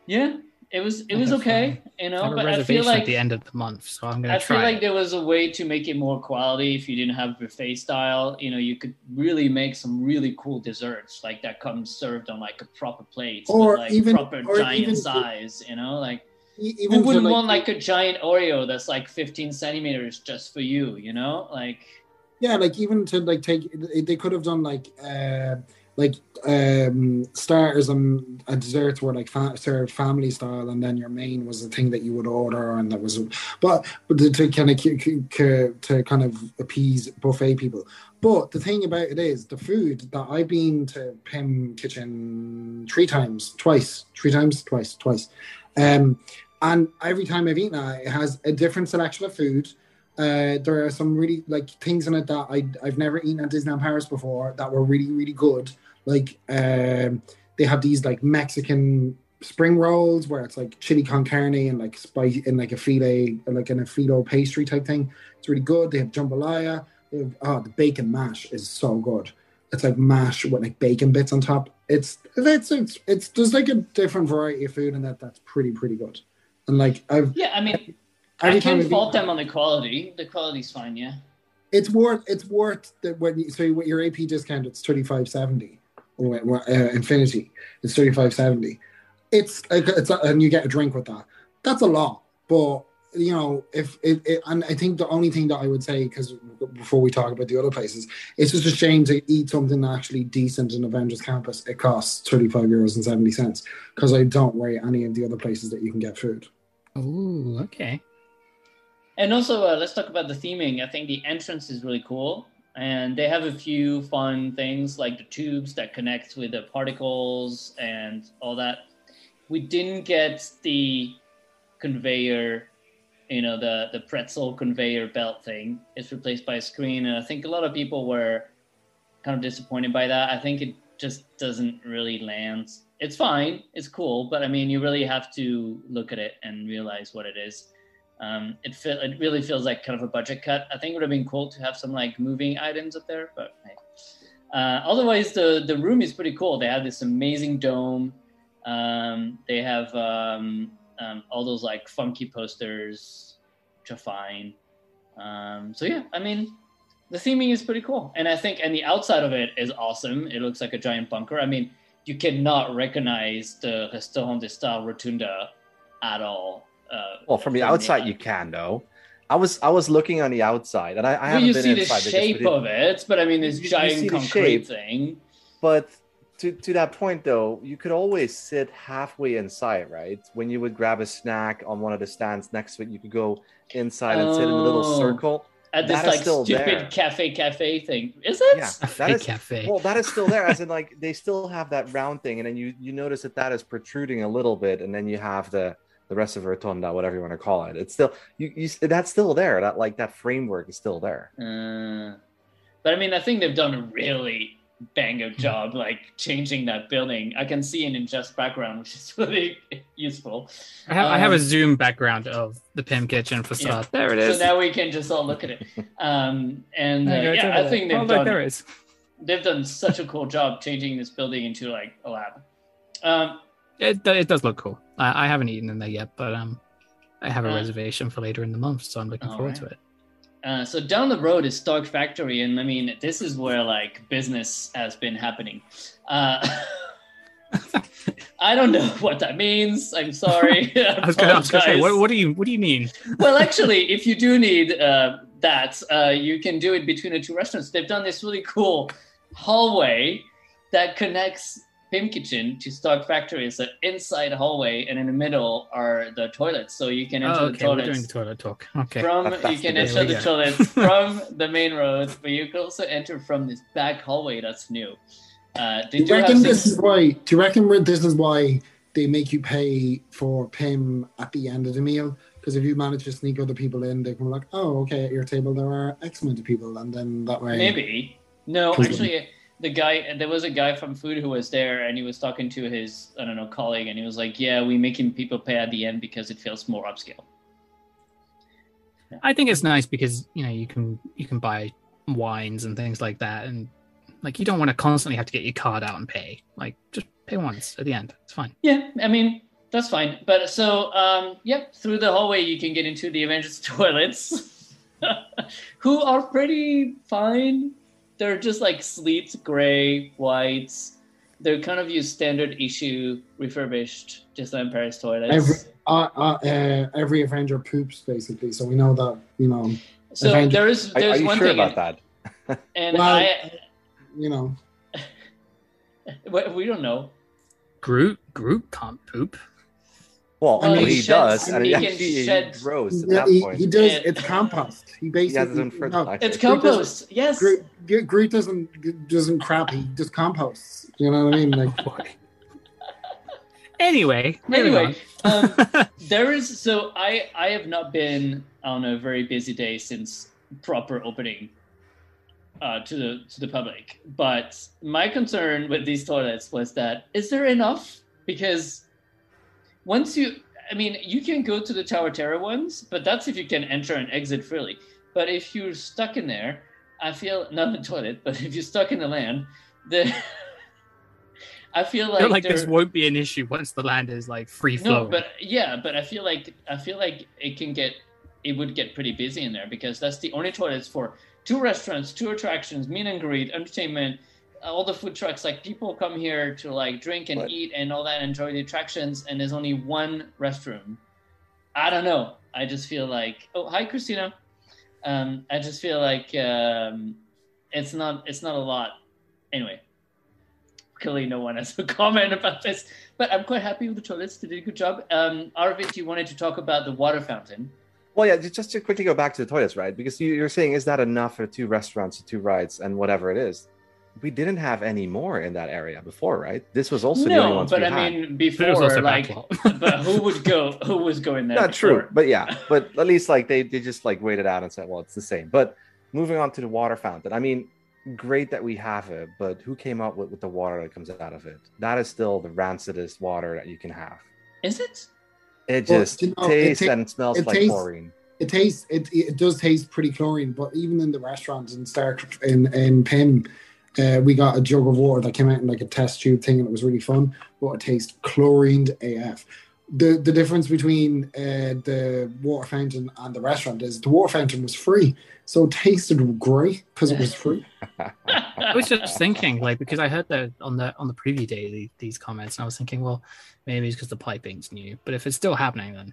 yeah, it was okay. You know, but I feel like
at the end of the month, so I'm gonna.
I feel like there was a way to make it more quality if you didn't have buffet style. You know, you could really make some really cool desserts like that comes served on like a proper plate,
or
like
even
proper giant
even
size. You know, like.
Even
Who wouldn't want like a giant Oreo that's like 15 centimeters just for you, you know? Like,
yeah, like even to like they could have done starters and desserts were like served family style, and then your main was the thing that you would order, and that was, but to kind of appease buffet people. But the thing about it is the food that I've been to Pim Kitchen twice. And every time I've eaten it, it has a different selection of food. There are some really like things in it that I've never eaten at Disneyland Paris before that were really, really good. Like they have these like Mexican spring rolls where it's like chili con carne and like spice and like a filet, like in a filo pastry type thing. It's really good. They have jambalaya. The bacon mash is so good. It's like mash with like bacon bits on top. It's there's like a different variety of food in that's pretty good. And like I can't
fault them on the quality. The quality's fine, yeah.
it's worth that when you, so with your AP discount it's 35.70. Infinity it's 35.70. It's and you get a drink with that. That's a lot, but you know, if it and I think the only thing that I would say, because before we talk about the other places, it's just a shame to eat something actually decent in Avengers Campus. It costs €35.70 because I don't worry any of the other places that you can get food.
Oh, okay.
And also, let's talk about the theming. I think the entrance is really cool. And they have a few fun things like the tubes that connect with the particles and all that. We didn't get the conveyor, you know, the pretzel conveyor belt thing. It's replaced by a screen. And I think a lot of people were kind of disappointed by that. I think it just doesn't really land. It's fine. It's cool. But I mean, you really have to look at it and realize what it is. It really feels like kind of a budget cut. I think it would have been cool to have some like moving items up there, but hey. Otherwise, the room is pretty cool. They have this amazing dome. They have all those like funky posters, which are fine. So yeah, I mean, the theming is pretty cool, and I think the outside of it is awesome. It looks like a giant bunker. I mean, you cannot recognize the Restaurant des Stars Rotunda at all.
Well, from the outside you can though. I was looking on the outside, and I haven't
you
been
see the
inside
shape of it, but I mean this giant concrete thing.
But to that point though, you could always sit halfway inside, right? When you would grab a snack on one of the stands next to it, you could go inside and sit in a little circle.
At this like stupid cafe thing, is it?
Yeah, that is cafe. Well, that is still there, as in like they still have that round thing, and then you notice that is protruding a little bit, and then you have the rest of Rotunda, whatever you want to call it. It's still that's still there. That framework is still there.
But I mean, I think they've done a really bang up job, like changing that building. I can see an in just background, which is really useful.
I have a zoom background of the Pim Kitchen facade. Yeah. There it is.
So now we can just all look at it. I think they've done such a cool job changing this building into like a lab.
It does look cool. I haven't eaten in there yet, but I have a reservation for later in the month, so I'm looking forward to it.
So down the road is Stark Factory, and I mean, this is where like business has been happening. I don't know what that means. I'm sorry.
I was going to say, what do you mean?
Well, actually, if you do need that, you can do it between the two restaurants. They've done this really cool hallway that connects Pim Kitchen to Stark Factory. It's an inside hallway, and in the middle are the toilets. So you can enter the toilets.
We're doing the toilet talk. Okay.
You can enter the toilets from the main road, but you can also enter from this back hallway that's new.
Do you reckon this is why they make you pay for Pim at the end of the meal? Because if you manage to sneak other people in, they can be like, "Oh, okay, at your table there are X amount of people," and then that way.
Maybe no, actually. There was a guy from food who was there, and he was talking to his, colleague, and he was like, yeah, we making people pay at the end because it feels more upscale.
Yeah. I think it's nice because, you can buy wines and things like that, and like you don't want to constantly have to get your card out and pay. Like just pay once at the end. It's fine.
Yeah, I mean, that's fine. But so, through the hallway you can get into the Avengers toilets, who are pretty fine. They're just like sleek gray, whites. They're kind of use standard issue refurbished Disneyland Paris toilets.
Every Avenger poops basically, so we know that
So
Avengers...
there's
are you
one
sure
thing
about that?
And we don't know.
Groot can't poop.
Well, he does, and
he
actually
shed
grows at
that point. He does. It's compost. He basically
it's compost. Yes.
Groot doesn't crap. He just composts. You know what I mean? Like,
Anyway,
there is. So I have not been on a very busy day since proper opening to the public. But my concern with these toilets was that is there enough? Because once you can go to the Tower Terror ones, but that's if you can enter and exit freely. But if you're stuck in there, I feel, not in the toilet, but if you're stuck in the land, I feel like
this won't be an issue once the land is like free flowing.
No, but I feel like it would get pretty busy in there because that's the only toilets for 2 restaurants, 2 attractions, meet and greet, entertainment, all the food trucks. Like people come here to like drink and eat and all that, enjoy the attractions, and there's only 1 restroom. I don't know. I just feel like, oh, hi, Christina. I just feel like it's not a lot. Anyway, clearly no one has a comment about this, but I'm quite happy with the toilets. They did a good job. Arvid, you wanted to talk about the water fountain.
Well, yeah, just to quickly go back to the toilets, right? Because you're saying, is that enough for 2 restaurants, 2 rides, and whatever it is? We didn't have any more in that area before, right? This was also the only ones we had.
No, but I mean, before, like, but who was going there?
Not
before?
True, but yeah, but at least like they just like waited out and said, well, it's the same. But moving on to the water fountain, I mean, great that we have it, but who came up with the water that comes out of it? That is still the rancidest water that you can have.
Is it?
It just tastes and smells like chlorine.
It does taste pretty chlorine, but even in the restaurants in Pim, we got a jug of water that came out in like a test tube thing, and it was really fun. But it tastes chlorined AF. The difference between the water fountain and the restaurant is the water fountain was free, so it tasted great because it was free.
I was just thinking, like, because I heard that on the preview day these comments, and I was thinking, well, maybe it's because the piping's new. But if it's still happening, then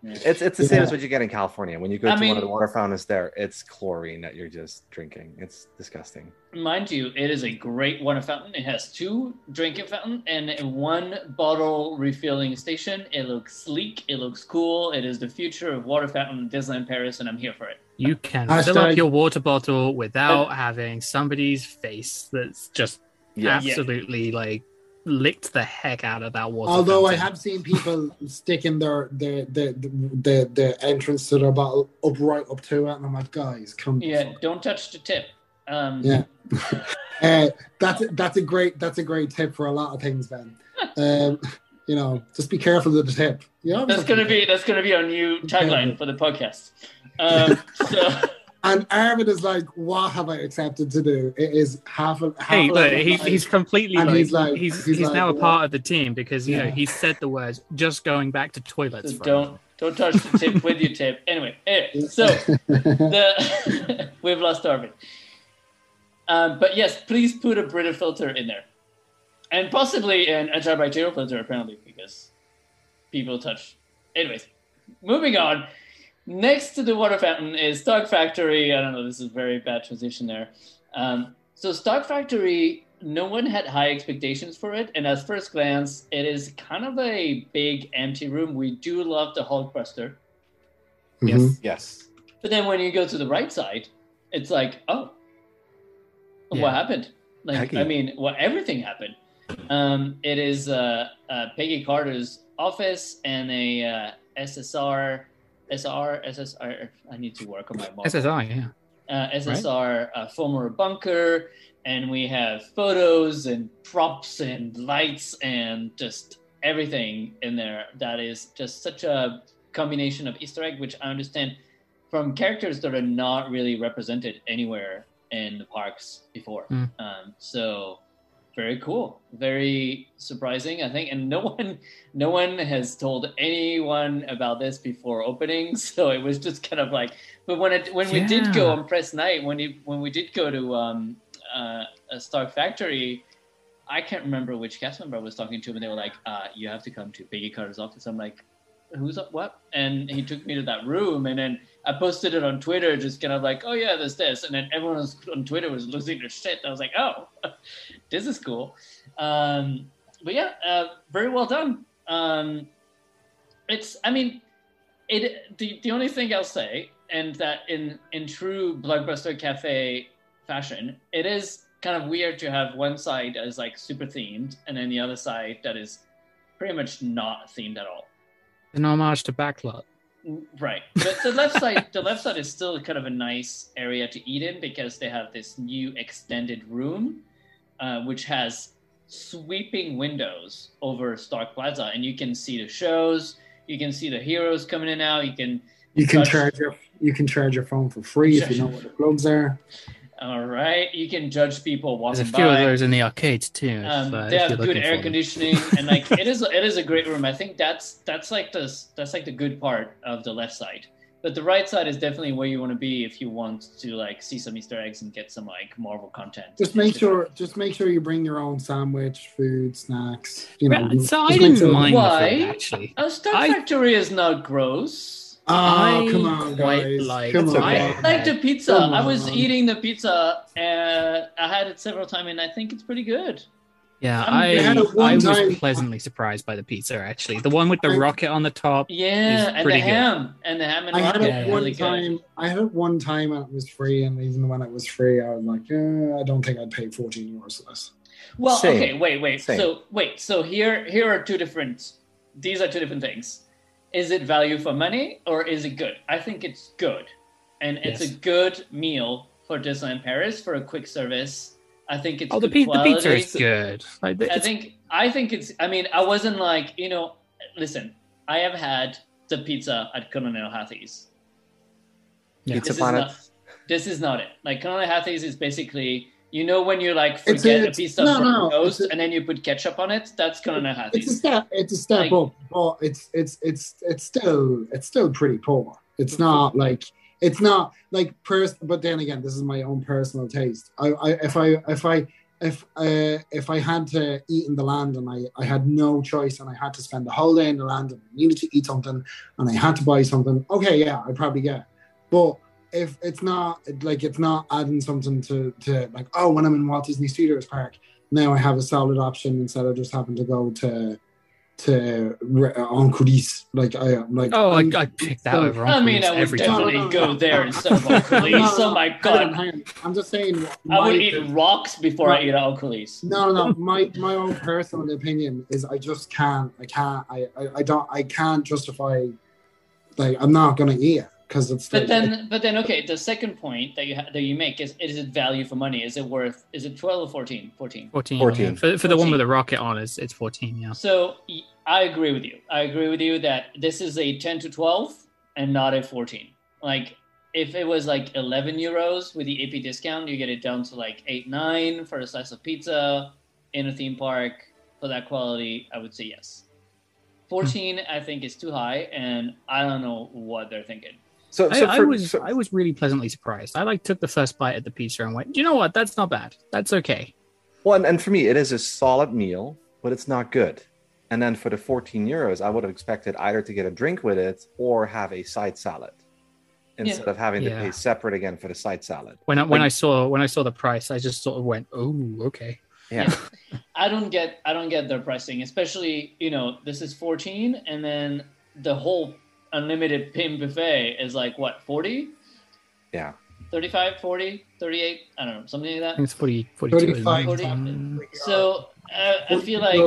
it's the same as what you get in California. When you go to one of the water fountains there, it's chlorine that you're just drinking. It's disgusting.
Mind you, it is a great water fountain. It has 2 drinking fountain and 1 bottle refilling station. It looks sleek. It looks cool. It is the future of water fountain in Disneyland Paris, and I'm here for it.
You can fill up your water bottle without having somebody's face that's just absolutely like licked the heck out of that water.
Although
fountain.
I have seen people sticking the entrance to their bottle right up to it, and I'm like, guys, come.
Yeah, don't touch the tip.
That's a great tip for a lot of things, Ben. You know, just be careful of the tip. Yeah,
that's gonna be our new tagline for the podcast.
And Arvid is like, "What have I accepted to do? It is half a."
Hey, look, he's completely he's
like,
now a part of the team because you know he said the words just going back to toilets.
So don't touch the tip with your tip. Anyway, so we've lost Arvid. But yes, please put a Brita filter in there, and possibly an antibacterial filter apparently because people touch. Anyways, moving on. Next to the water fountain is Stock Factory. I don't know, this is a very bad transition there. So Stock Factory, no one had high expectations for it. And at first glance, it is kind of a big empty room. We do love the Hulkbuster.
Mm-hmm.
Yes.
But then when you go to the right side, it's like, what happened? Like, Peggy. I mean, everything happened. It is Peggy Carter's office and a SSR, I need to work on my model.
SSR, yeah.
SSR, former bunker, and we have photos and props and lights and just everything in there. That is just such a combination of Easter egg, which I understand from characters that are not really represented anywhere in the parks before. So very cool, very surprising, I think, and no one has told anyone about this before opening, so it was just kind of like. But when we did go on press night, when we did go to a Stark Factory, I can't remember which cast member I was talking to, but they were like, "You have to come to Peggy Carter's office." I'm like, "Who's up? What?" And he took me to that room, and then I posted it on Twitter, just kind of like, "Oh yeah, there's this," and then everyone on Twitter was losing their shit. I was like, "Oh, this is cool." But yeah, very well done. The only thing I'll say, and that in true Blockbuster Cafe fashion, it is kind of weird to have one side that is like super themed, and then the other side that is pretty much not themed at all.
An homage to Backlot.
Right, but the left side is still kind of a nice area to eat in because they have this new extended room, which has sweeping windows over Stark Plaza, and you can see the shows, you can see the heroes coming in and out. You can
charge your phone for free if you know where the plugs are.
All right, you can judge people walking by.
There's a few of those in the arcades too.
They have good air conditioning, and it is a great room. I think that's like the good part of the left side. But the right side is definitely where you want to be if you want to like see some Easter eggs and get some like Marvel content.
Just make sure you bring your own sandwich, food, snacks. You know.
Yeah, so I
just make
didn't
sure-
mind the
Why?
food, actually.
A Star
I-
Factory is not gross.
Oh,
I
come on,
quite
guys.
like-
Come
That's
on.
okay.
I like the pizza.
Come
I was
on.
eating the pizza and I had it several times and I think it's pretty good.
Yeah,
I had
it one
I was
time-
pleasantly surprised by the pizza, actually. The one with the rocket on the top.
Yeah, and the
pretty good.
ham. And the ham and
I had
rocket
it
are
one
really good.
time. I had it one time and it was free. And even when it was free, I was like, I don't think I'd pay 14 euros for this.
Well,
Same.
okay, wait.
Same.
So here are two different. These are two different things. Is it value for money or is it good? I think it's good, and it's
Yes.
a good meal for Disneyland Paris for a quick service. I think it's
Oh, the
good quality.
pizza is good. Like,
I think it's. I mean, I wasn't like Listen, I have had the pizza at Colonel Hattie's.
Pizza
This
Planet.
This is not it. Like Colonel Hattie's is basically. When you like
It's-
forget a
it's-
piece of
no,
toast
it's a-
and then you put ketchup on it, that's Colonel Hattie's.
It's a step
Like-
up, but it's still pretty poor. It's not like but then again, this is my own personal taste. If I had to eat in the land and I had no choice and I had to spend the whole day in the land and I needed to eat something and I had to buy something, okay, yeah, I'd probably get it. But if it's not adding something to like, oh, when I'm in Walt Disney Studios Park, now I have a solid option instead of just having to go to Uncle Lise.
I picked that over.
I mean, I would
every time.
definitely
No.
go there instead of Uncle Lise. Oh my god.
Hang on. I'm just saying.
I would eat rocks before I eat Uncle Lise.
No. My own personal opinion is I just can't. I can't justify. Like, I'm not gonna eat it because it's.
But then, okay. The second point that you make is it value for money? Is it 12 or 14? 14.
14.
14.
Yeah. For the one
14.
with the rocket on, it's 14, yeah.
So I agree with you. I agree with you that this is a 10 to 12 and not a 14. Like if it was like 11 euros with the AP discount, you get it down to like 8, 9 for a slice of pizza in a theme park for that quality. I would say yes. 14, I think, is too high, and I don't know what they're thinking.
I was really pleasantly surprised. I took the first bite at the pizza and went, you know what? That's not bad. That's okay.
Well, and for me, it is a solid meal, but it's not good. And then for the 14 euros, I would have expected either to get a drink with it or have a side salad instead of having to pay separate again for the side salad.
When I saw the price, I just sort of went, oh, okay.
Yeah.
I don't get their pricing, especially, this is 14 and then the whole unlimited PIM buffet is like what, 40?
Yeah.
35, 40, 38, I don't know, something like
I
that.
think it's 42.
35.
40. So I feel like,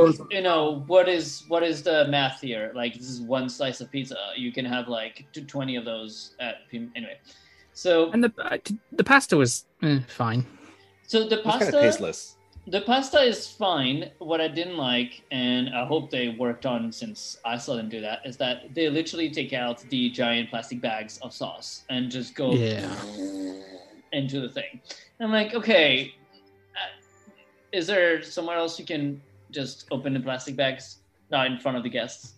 what is the math here? Like, this is one slice of pizza. You can have like 20 of those at PIM. Anyway, so.
And the pasta was fine.
So the
It's kind
pasta.
of tasteless.
The pasta is fine. What I didn't like, and I hope they worked on since I saw them do that, is that they literally take out the giant plastic bags of sauce and just go into the thing. And I'm like, okay, is there somewhere else you can just open the plastic bags? Not in front of the guests.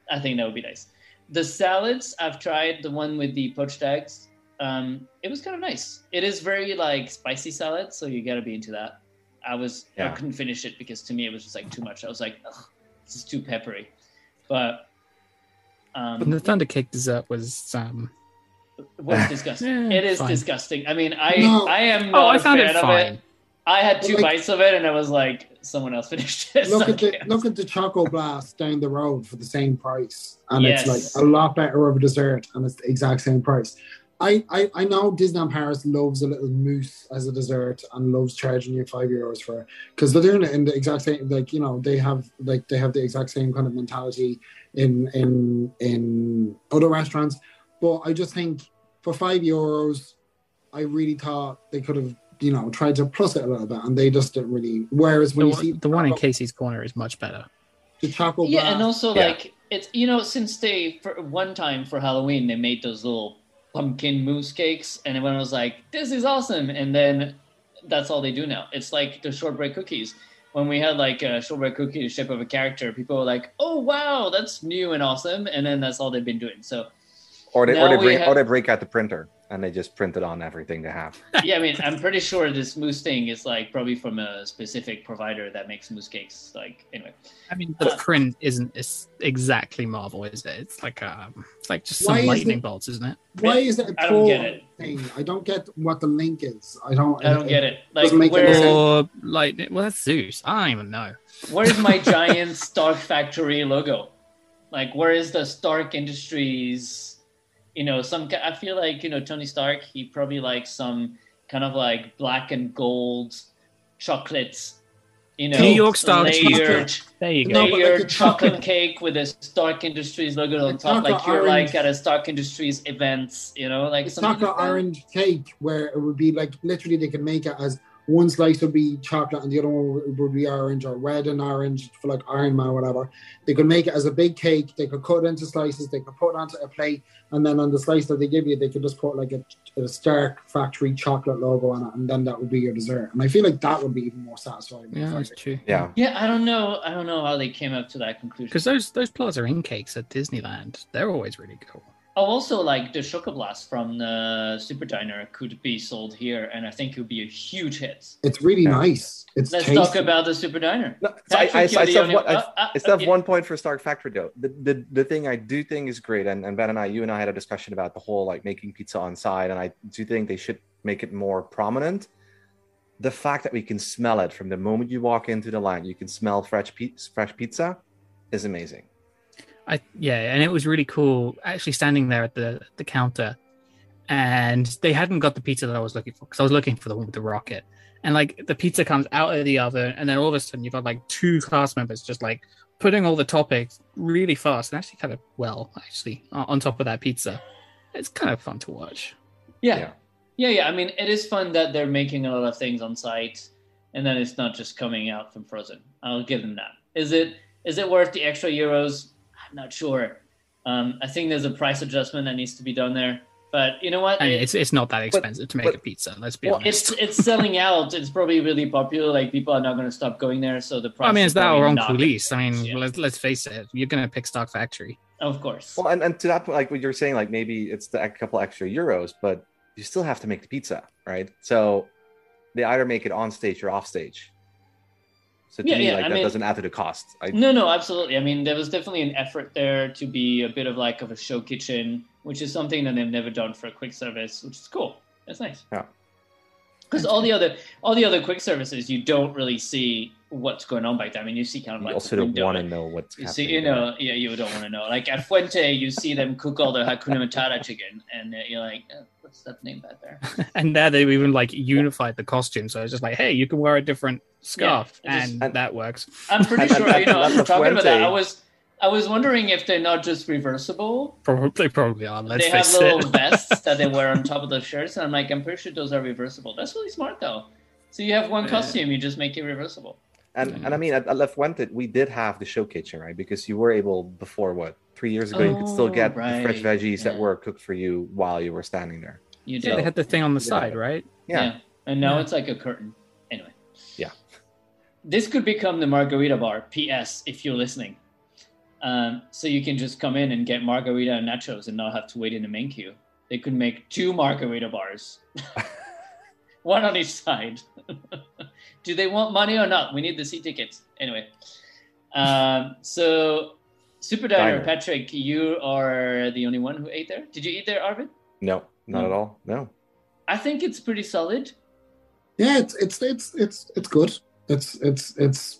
I think that would be nice. The salads, I've tried the one with the poached eggs. It was kind of nice. It is very like spicy salad, so you got to be into that. I couldn't finish it because to me it was just like too much. I was like, ugh, this is too peppery. But
the Thunder Cake dessert was
disgusting. It is
fine.
disgusting. I mean, I am
Oh,
not
I
a
found
fan
it
of
fine.
it. I had two
Like-
bites of it and I was like, someone else finished it.
Look
so
at
I can't.
the Choco Blast down the road for the same price, and
Yes.
it's like a lot better of a dessert, and it's the exact same price. I know Disneyland Paris loves a little mousse as a dessert and loves charging you €5 for it because they're doing it in the exact same, like, they have the exact same kind of mentality in other restaurants. But I just think for €5, I really thought they could have tried to plus it a little bit, and they just didn't really. Whereas when you see
The one in Casey's Corner is much better.
the Choco Blast,
Yeah, and also
Yeah.
like it's since they for one time for Halloween they made those little pumpkin mousse cakes and everyone was like, this is awesome, and then that's all they do now. It's like the shortbread cookies. When we had like a shortbread cookie the shape of a character, people were like, oh wow, that's new and awesome, and then that's all they've been doing. So
Or
Now
they break out the printer and they just print it on everything they have.
Yeah, I mean, I'm pretty sure this mousse thing is like probably from a specific provider that makes mousse cakes. Like, anyway.
I mean, the print isn't exactly Marvel, is it? It's like just some lightning bolts, isn't it?
Why is it a
I don't get it.
thing? I don't get what the link is. I don't
get it. Like,
doesn't make any sense.
Or lightning. Well, that's Zeus. I don't even know.
Where's my giant Stark Factory logo? Like, where is the Stark Industries? I feel like, Tony Stark, he probably likes some kind of like black and gold chocolates,
New York Star
layered,
there you
go.
go.
Layered chocolate cake with a Stark Industries logo on top, like you're like at a Stark Industries event, like
it's
something
chocolate orange cake where it would be like literally they could make it as one slice would be chocolate and the other one would be orange or red and orange for like Iron Man or whatever. They could make it as a big cake. They could cut it into slices. They could put it onto a plate, and then on the slice that they give you, they could just put like a Stark Factory chocolate logo on it, and then that would be your dessert. And I feel like that would be even more satisfying.
Yeah, that's true.
Yeah.
Yeah, I don't know how they came up to that conclusion.
Because those Plaza Inn cakes at Disneyland, they're always really cool.
Oh, also, like the Chocoblast from the Super Diner could be sold here, and I think it would be a huge hit.
It's really nice. Let's
talk about the Super Diner.
No, I still have 1 point for Stark Factory though. The thing I do think is great, and Ben and you and I had a discussion about the whole like making pizza on site, and I do think they should make it more prominent. The fact that we can smell it from the moment you walk into the line, you can smell fresh pizza, is amazing.
And it was really cool actually standing there at the counter, and they hadn't got the pizza that I was looking for, because I was looking for the one with the rocket, and like the pizza comes out of the oven, and then all of a sudden you've got like 2 cast members just like putting all the toppings really fast and actually kind of on top of that pizza. It's kind of fun to watch.
Yeah. I mean, it is fun that they're making a lot of things on site, and then it's not just coming out from frozen. I'll give them that. Is it worth the extra euros? I'm not sure. I think there's a price adjustment that needs to be done there. But you know what?
I mean, it's not that expensive to make a pizza. Let's be honest.
It's selling out. It's probably really popular. Like, people are not going to stop going there. So the price.
I mean, it's that or on coulisses. I mean, let's face it. You're going to pick Stark Factory.
Of course.
Well, and to that point, like what you're saying, like maybe it's a couple extra euros, but you still have to make the pizza, right? So they either make it on stage or off stage. So to me, that doesn't add to the cost.
No, absolutely. I mean, there was definitely an effort there to be a bit of like of a show kitchen, which is something that they've never done for a quick service, which is cool. That's nice.
Yeah.
Because all the other quick services, you don't really see what's going on back there. I mean, you see kind of like.
You also don't want to know what's happening.
You don't want to know. Like at Fuente, you see them cook all the Hakuna Matata chicken, and you're like, what's that name back there?
And there they even like unified the costume, so it's just like, hey, you can wear a different scarf, and that works.
I'm pretty sure. Talking about that, I was wondering if they're not just reversible.
Probably are.
They have little vests that they wear on top of the shirts, and I'm pretty sure those are reversible. That's really smart, though. So you have one costume, you just make it reversible.
And I mean, at La Fuente, we did have the show kitchen, right? Because you were able, before 3 years ago, you could still get the fresh veggies that were cooked for you while you were standing there.
You did.
They had the thing on the side, right?
Yeah. And now it's like a curtain. Anyway.
Yeah.
This could become the margarita bar. P.S. If you're listening. So you can just come in and get margarita and nachos and not have to wait in the main queue. They could make 2 margarita bars. One on each side. Do they want money or not? We need the seat tickets. Anyway. So Super Diner, Patrick, you are the only one who ate there. Did you eat there, Arvid?
No, not at all. No.
I think it's pretty solid.
Yeah, it's good. It's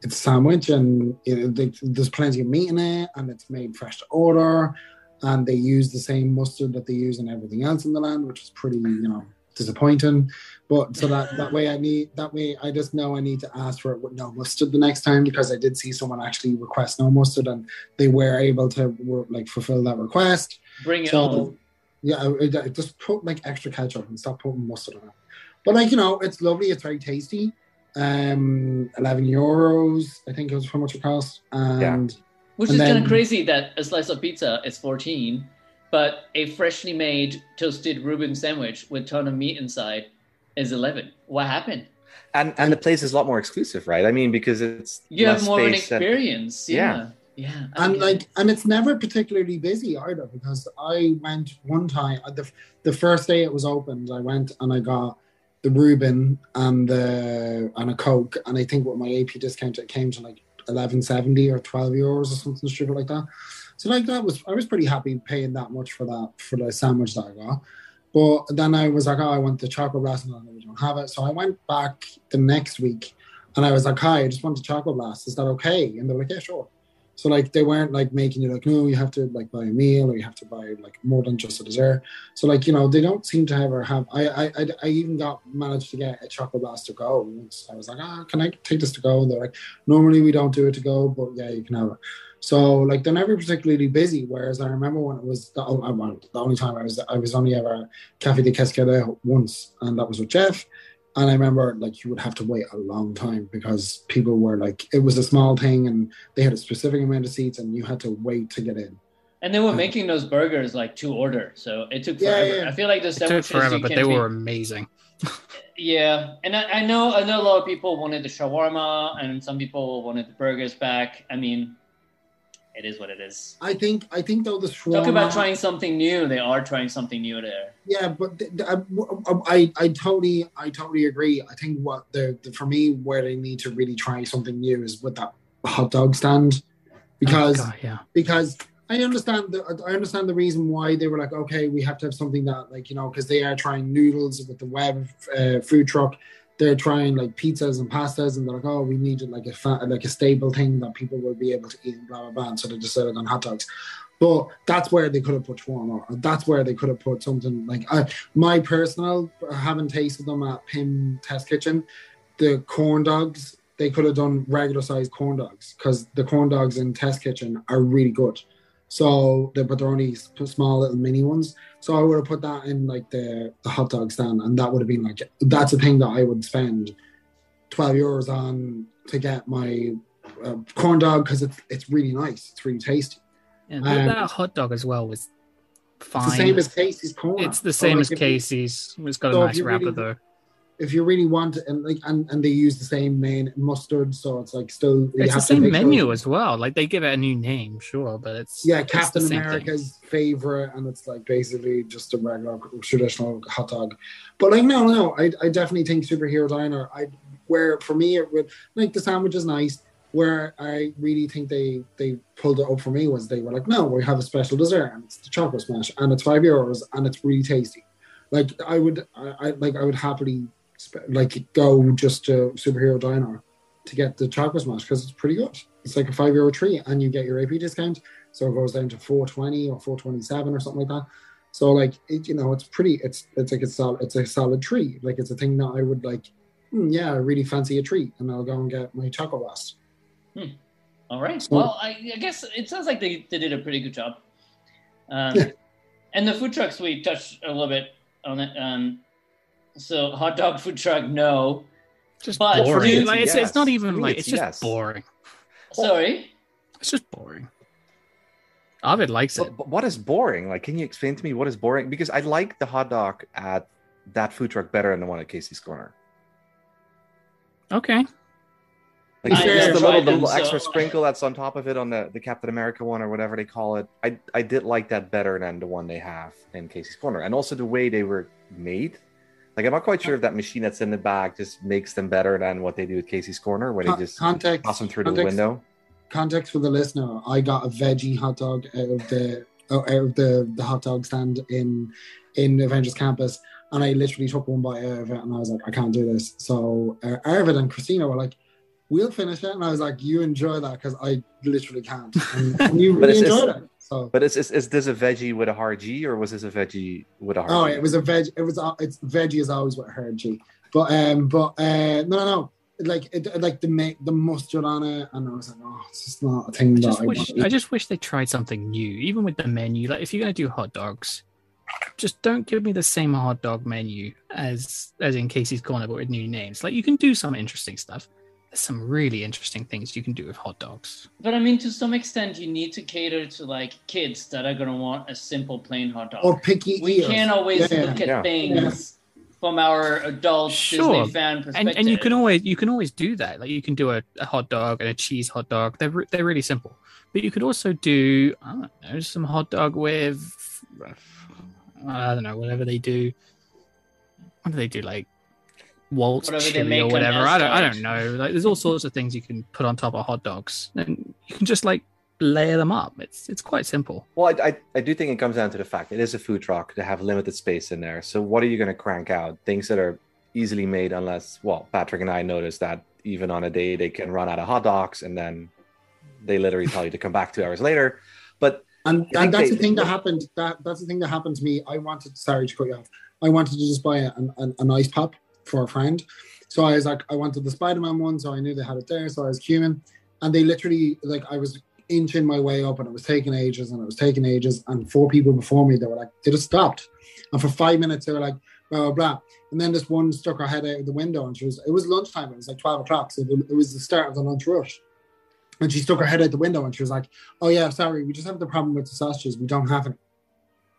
a sandwich, and there's plenty of meat in it, and it's made fresh to order, and they use the same mustard that they use in everything else in the land, which is pretty disappointing. But so that way I just know I need to ask for it with no mustard the next time, because I did see someone actually request no mustard, and they were able to fulfill that request.
Bring it on.
Yeah, just put like extra ketchup and stop putting mustard on it. But it's lovely. It's very tasty. €11, I think it was how much it cost.
Which is kind of crazy that a slice of pizza is 14, but a freshly made toasted Reuben sandwich with a ton of meat inside is 11. What happened?
And the place is a lot more exclusive, right? I mean, because you
have more of an experience. Yeah. Yeah,
and it's never particularly busy either, because I went one time, the first day it was opened, I went and I got the Reuben and a Coke, and I think with my AP discount it came to like 11.70 or €12 or something stupid like that. So like I was pretty happy paying that much for the sandwich that I got. But then I was like, oh, I want the chocolate blast, and we don't have it. So I went back the next week and I was like, hi, I just want the chocolate blast. Is that okay? And they're like, yeah, sure. So like they weren't like making you like, no, you have to like buy a meal, or you have to buy like more than just a dessert. So like, you know, they don't seem to ever have. I even managed to get a chocolate blast to go. Once I was like, can I take this to go? And they're like, normally we don't do it to go, but yeah, you can have it. So like they're never particularly busy. Whereas I remember when it was the only time I was only ever at Café de Cascade once, and that was with Jeff. And I remember like you would have to wait a long time because people were like, it was a small thing and they had a specific amount of seats and you had to wait to get in.
And they were making those burgers like to order, so it took forever. Yeah. I feel like the sandwiches
took forever, but they were amazing.
Yeah, and I know a lot of people wanted the shawarma, and some people wanted the burgers back. I mean, it is what it is.
I think though the shawarma.
Talk about trying something new. They are trying something new there.
Yeah, but I totally agree. I think what for me where they need to really try something new is with that hot dog stand, because because I understand the reason why they were like, okay, we have to have something that, like, you know, because they are trying noodles with the web food truck. They're trying like pizzas and pastas, and they're like, oh, we need like a stable thing that people will be able to eat, and blah blah blah. And so they decided on hot dogs. But that's where they could have put shawarma, or that's where they could have put something like my personal, having tasted them at Pim Test Kitchen, the corn dogs, they could have done regular sized corn dogs, because the corn dogs in Test Kitchen are really good. So, but they're only small little mini ones. So I would have put that in like the hot dog stand, and that would have been like, that's a thing that I would spend €12 on to get my corn dog, because it's really nice, it's really tasty.
And that hot dog as well was fine.
It's the same as Casey's corner.
It's the same as Casey's. It's got a nice wrapper though.
If you really want it, and they use the same main mustard, so it's like still.
It's the same menu as well. Like they give it a new name, sure, but it's
Captain America's favorite, and it's like basically just a regular traditional hot dog. But like no, I definitely think Superhero Diner. Where for me it would, like, the sandwich is nice. Where I really think they pulled it up for me was they were like, no, we have a special dessert, and it's the chocolate smash, and it's €5, and it's really tasty. Like I would happily like go just to Superhero Diner to get the chocolate smash, because it's pretty good. It's like a €5 treat, and you get your AP discount, so it goes down to $4.20 or $4.27 or something like that. So like it's pretty. It's like it's a solid treat. Like it's a thing that I would like. I really fancy a treat, and I'll go and get my chocolate blast.
All right. Well, I guess it sounds like they did a pretty good job. And the food trucks, we touched a little bit on it. So hot dog food truck, no.
Just boring. Like, it's not even like, it's just boring.
Sorry?
It's just boring. Ovid likes it.
But what is boring? Like, can you explain to me what is boring? Because I like the hot dog at that food truck better than the one at Casey's Corner.
Okay.
Like just the little extra sprinkle that's on top of it on the Captain America one, or whatever they call it. I did like that better than the one they have in Casey's Corner. And also the way they were made. Like, I'm not quite sure if that machine that's in the back just makes them better than what they do at Casey's Corner, where they just toss them through the window. Context
for the listener: I got a veggie hot dog out of the hot dog stand in Avengers Campus, and I literally took one bite out of it, and I was like, I can't do this. So Arvid and Christina were like, we'll finish it, and I was like, you enjoy that, because I literally can't. And you really enjoyed it. So. But is this a veggie with a hard G, or was this a veggie with a hard G? Oh, it was a veg. It's veggie is always with a hard G. But no. Like the mustard on it, and I was like, oh, it's just not a thing
I just wish they tried something new, even with the menu. Like, if you're gonna do hot dogs, just don't give me the same hot dog menu as in Casey's Corner, but with new names. Like, you can do some interesting stuff. There's some really interesting things you can do with hot dogs.
But I mean, to some extent, you need to cater to like kids that are going to want a simple plain hot dog.
Or picky eaters.
We can't always look at things from our adult
Sure.
Disney fan perspective.
And you can always do that. Like you can do a hot dog and a cheese hot dog. They're really simple. But you could also do, I don't know, some hot dog with, I don't know, whatever they do. What do they do? Like Waltz
Whatever they
chili
make
or
on
whatever. I
Asgard.
don't know. Like there's all sorts of things you can put on top of hot dogs, and you can just like layer them up. It's quite simple.
Well, I do think it comes down to the fact it is a food truck to have limited space in there. So what are you going to crank out? Things that are easily made, unless, well, Patrick and I noticed that even on a day they can run out of hot dogs, and then they literally tell you to come back 2 hours later. But
and that's the thing that happened. That's the thing that happened to me. I wanted, sorry to cut you off. I wanted to just buy an ice pop for a friend. So I was like, I wanted the Spider-Man one, so I knew they had it there. So I was queuing, and they literally, like, I was inching my way up, and it was taking ages, and 4 people before me, they just stopped, and for 5 minutes they were like, blah blah blah, and then this one stuck her head out of the window, and it was lunchtime, it was like 12 o'clock, so it was the start of the lunch rush, and she stuck her head out the window, and she was like, oh yeah, sorry, we just have the problem with the sausages, we don't have any.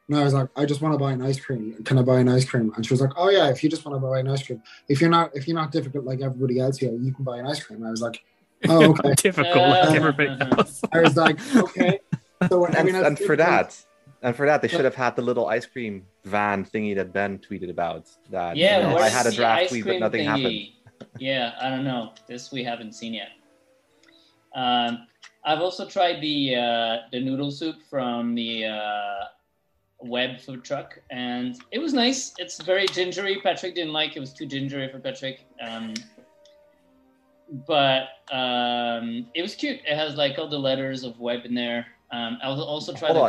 And I was like, I just want to buy an ice cream. Can I buy an ice cream? And she was like, oh yeah, if you just want to buy an ice cream, if you're not difficult like everybody else here, you can buy an ice cream. And I was like, oh, okay.
Difficult like everybody else.
I was like, okay. So
and for that, they should have had the little ice cream van thingy that Ben tweeted about. That I had a draft tweet, but nothing happened.
Yeah, I don't know. This we haven't seen yet. I've also tried the noodle soup from the Web food truck, and it was nice. It's very gingery. Patrick didn't like it. It was too gingery for Patrick. But it was cute. It has like all the letters of Web in there. I also tried
No.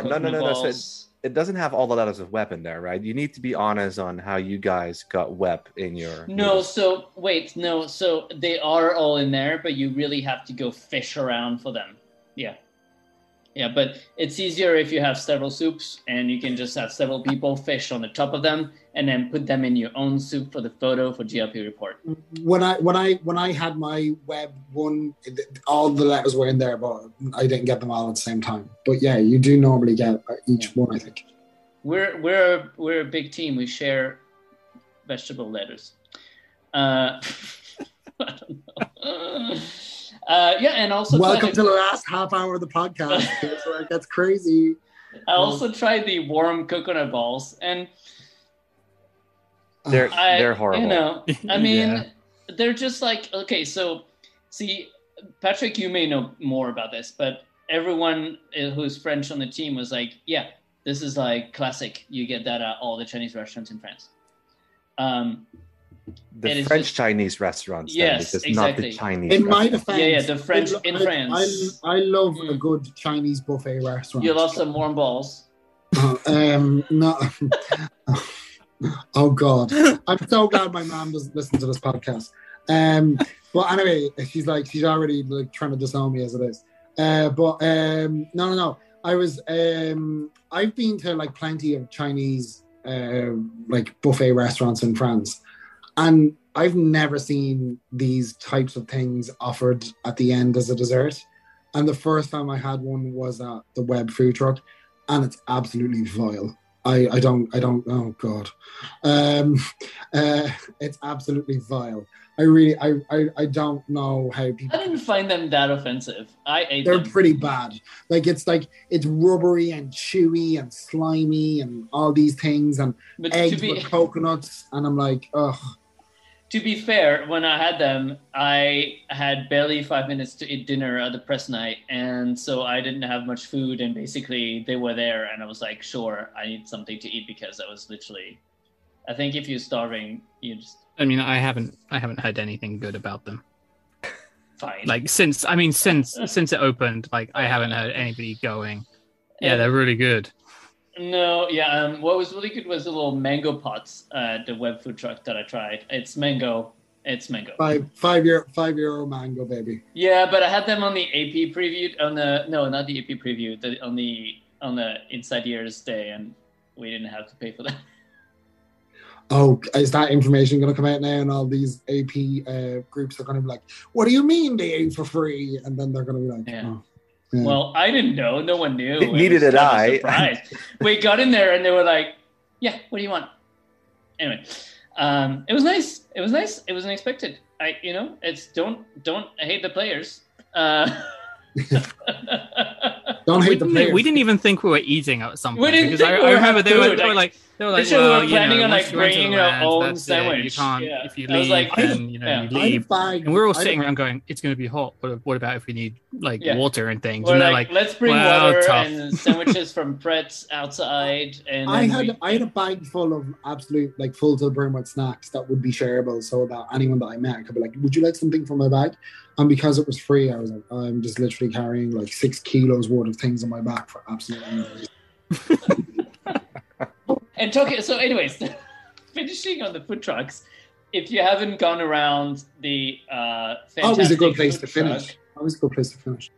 It doesn't have all the letters of Web in there, right? You need to be honest on how you guys got Web in your...
So they are all in there, but you really have to go fish around for them. Yeah, but it's easier if you have several soups, and you can just have several people fish on the top of them, and then put them in your own soup for the photo for GLP report.
When I had my Web one, all the letters were in there, but I didn't get them all at the same time. But yeah, you do normally get each one, I think.
We're a big team. We share vegetable letters. I don't know. And also
welcome to the last half hour of the podcast. That's crazy.
I also tried the warm coconut balls, and
they're horrible.
You know, I mean, they're just like, okay. So, see, Patrick, you may know more about this, but everyone who's French on the team was like, yeah, this is like classic. You get that at all the Chinese restaurants in France.
The French Chinese restaurants,
yes,
because
exactly.
not the Chinese.
In my defense,
the French in France.
I love a good Chinese buffet restaurant.
You love some warm balls.
No. Oh God, I'm so glad my mom doesn't listen to this podcast. But anyway, she's already like trying to disown me as it is. No. I've been to like plenty of Chinese like buffet restaurants in France. And I've never seen these types of things offered at the end as a dessert. And the first time I had one was at the Web food truck, and it's absolutely vile. I don't, oh God. It's absolutely vile. I don't know how people...
I didn't find them that offensive. I ate
They're
them.
pretty bad. It's rubbery and chewy and slimy and all these things, and eggs with coconuts, and I'm like, ugh.
To be fair, when I had them, I had barely 5 minutes to eat dinner at the press night, and so I didn't have much food, and basically they were there, and I was like, sure, I need something to eat, because I was literally... I think if you're starving, you just...
I mean, I haven't heard anything good about them.
Fine.
Like since it opened, like I haven't heard anybody going, yeah, they're really good.
No,
yeah. What was really good was the little mango pots at the Web food truck that I tried. It's mango.
€5 mango, baby.
Yeah, but I had them on the AP preview not the AP preview, on the Inside Ears day, and we didn't have to pay for that.
Oh, is that information going to come out now? And all these AP groups are going to be like, "What do you mean they ate for free?" And then they're going to be like,
yeah.
Oh. Yeah.
Well, I didn't know. No one knew.
Neither did I.
We got in there and they were like, yeah, what do you want? Anyway. It was nice. It was nice. It was unexpected. It's don't hate the players.
Don't hate the players.
We didn't even think we were eating at some point.
We didn't
because
think
I
we
remember they
food.
were like,
Well,
well,
we were planning on
once you enter
bringing
the
our
land,
own
that's it.
sandwich.
You can't
Yeah.
if you
I was
leave,
like,
then you leave. And we're all sitting around going, "It's going to be hot. What about if we need water and things?"
We're
and they're
like, "Let's bring water
tough.
and sandwiches from Pretz outside." And
I had a bag full of absolute full to the brim with snacks that would be shareable, so that anyone that I met could be like, "Would you like something from my bag?" And because it was free, I was like, I'm just literally carrying 6 kilos worth of things on my back for absolutely no reason.
And talking. So, anyways, finishing on the food trucks. If you haven't gone around the fantastic
always a good place to
truck,
finish. Always a good place to finish.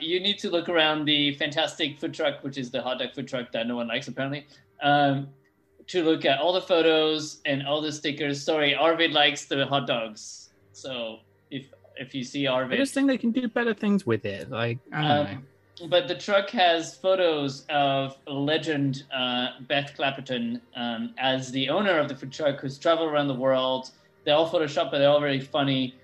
You need to look around the fantastic food truck, which is the hot dog food truck that no one likes apparently. To look at all the photos and all the stickers. Sorry, Arvid likes the hot dogs. So if you see Arvid,
I just think they can do better things with it. I don't know.
But the truck has photos of legend Beth Clapperton as the owner of the food truck, who's traveled around the world. They're all photoshopped, but they're all very funny.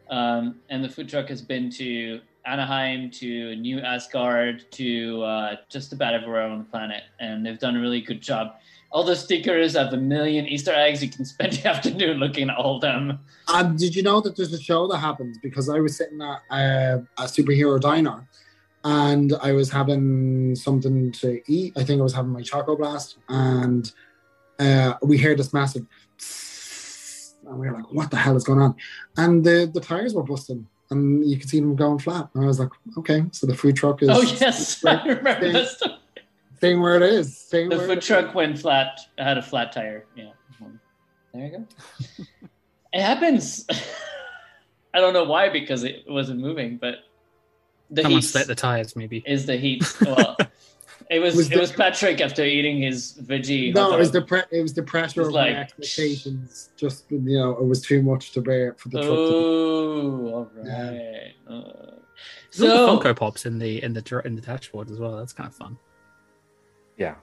And the food truck has been to Anaheim, to New Asgard, to just about everywhere on the planet. And they've done a really good job. All the stickers have a million Easter eggs. You can spend the afternoon looking at all of them.
Did you know that there's a show that happens? Because I was sitting at a superhero diner and I was having something to eat. I think I was having my Choco Blast, and we heard this massive and we were like, what the hell is going on? And the tires were busting and you could see them going flat. And I was like, okay, so the food truck is...
Oh, yes, I remember that stuff.
Staying where it is.
The food truck went flat, had a flat tire. Yeah. There you go. It happens. I don't know why, because it wasn't moving, but the
someone
heat
slit the tires, maybe.
Is the heat. Well, it was Patrick after eating his veggie.
No, it was the pressure of my expectations. Just, it was too much to bear for the truck.
Oh, all right.
Yeah.
So Funko Pops in the dashboard as well. That's kind of fun.
Yeah.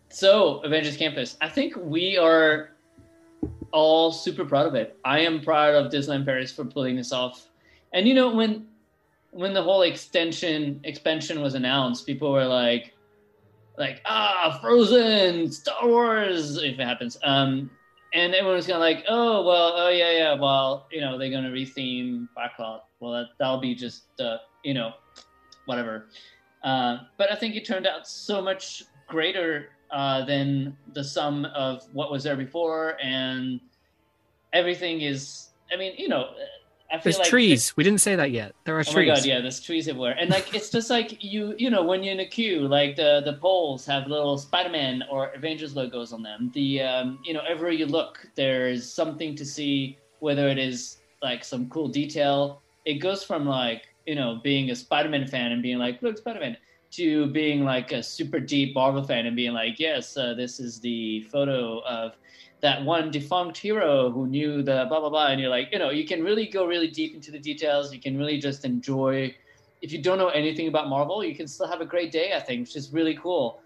So Avengers Campus, I think we are all super proud of it. I am proud of Disneyland Paris for pulling this off. And when the whole expansion was announced, people were like Frozen, Star Wars, if it happens. And everyone was kind of like, yeah, well, they're going to retheme Backlot. Well, that'll be just, whatever. But I think it turned out so much greater than the sum of what was there before, and everything is. I mean, I feel
there's trees. We didn't say that yet. There are trees.
Oh my god, yeah, there's trees everywhere, and it's just like you when you're in a queue, the poles have little Spider-Man or Avengers logos on them. The everywhere you look, there's something to see. Whether it is some cool detail, it goes from being a Spider-Man fan and being like, look, Spider-Man, to being a super deep Marvel fan and being like, yes, this is the photo of that one defunct hero who knew the blah, blah, blah. And you're like, you can really go really deep into the details. You can really just enjoy. If you don't know anything about Marvel, you can still have a great day, I think, which is really cool.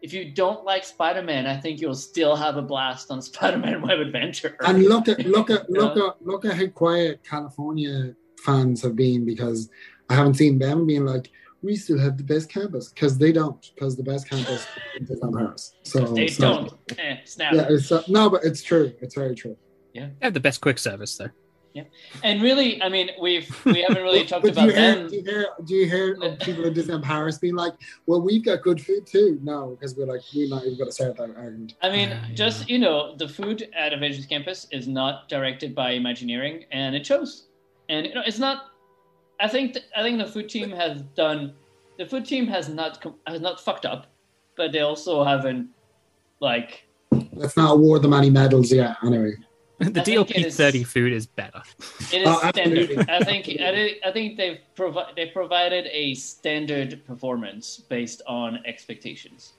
If you don't like Spider-Man, I think you'll still have a blast on Spider-Man Web Adventure.
And look at how quiet California fans have been, because I haven't seen them being like, we still have the best campus, because they don't, because the best campus is in Paris. So
they don't. Snap.
Yeah, no, but it's true. It's very true.
Yeah,
they have the best quick service though.
Yeah, and really, I mean, we haven't really talked about them.
Do you hear people in Disneyland Paris being like, "Well, we've got good food too"? No, because we're not even going to start that argument.
I mean, the food at Avengers Campus is not directed by Imagineering, and it shows. And it's not. I think the food team has done. The food team has not fucked up, but they also haven't
Let's not award them any medals yet. Anyway,
the DLP 30 food is better.
It is standard. I think they've provided a standard performance based on expectations.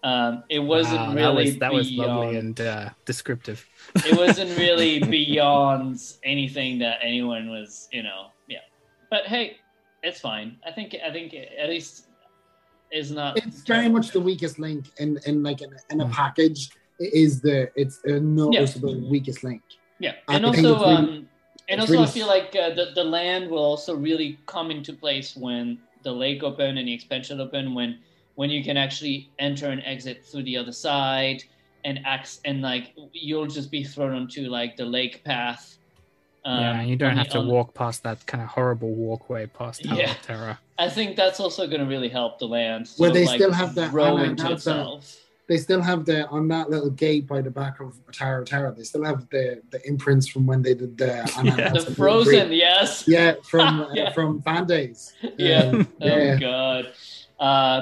It wasn't really
that was lovely and descriptive.
It wasn't really beyond anything that anyone was, yeah. But hey, it's fine. I think at least is not.
It's very much the weakest link in a package. It's a noticeable weakest link.
Yeah,
And
and
I think
also,
really
I feel like the land will also really come into place when the lake open and the expansion open, when you can actually enter and exit through the other side, and like you'll just be thrown onto like the lake path.
You don't have to walk past that kind of horrible walkway past Tower of Terror.
I think that's also going to really help the land.
Where they still have that
grow into itself.
They still have on that little gate by the back of Tower of Terror. They still have the imprints from when they did
the Frozen, yes,
from Fan Days.
Oh god.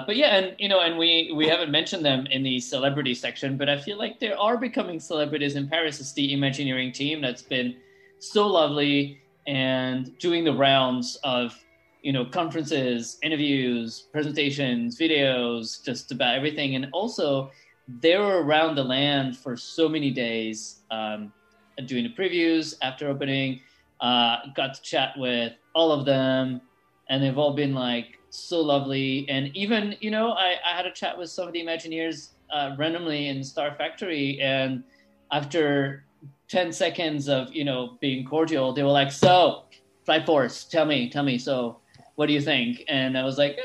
But yeah, and we haven't mentioned them in the celebrity section, but I feel like there are becoming celebrities in Paris. It's the Imagineering team that's been so lovely and doing the rounds of conferences, interviews, presentations, videos, just about everything. And also they were around the land for so many days, doing the previews after opening, got to chat with all of them, and they've all been like so lovely. And even I had a chat with some of the Imagineers randomly in Star Factory, and after 10 seconds of being cordial, they were like, "So Flight Force, tell me, so what do you think?" And I was like,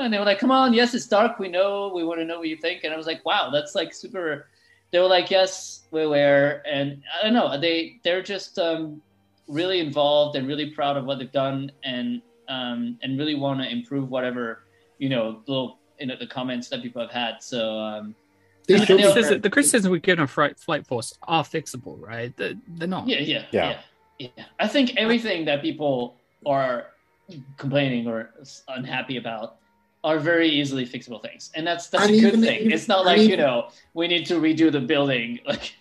and they were like, "Come on, yes, it's dark, we want to know what you think." And I was like, wow, that's like super. They were like, "Yes, we're aware." And I don't know, they're just really involved and really proud of what they've done, and really want to improve whatever little the comments that people have had. So
the criticisms we get on Flight Force are fixable, right? They're not.
Yeah. I think everything that people are complaining or unhappy about are very easily fixable things, and that's a good thing. It's not like we need to redo the building. Like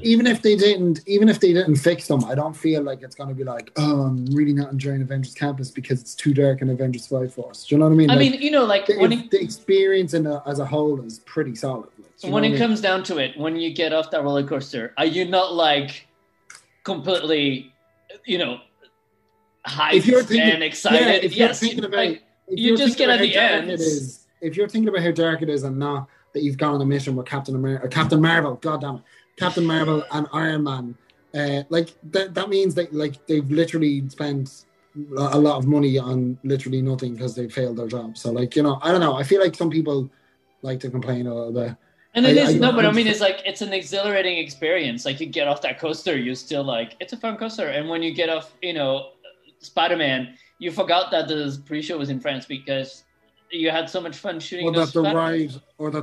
even if they didn't fix them, I don't feel like it's going to be like, "Oh, I'm really not enjoying Avengers Campus because it's too dark in Avengers Flight Force." Do you know what I mean?
I mean,
the experience as a whole is pretty solid.
When it comes down to it, when you get off that roller coaster, are you not like completely, hyped and excited?
Yes.
You just get at the end.
If you're thinking about how dark it is, and not that you've gone on a mission with Captain Marvel, Captain Marvel and Iron Man, that means that like they've literally spent a lot of money on literally nothing because they failed their job. So like I don't know. I feel like some people like to complain a little bit.
And it is but I mean, it's like it's an exhilarating experience. Like you get off that coaster, you're still like, it's a fun coaster. And when you get off, Spider-Man, you forgot that the pre-show was in France because you had so much fun shooting.
Or that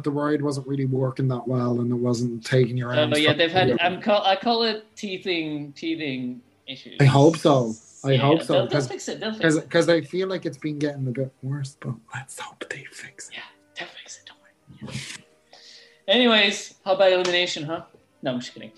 the ride wasn't really working that well, and it wasn't taking your arms.
But yeah, they've had. I call it teething issues.
I hope so. I hope so.
They'll fix it.
Because I feel like it's been getting a bit worse. But let's hope they fix it.
Yeah, they'll fix it. Don't worry. Anyways, how about Illumination, huh? No, I'm just kidding.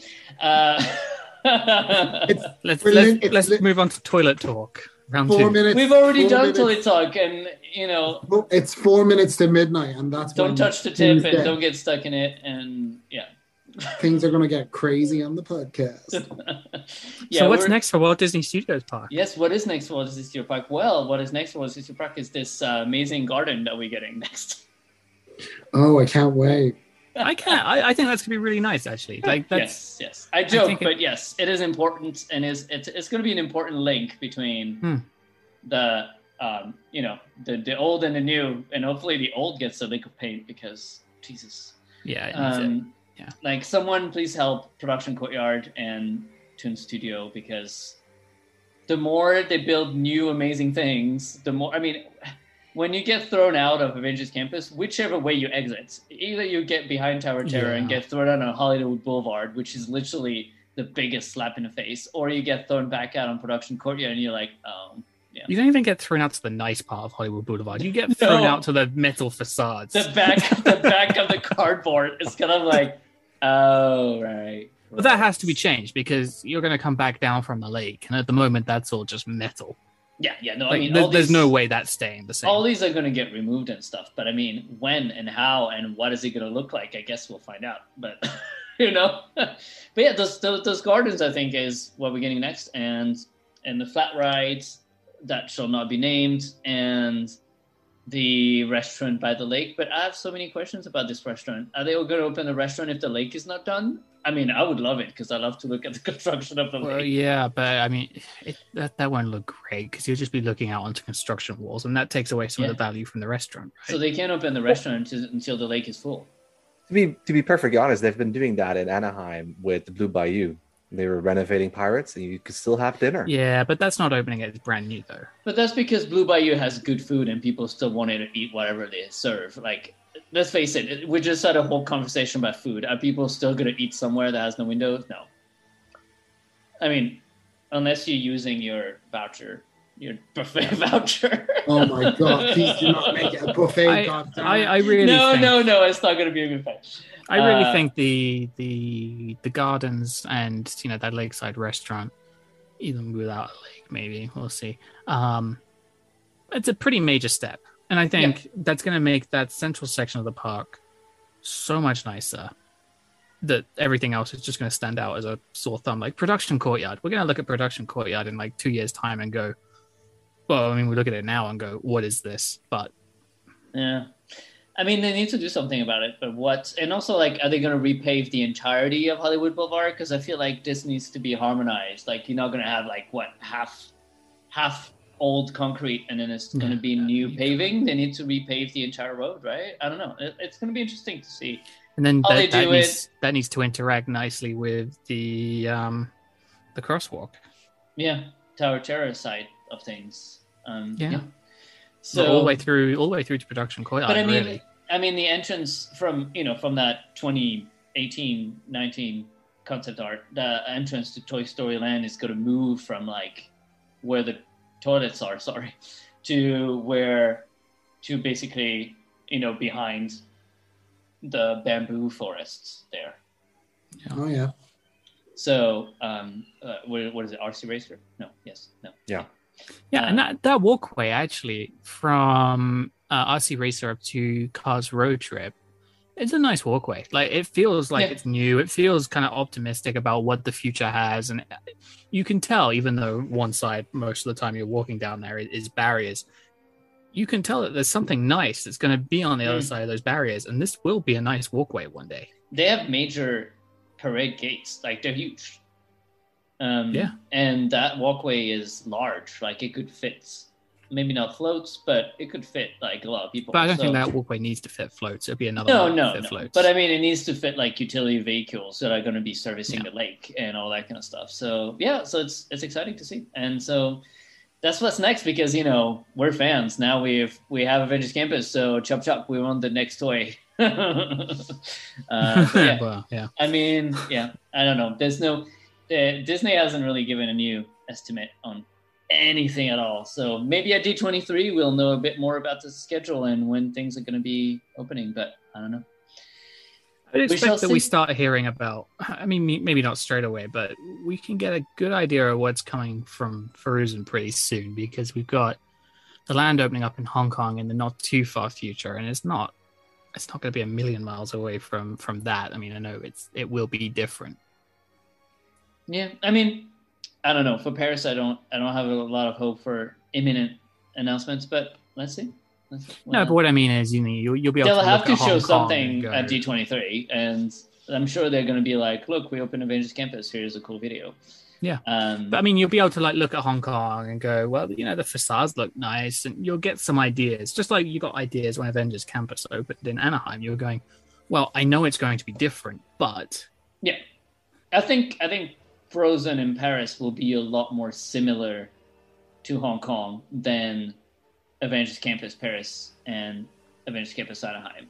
Let's move on to toilet talk. Round 2.
Minutes.
We've already done toilet talk, and
it's 4 minutes to midnight, and that's
don't touch the tip and don't get stuck in it, and yeah,
things are going to get crazy on the podcast.
So what's next for Walt Disney Studios Park?
Yes, what is next for Walt Disney Studios Park? Well, what is next for Walt Disney Studios Park is this amazing garden that we're getting next.
Oh, I can't wait.
I think that's gonna be really nice, actually. Like that's
yes. I joke, but yes, it is important, and it's going to be an important link between the the old and the new, and hopefully the old gets a lick of paint because Jesus.
Yeah. Yeah.
Like someone please help Production Courtyard and Toon Studio, because the more they build new amazing things, the more. I mean, when you get thrown out of Avengers Campus, whichever way you exit, either you get behind Tower of Terror and get thrown out on Hollywood Boulevard, which is literally the biggest slap in the face, or you get thrown back out on Production Courtyard and you're like, oh, yeah.
You don't even get thrown out to the nice part of Hollywood Boulevard. You get thrown out to the metal facades.
The back of the cardboard is kind of like, oh, right.
But that has to be changed because you're going to come back down from the lake. And at the moment, that's all just metal.
Yeah, no,
like,
I mean,
there's no way that's staying the same.
All these are going to get removed and stuff, but I mean, when and how and what is it going to look like? I guess we'll find out. But but yeah, those gardens I think is what we're getting next, and the flat rides that shall not be named, and the restaurant by the lake, but I have so many questions about this restaurant. Are they all going to open the restaurant if the lake is not done? I mean, I would love it because I love to look at the construction of the
Well,
lake.
yeah, but I mean, that won't look great because you'll just be looking out onto construction walls, and that takes away some of the value from the restaurant. Right?
So they can't open the restaurant until the lake is full.
To be perfectly honest, they've been doing that in Anaheim with the Blue Bayou. They were renovating Pirates, and you could still have dinner.
Yeah, but that's not opening it. It's brand new, though.
But that's because Blue Bayou has good food, and people still wanted to eat whatever they serve. Like, let's face it, we just had a whole conversation about food. Are people still going to eat somewhere that has no windows? No. I mean, unless you're using your voucher, your buffet voucher.
Oh my God! Please do not make it a buffet.
I really
no, it's not going to be a buffet.
I really think the gardens and that lakeside restaurant, even without a lake, maybe we'll see. It's a pretty major step, and I think that's going to make that central section of the park so much nicer. That everything else is just going to stand out as a sore thumb. Like Production Courtyard, we're going to look at Production Courtyard in like 2 years' time and go, well, I mean, we look at it now and go, what is this? But
yeah. I mean, they need to do something about it, but what? And also, like, are they going to repave the entirety of Hollywood Boulevard? Because I feel like this needs to be harmonized. Like, you're not going to have like half old concrete, and then it's going to be new paving. They need to repave the entire road, right? I don't know. It's going to be interesting to see.
And then that needs to interact nicely with the crosswalk.
Yeah, Tower Terrace side of things. Yeah.
So all the way through to Production Courtyard.
But
I
mean, the entrance from that 2018-19 concept art, the entrance to Toy Story Land is going to move from like where the toilets are, to basically behind the bamboo forests there.
Yeah.
Oh yeah.
So what is it? RC Racer? No. Yes. No.
Yeah.
Yeah, and that walkway actually from RC Racer up to Cars Road Trip, it's a nice walkway. Like it feels like it's new. It feels kind of optimistic about what the future has, and you can tell, even though one side most of the time you're walking down there is barriers, you can tell that there's something nice that's going to be on the other side of those barriers, and this will be a nice walkway one day.
They have major parade gates, like they're huge. And that walkway is large, like it could fit, maybe not floats, but it could fit like a lot of people.
But I don't think that walkway needs to fit floats. It'll be another
no.
floats.
But I mean, it needs to fit like utility vehicles that are going to be servicing the lake and all that kind of stuff. So so it's exciting to see, and so that's what's next because we're fans now. We have Avengers Campus, so chop, we want the next toy. I mean, I don't know. There's no. Disney hasn't really given a new estimate on anything at all. So maybe at D23 we'll know a bit more about the schedule and when things are going to be opening, but I don't know.
I would expect that we start hearing about, I mean, maybe not straight away, but we can get a good idea of what's coming from Frozen pretty soon because we've got the land opening up in Hong Kong in the not too far future, and it's not going to be a million miles away from that. I mean, I know it will be different.
Yeah, I mean, I don't know. For Paris, I don't have a lot of hope for imminent announcements, but let's see.
No, but what I mean is, you'll be able
they'll
to
have to show
Hong
something at D23, and I'm sure they're going to be like, "Look, we opened Avengers Campus. Here's a cool video."
Yeah, but I mean, you'll be able to look at Hong Kong and go, "Well, the facades look nice," and you'll get some ideas. Just like you got ideas when Avengers Campus opened in Anaheim, you were going, "Well, I know it's going to be different, but."
Yeah, I think Frozen in Paris will be a lot more similar to Hong Kong than Avengers Campus Paris and Avengers Campus Anaheim.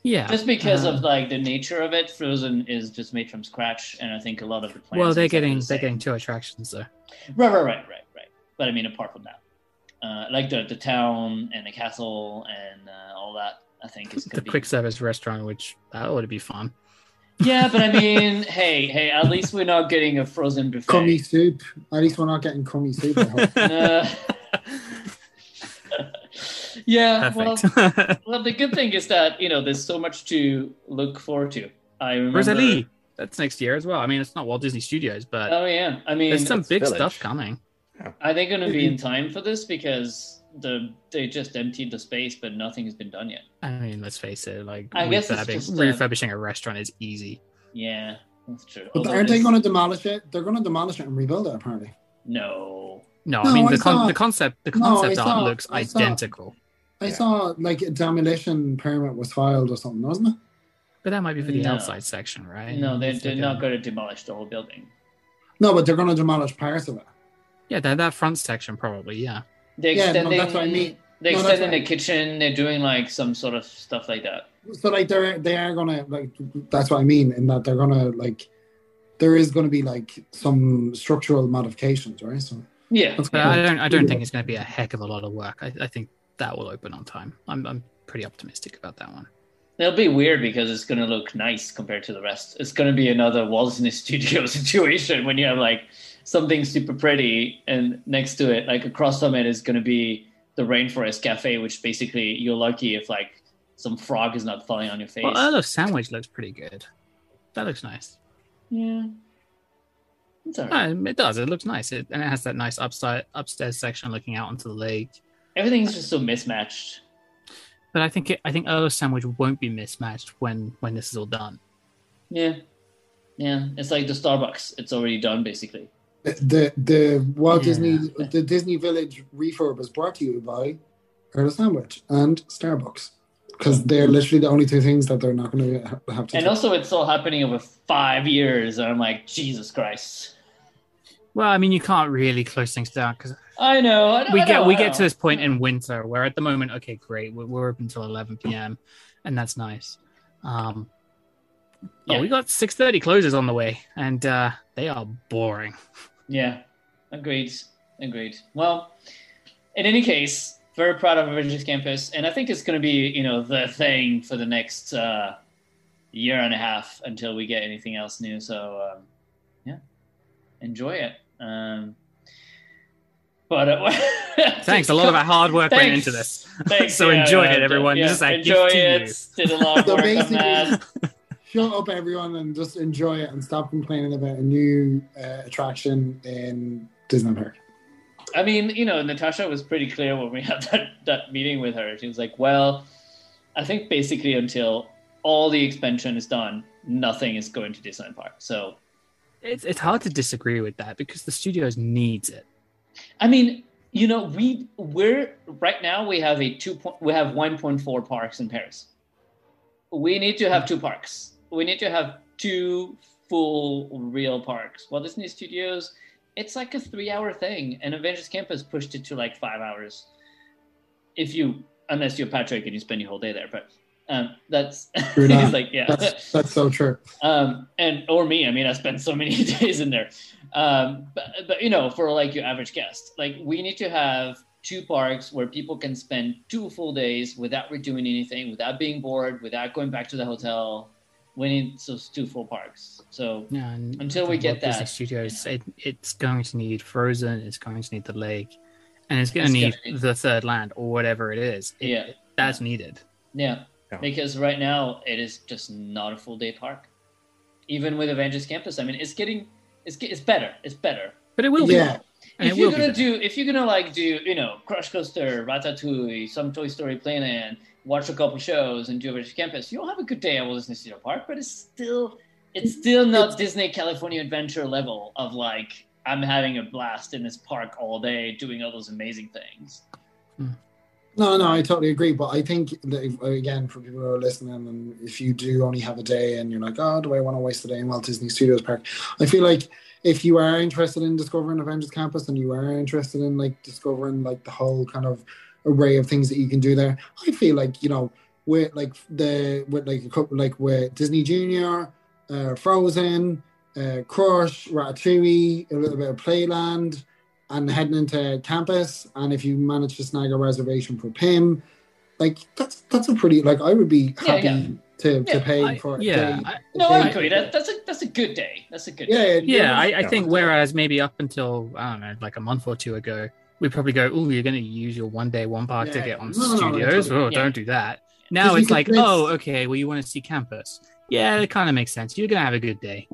Yeah.
Just because of like the nature of it, Frozen is just made from scratch, and I think a lot of the plans.
Well, they're getting 2 attractions though.
Right. But I mean, apart from that, like the town and the castle and all that, I think is
the quick service restaurant, which that ought to be fun.
Yeah, but I mean, hey, at least we're not getting a Frozen buffet.
Crummy soup. At least we're not getting crummy soup.
Yeah, well, the good thing is that, there's so much to look forward to. I remember...
Rosalie, that's next year as well. I mean, it's not Walt Disney Studios, but
oh yeah, I mean,
there's some big stuff coming.
Are they going to be in time for this? Because they just emptied the space, but nothing has been done yet.
I mean, let's face it. Like,
I guess it's just,
refurbishing a restaurant is easy.
Yeah, that's true.
But aren't they going to demolish it? They're going to demolish it and rebuild it, apparently.
No.
I mean, the concept art looks identical.
I saw like a demolition permit was filed or something, wasn't it?
But that might be for the outside section, right?
No, they're not going to demolish the whole building.
No, but they're going to demolish parts of it.
Yeah, that front section probably, yeah.
They're extending,
that's what I mean.
They're extending the kitchen. They're doing like some sort of stuff like that.
So like they are gonna like, that's what I mean, in that they're gonna like, there is gonna be like some structural modifications, right? So
yeah,
I don't think it's going to be a heck of a lot of work. I think that will open on time. I'm pretty optimistic about that one.
It'll be weird because it's going to look nice compared to the rest. It's going to be another Walt Disney Studio situation when you have like something super pretty and next to it, like across from it, is going to be the Rainforest Cafe, which basically you're lucky if like some frog is not falling on your face.
Well, Earl of Sandwich looks pretty good. That looks nice.
Yeah. It's all right.
No, it does. It looks nice. And it has that nice upstairs section looking out onto the lake.
Everything's just so mismatched.
But I think Earl of Sandwich won't be mismatched when this is all done.
Yeah. It's like the Starbucks. It's already done, basically.
The Walt Disney, the Disney Village refurb is brought to you by Earl of Sandwich and Starbucks, because they're literally the only two things that they're not going to have to.
And also, it's all happening over 5 years, and I'm like, Jesus Christ.
Well, I mean, you can't really close things down because
I know.
We get to this point in winter where at the moment, okay, great, we're open until 11 p.m. and that's nice. But we got 6:30 closes on the way, and they are boring.
Yeah, agreed. Well, in any case, very proud of Avengers Campus, and I think it's going to be, the thing for the next year and a half until we get anything else new. So, enjoy it. But
thanks. A lot of our hard work went into this.
Thanks,
so enjoy it, everyone. Just
enjoy it. Did a lot of work on that.
Shut up, everyone, and just enjoy it and stop complaining about a new attraction in Disney Park.
I mean, Natasha was pretty clear when we had that meeting with her. She was like, well, I think basically until all the expansion is done, nothing is going to Disneyland Park. So
it's hard to disagree with that because the studios needs it.
I mean, we're right now we have 1.4 parks in Paris. We need to have 2 parks. We need to have 2 full real parks. Well, Disney Studios, it's like a 3-hour thing, and Avengers Campus pushed it to like 5 hours. Unless you're Patrick and you spend your whole day there, but that's it's like
that's so true.
Or me. I mean, I spent so many days in there. But for like your average guest, like we need to have 2 parks where people can spend 2 full days without redoing anything, without being bored, without going back to the hotel. We need those 2 full parks. So until we get that,
Disney Studios, it's going to need Frozen, it's going to need the lake, and it's going to need the third land or whatever it is. That's needed.
Yeah, because right now it is just not a full day park. Even with Avengers Campus, I mean, it's better. It's better.
But it will be.
Yeah.
If you're gonna do Crush Coaster, Ratatouille, some Toy Story Playland, watch a couple shows, and do Avengers Campus, you'll have a good day at Walt Disney Studio Park. But it's still not Disney California Adventure level of like I'm having a blast in this park all day doing all those amazing things.
No, I totally agree. But I think that, again, for people who are listening, and if you do only have a day and you're like, oh, do I want to waste the day in Walt Disney Studios Park? I feel like if you are interested in discovering Avengers Campus and you are interested in like discovering like the whole kind of array of things that you can do there, I feel like with Disney Junior, Frozen, Crush, Ratatouille, a little bit of Playland, and heading into campus, and if you manage to snag a reservation for Pim, like that's a pretty, like I would be happy to pay for.
I agree. That's a good day. That's a good day.
I think whereas maybe up until I don't know, like a month or 2 ago, we'd probably go, oh, you're going to use your 1 day, 1 park ticket on Studios. Don't do that. Now it's like, okay, well, you want to see campus. Yeah, it kind of makes sense. You're going to have a good day.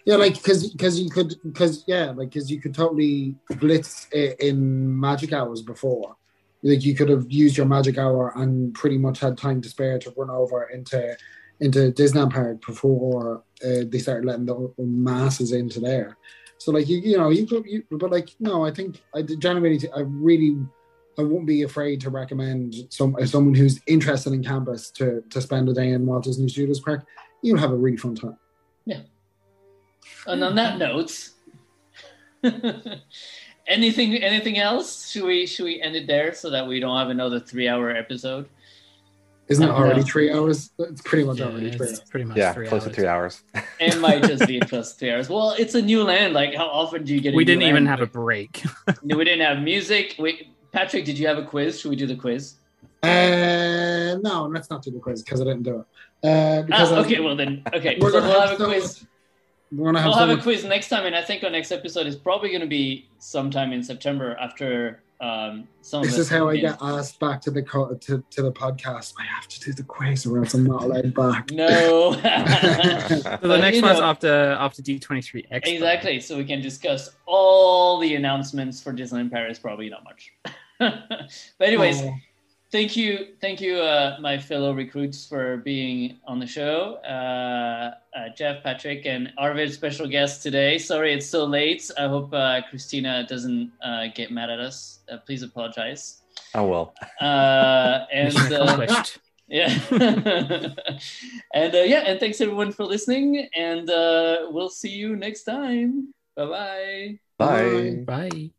Yeah, like because you could totally blitz it in magic hours before, like you could have used your magic hour and pretty much had time to spare to run over into Disneyland Park before they started letting the masses into there. So like you could, but like no, I think I wouldn't be afraid to recommend someone who's interested in campus to spend a day in Walt Disney Studios Park. You'll have a really fun time.
Yeah. And on that note, anything else? Should we end it there so that we don't have another 3-hour episode?
Isn't it already 3 hours? It's pretty much already 3 hours.
Pretty much 3
close
hours.
to 3 hours.
It might just be close to 3 hours. Well, it's a new land. Like, how often do you get?
We didn't even have a break.
We didn't have music. Patrick, did you have a quiz? Should we do the quiz?
No, let's not do the quiz because I didn't do it.
Well then, okay.
We'll
have a quiz.
We'll
have a quiz next time, and I think our next episode is probably going to be sometime in September after some.
This is how I get asked back to the podcast. I have to do the quiz, or else I'm not allowed back.
No.
So the next one's after D23 Expo.
Exactly. So we can discuss all the announcements for Disneyland Paris. Probably not much. But anyways. Thank you, my fellow recruits, for being on the show. Jeff, Patrick, and Arvid, special guest today. Sorry it's so late. I hope Christina doesn't get mad at us. Please apologize.
I will.
And yeah, and and thanks everyone for listening. And we'll see you next time. Bye-bye.
Bye.
Bye.